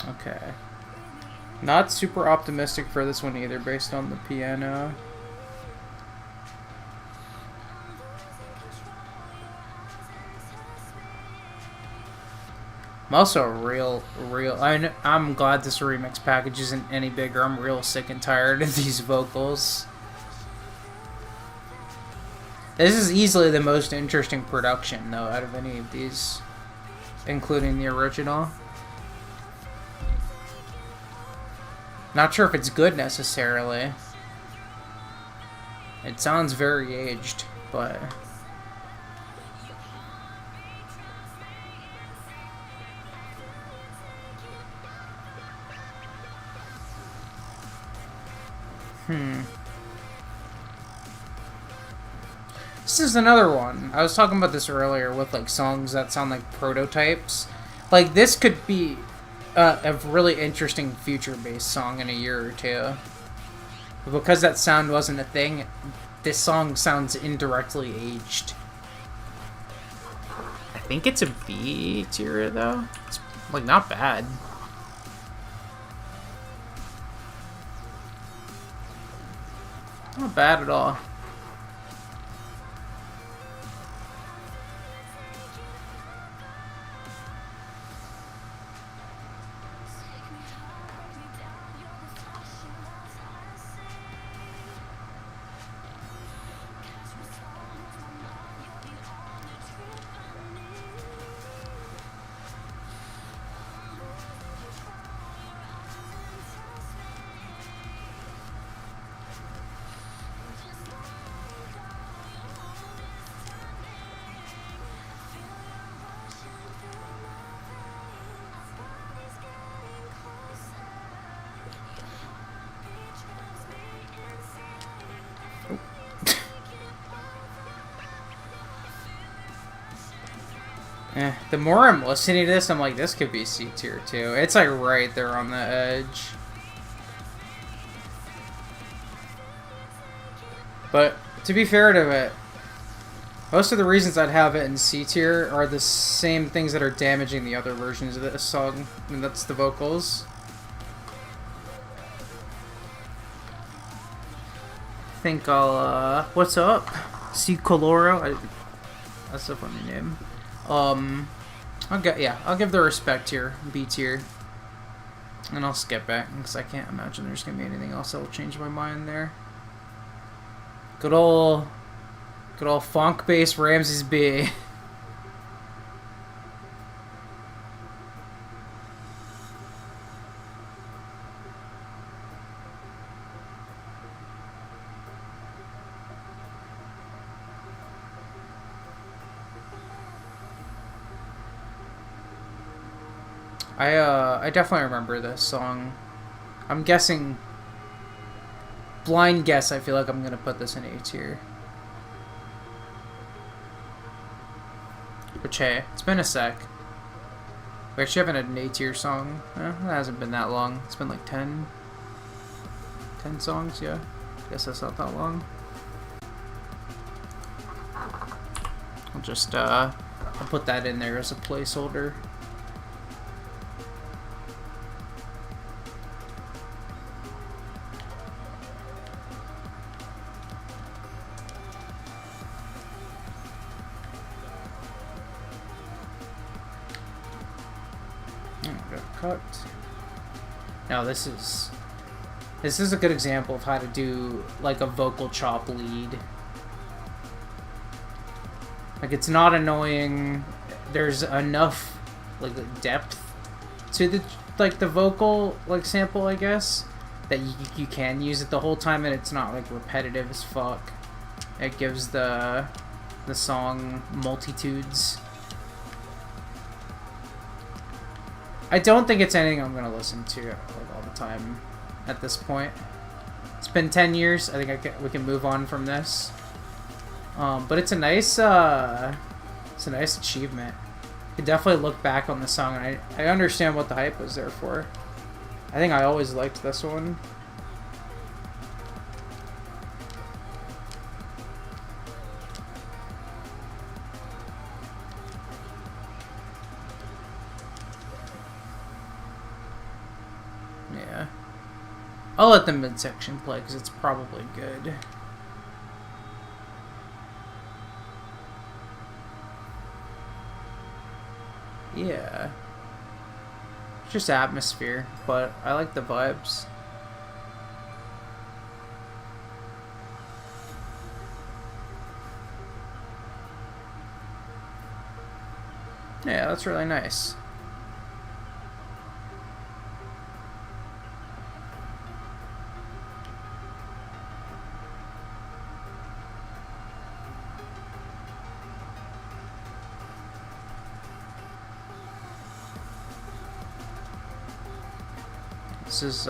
Okay. Not super optimistic for this one either, based on the piano. I'm also I'm glad this remix package isn't any bigger. I'm real sick and tired of these vocals. This is easily the most interesting production, though, out of any of these, including the original. Not sure if it's good, necessarily. It sounds very aged, but This is another one. I was talking about this earlier with like songs that sound like prototypes. Like this could be a really interesting future-based song in a year or two. But because that sound wasn't a thing, this song sounds indirectly aged. I think it's a B tier though. It's like not bad. Not bad at all. The more I'm listening to this, I'm like, this could be C tier too. It's like right there on the edge. But to be fair to it, most of the reasons I'd have it in C tier are the same things that are damaging the other versions of this song, and that's the vocals. I think I'll, what's up? C Coloro? That's a funny name. I'll give the respect here, B tier. And I'll skip back, because I can't imagine there's going to be anything else that will change my mind there. Good old funk-based Ramses B. I definitely remember this song. I'm guessing, blind guess, I feel like I'm gonna put this in A tier. Which, hey, it's been a sec. We actually haven't had an A tier song. It hasn't been that long. It's been like 10 songs, yeah. Guess that's not that long. I'll just, I'll put that in there as a placeholder. Cut. Now this is a good example of how to do like a vocal chop lead. Like it's not annoying. There's enough like depth to the vocal like sample, I guess, that you can use it the whole time, and it's not like repetitive as fuck. It gives the song multitudes. I don't think it's anything I'm gonna listen to like all the time at this point. It's been 10 years. I think we can move on from this. But it's a nice achievement. You can definitely look back on the song, and I understand what the hype was there for. I think I always liked this one. Yeah. I'll let the midsection play because it's probably good. Yeah. It's just atmosphere, but I like the vibes. Yeah, that's really nice. This is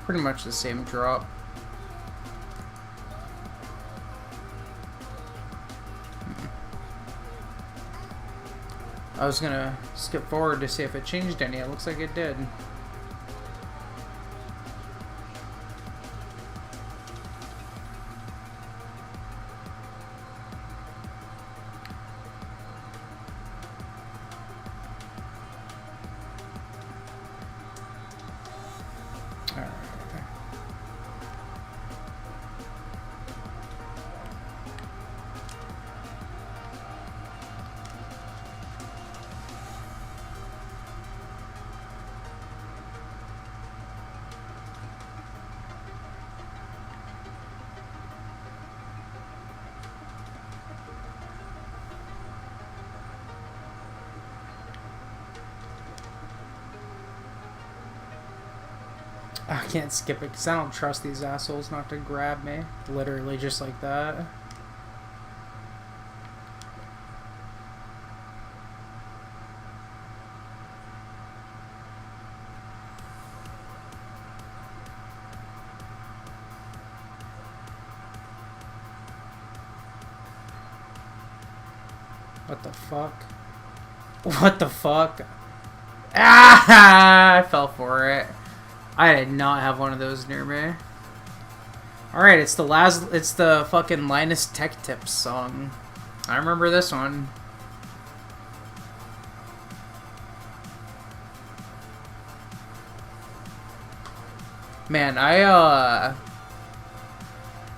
pretty much the same drop. I was gonna skip forward to see if it changed any. It looks like it did. I can't skip it because I don't trust these assholes not to grab me. Literally just like that. What the fuck? What the fuck? Ah! I fell for it. I did not have one of those near me. Alright, it's the fucking Linus Tech Tips song. I remember this one. Man, I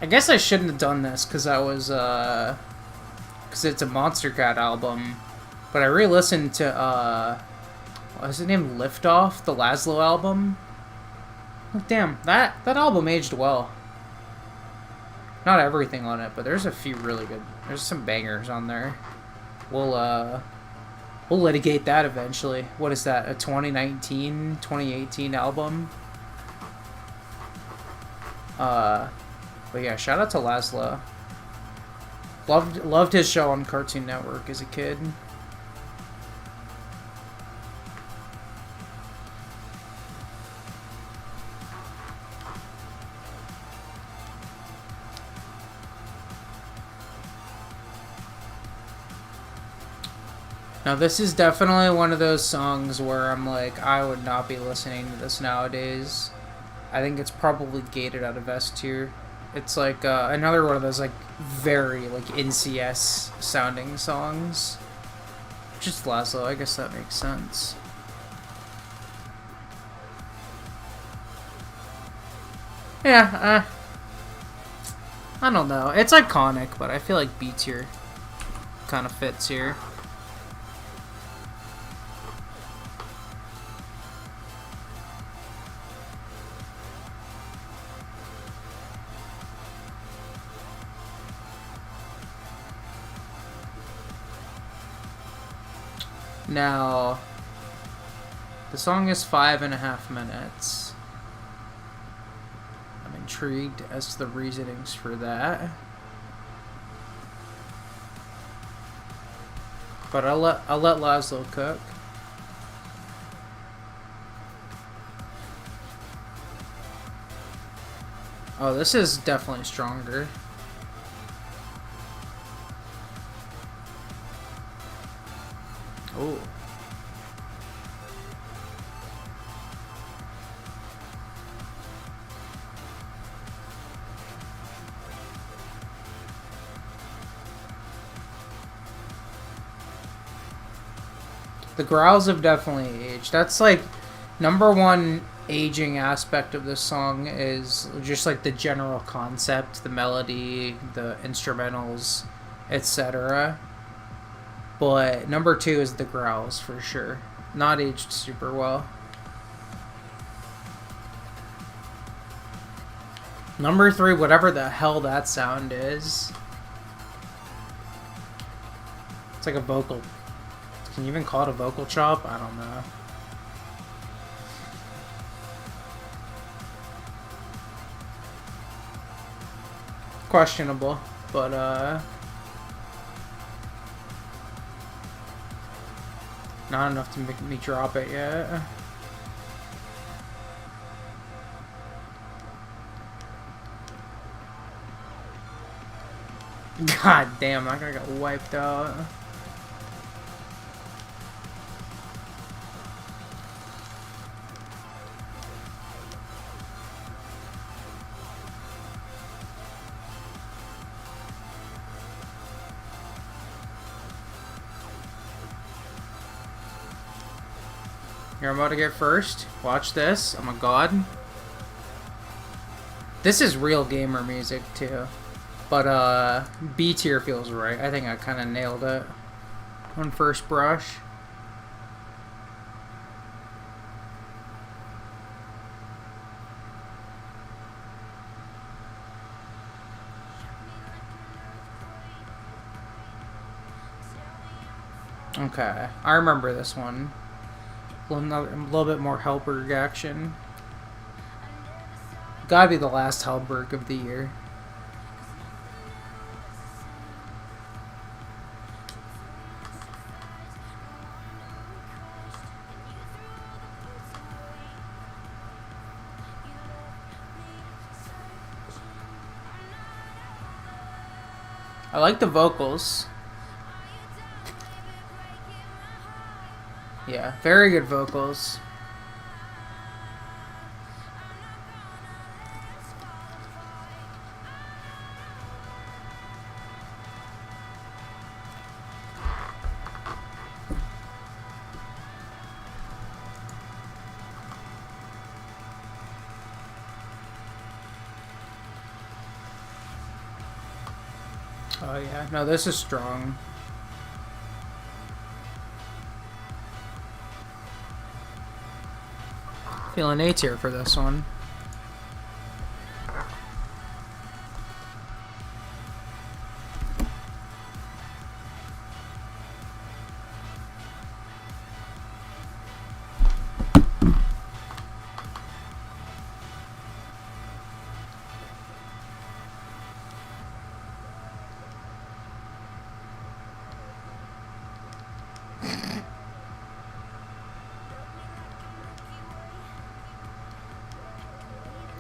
guess I shouldn't have done this because I was, because it's a Monster Cat album. But I re-listened to, what was it named? Liftoff, the Laszlo album. Oh, damn, that album aged well. Not everything on it, but there's a few really good. There's some bangers on there. We'll litigate that eventually. What is that? A 2019, 2018 album? But yeah, shout out to Laszlo. Loved his show on Cartoon Network as a kid. Now this is definitely one of those songs where I'm like, I would not be listening to this nowadays. I think it's probably gated out of S tier. It's like another one of those like very like NCS sounding songs. Just Laszlo, I guess that makes sense. Yeah, I don't know. It's iconic, but I feel like B tier kind of fits here. Now, the song is 5.5 minutes. I'm intrigued as to the reasonings for that. But I'll let Laszlo cook. Oh, this is definitely stronger. Oh. The growls have definitely aged. That's like number one aging aspect of this song is just like the general concept, the melody, the instrumentals, etc. But number two is the growls for sure. Not aged super well. Number three, whatever the hell that sound is. It's like a vocal. Can you even call it a vocal chop? I don't know. Questionable, but not enough to make me drop it yet. God damn, I'm not gonna get wiped out. Here, I'm about to get first. Watch this. Oh my god. This is real gamer music, too. But, B tier feels right. I think I kind of nailed it on first brush. Okay, I remember this one. A little bit more Hellberg action. Gotta be the last Hellberg of the year. I like the vocals. Yeah, very good vocals. Oh yeah, no, this is strong. Feeling A tier for this one.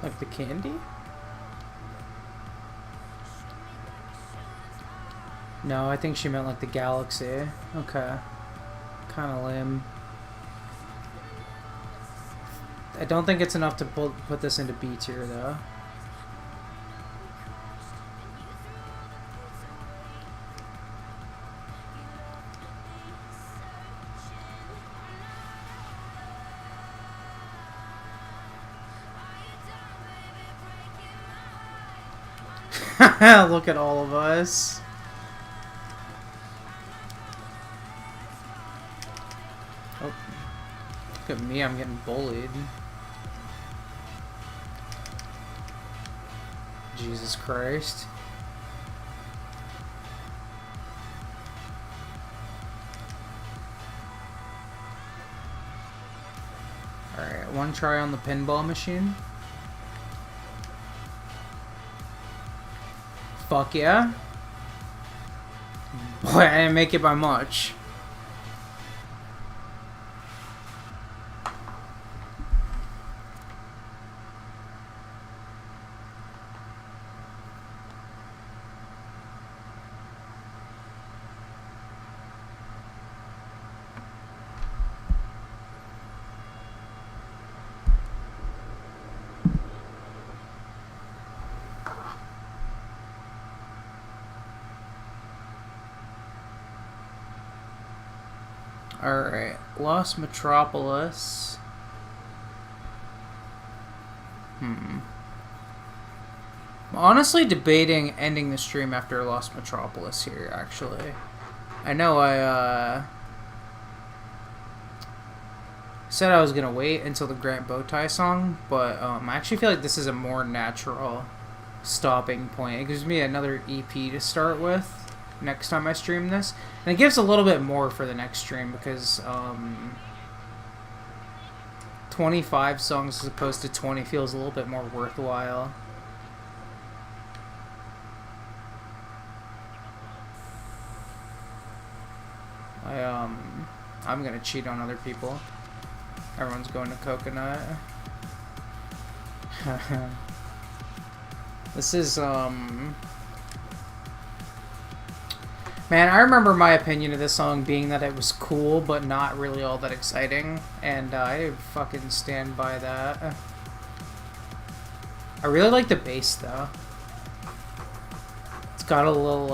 Like the candy? No, I think she meant like the galaxy. Okay. Kinda lame. I don't think it's enough to put this into B tier though. Look at all of us. Oh. Look at me, I'm getting bullied. Jesus Christ. Alright, one try on the pinball machine. Fuck yeah. Boy, I didn't make it by much. Alright, Lost Metropolis. I'm honestly debating ending the stream after Lost Metropolis here, actually. I know I, said I was gonna wait until the Grant Bowtie song, but, I actually feel like this is a more natural stopping point. It gives me another EP to start with next time I stream this. And it gives a little bit more for the next stream because 25 songs as opposed to 20 feels a little bit more worthwhile. I'm gonna cheat on other people. Everyone's going to Coconut. This is man, I remember my opinion of this song being that it was cool, but not really all that exciting, and I fucking stand by that. I really like the bass, though. It's got a little,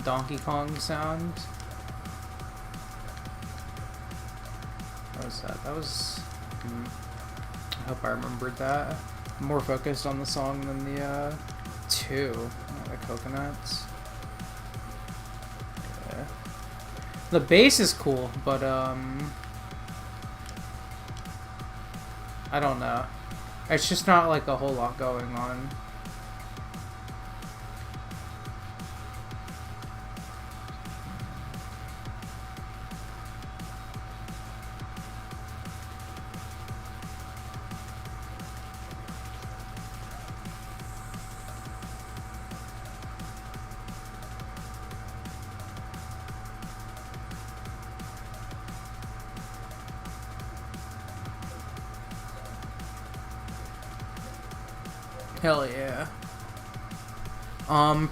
Donkey Kong sound. What was that? That was... I hope I remembered that. I'm more focused on the song than the, 2. The coconuts. Yeah. The bass is cool, but, I don't know. It's just not, like, a whole lot going on. Hell yeah.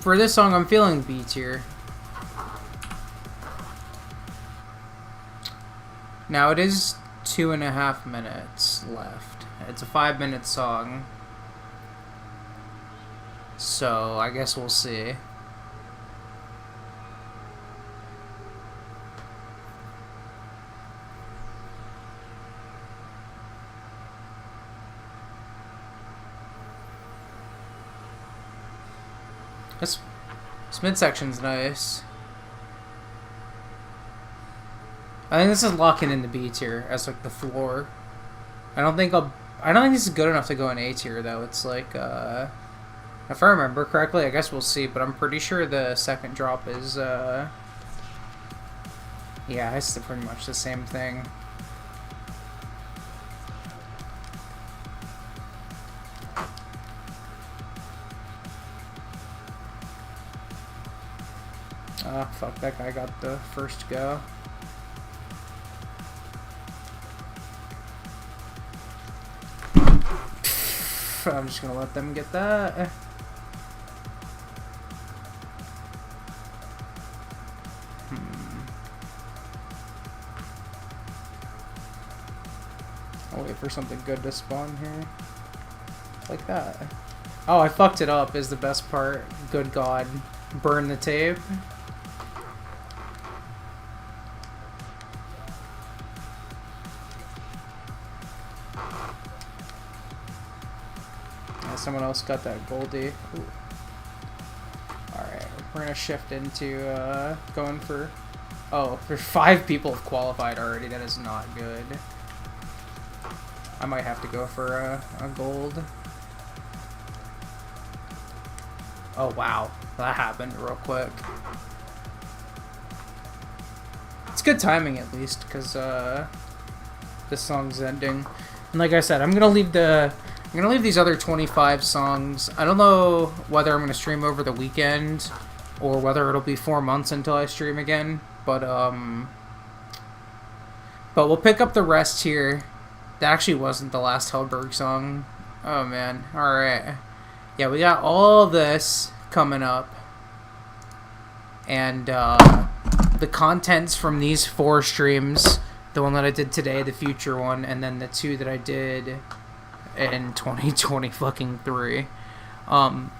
For this song, I'm feeling B tier. Now it is 2.5 minutes left. It's a 5-minute song. So, I guess we'll see. This midsection's nice. I think this is locking in the B tier as like the floor. I don't think this is good enough to go in A tier though. It's like if I remember correctly, I guess we'll see, but I'm pretty sure the second drop is yeah, it's pretty much the same thing. Ah, fuck, that guy got the first go. I'm just gonna let them get that. I'll wait for something good to spawn here. Like that. Oh, I fucked it up is the best part. Good God. Burn the tape. Someone else got that Goldie. Alright, we're gonna shift into going for... Oh, there's 5 people have qualified already. That is not good. I might have to go for a gold. Oh wow, that happened real quick. It's good timing at least, because this song's ending. And like I said, I'm gonna leave these other 25 songs. I don't know whether I'm gonna stream over the weekend or whether it'll be 4 months until I stream again. But we'll pick up the rest here. That actually wasn't the last Hellberg song. Oh man. Alright. Yeah, we got all this coming up. And the contents from these 4 streams, the one that I did today, the future one, and then the 2 that I did in 2023. I'm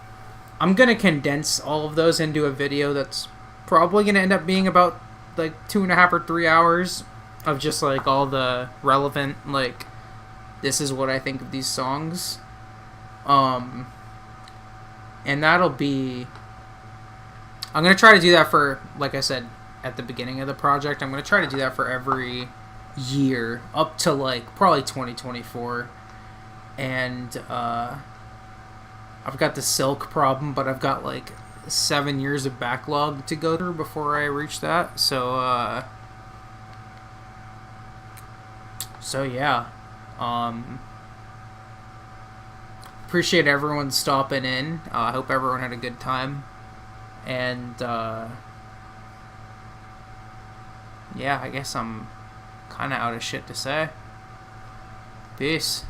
gonna condense all of those into a video that's probably gonna end up being about like 2.5 or 3 hours of just like all the relevant, like, this is what I think of these songs. And that'll be... I'm gonna try to do that for, like I said at the beginning of the project, I'm gonna try to do that for every year up to like probably 2024. And I've got the Silk problem, but I've got like 7 years of backlog to go through before I reach that. So yeah. Appreciate everyone stopping in. I hope everyone had a good time. And yeah, I guess I'm kind of out of shit to say. Peace.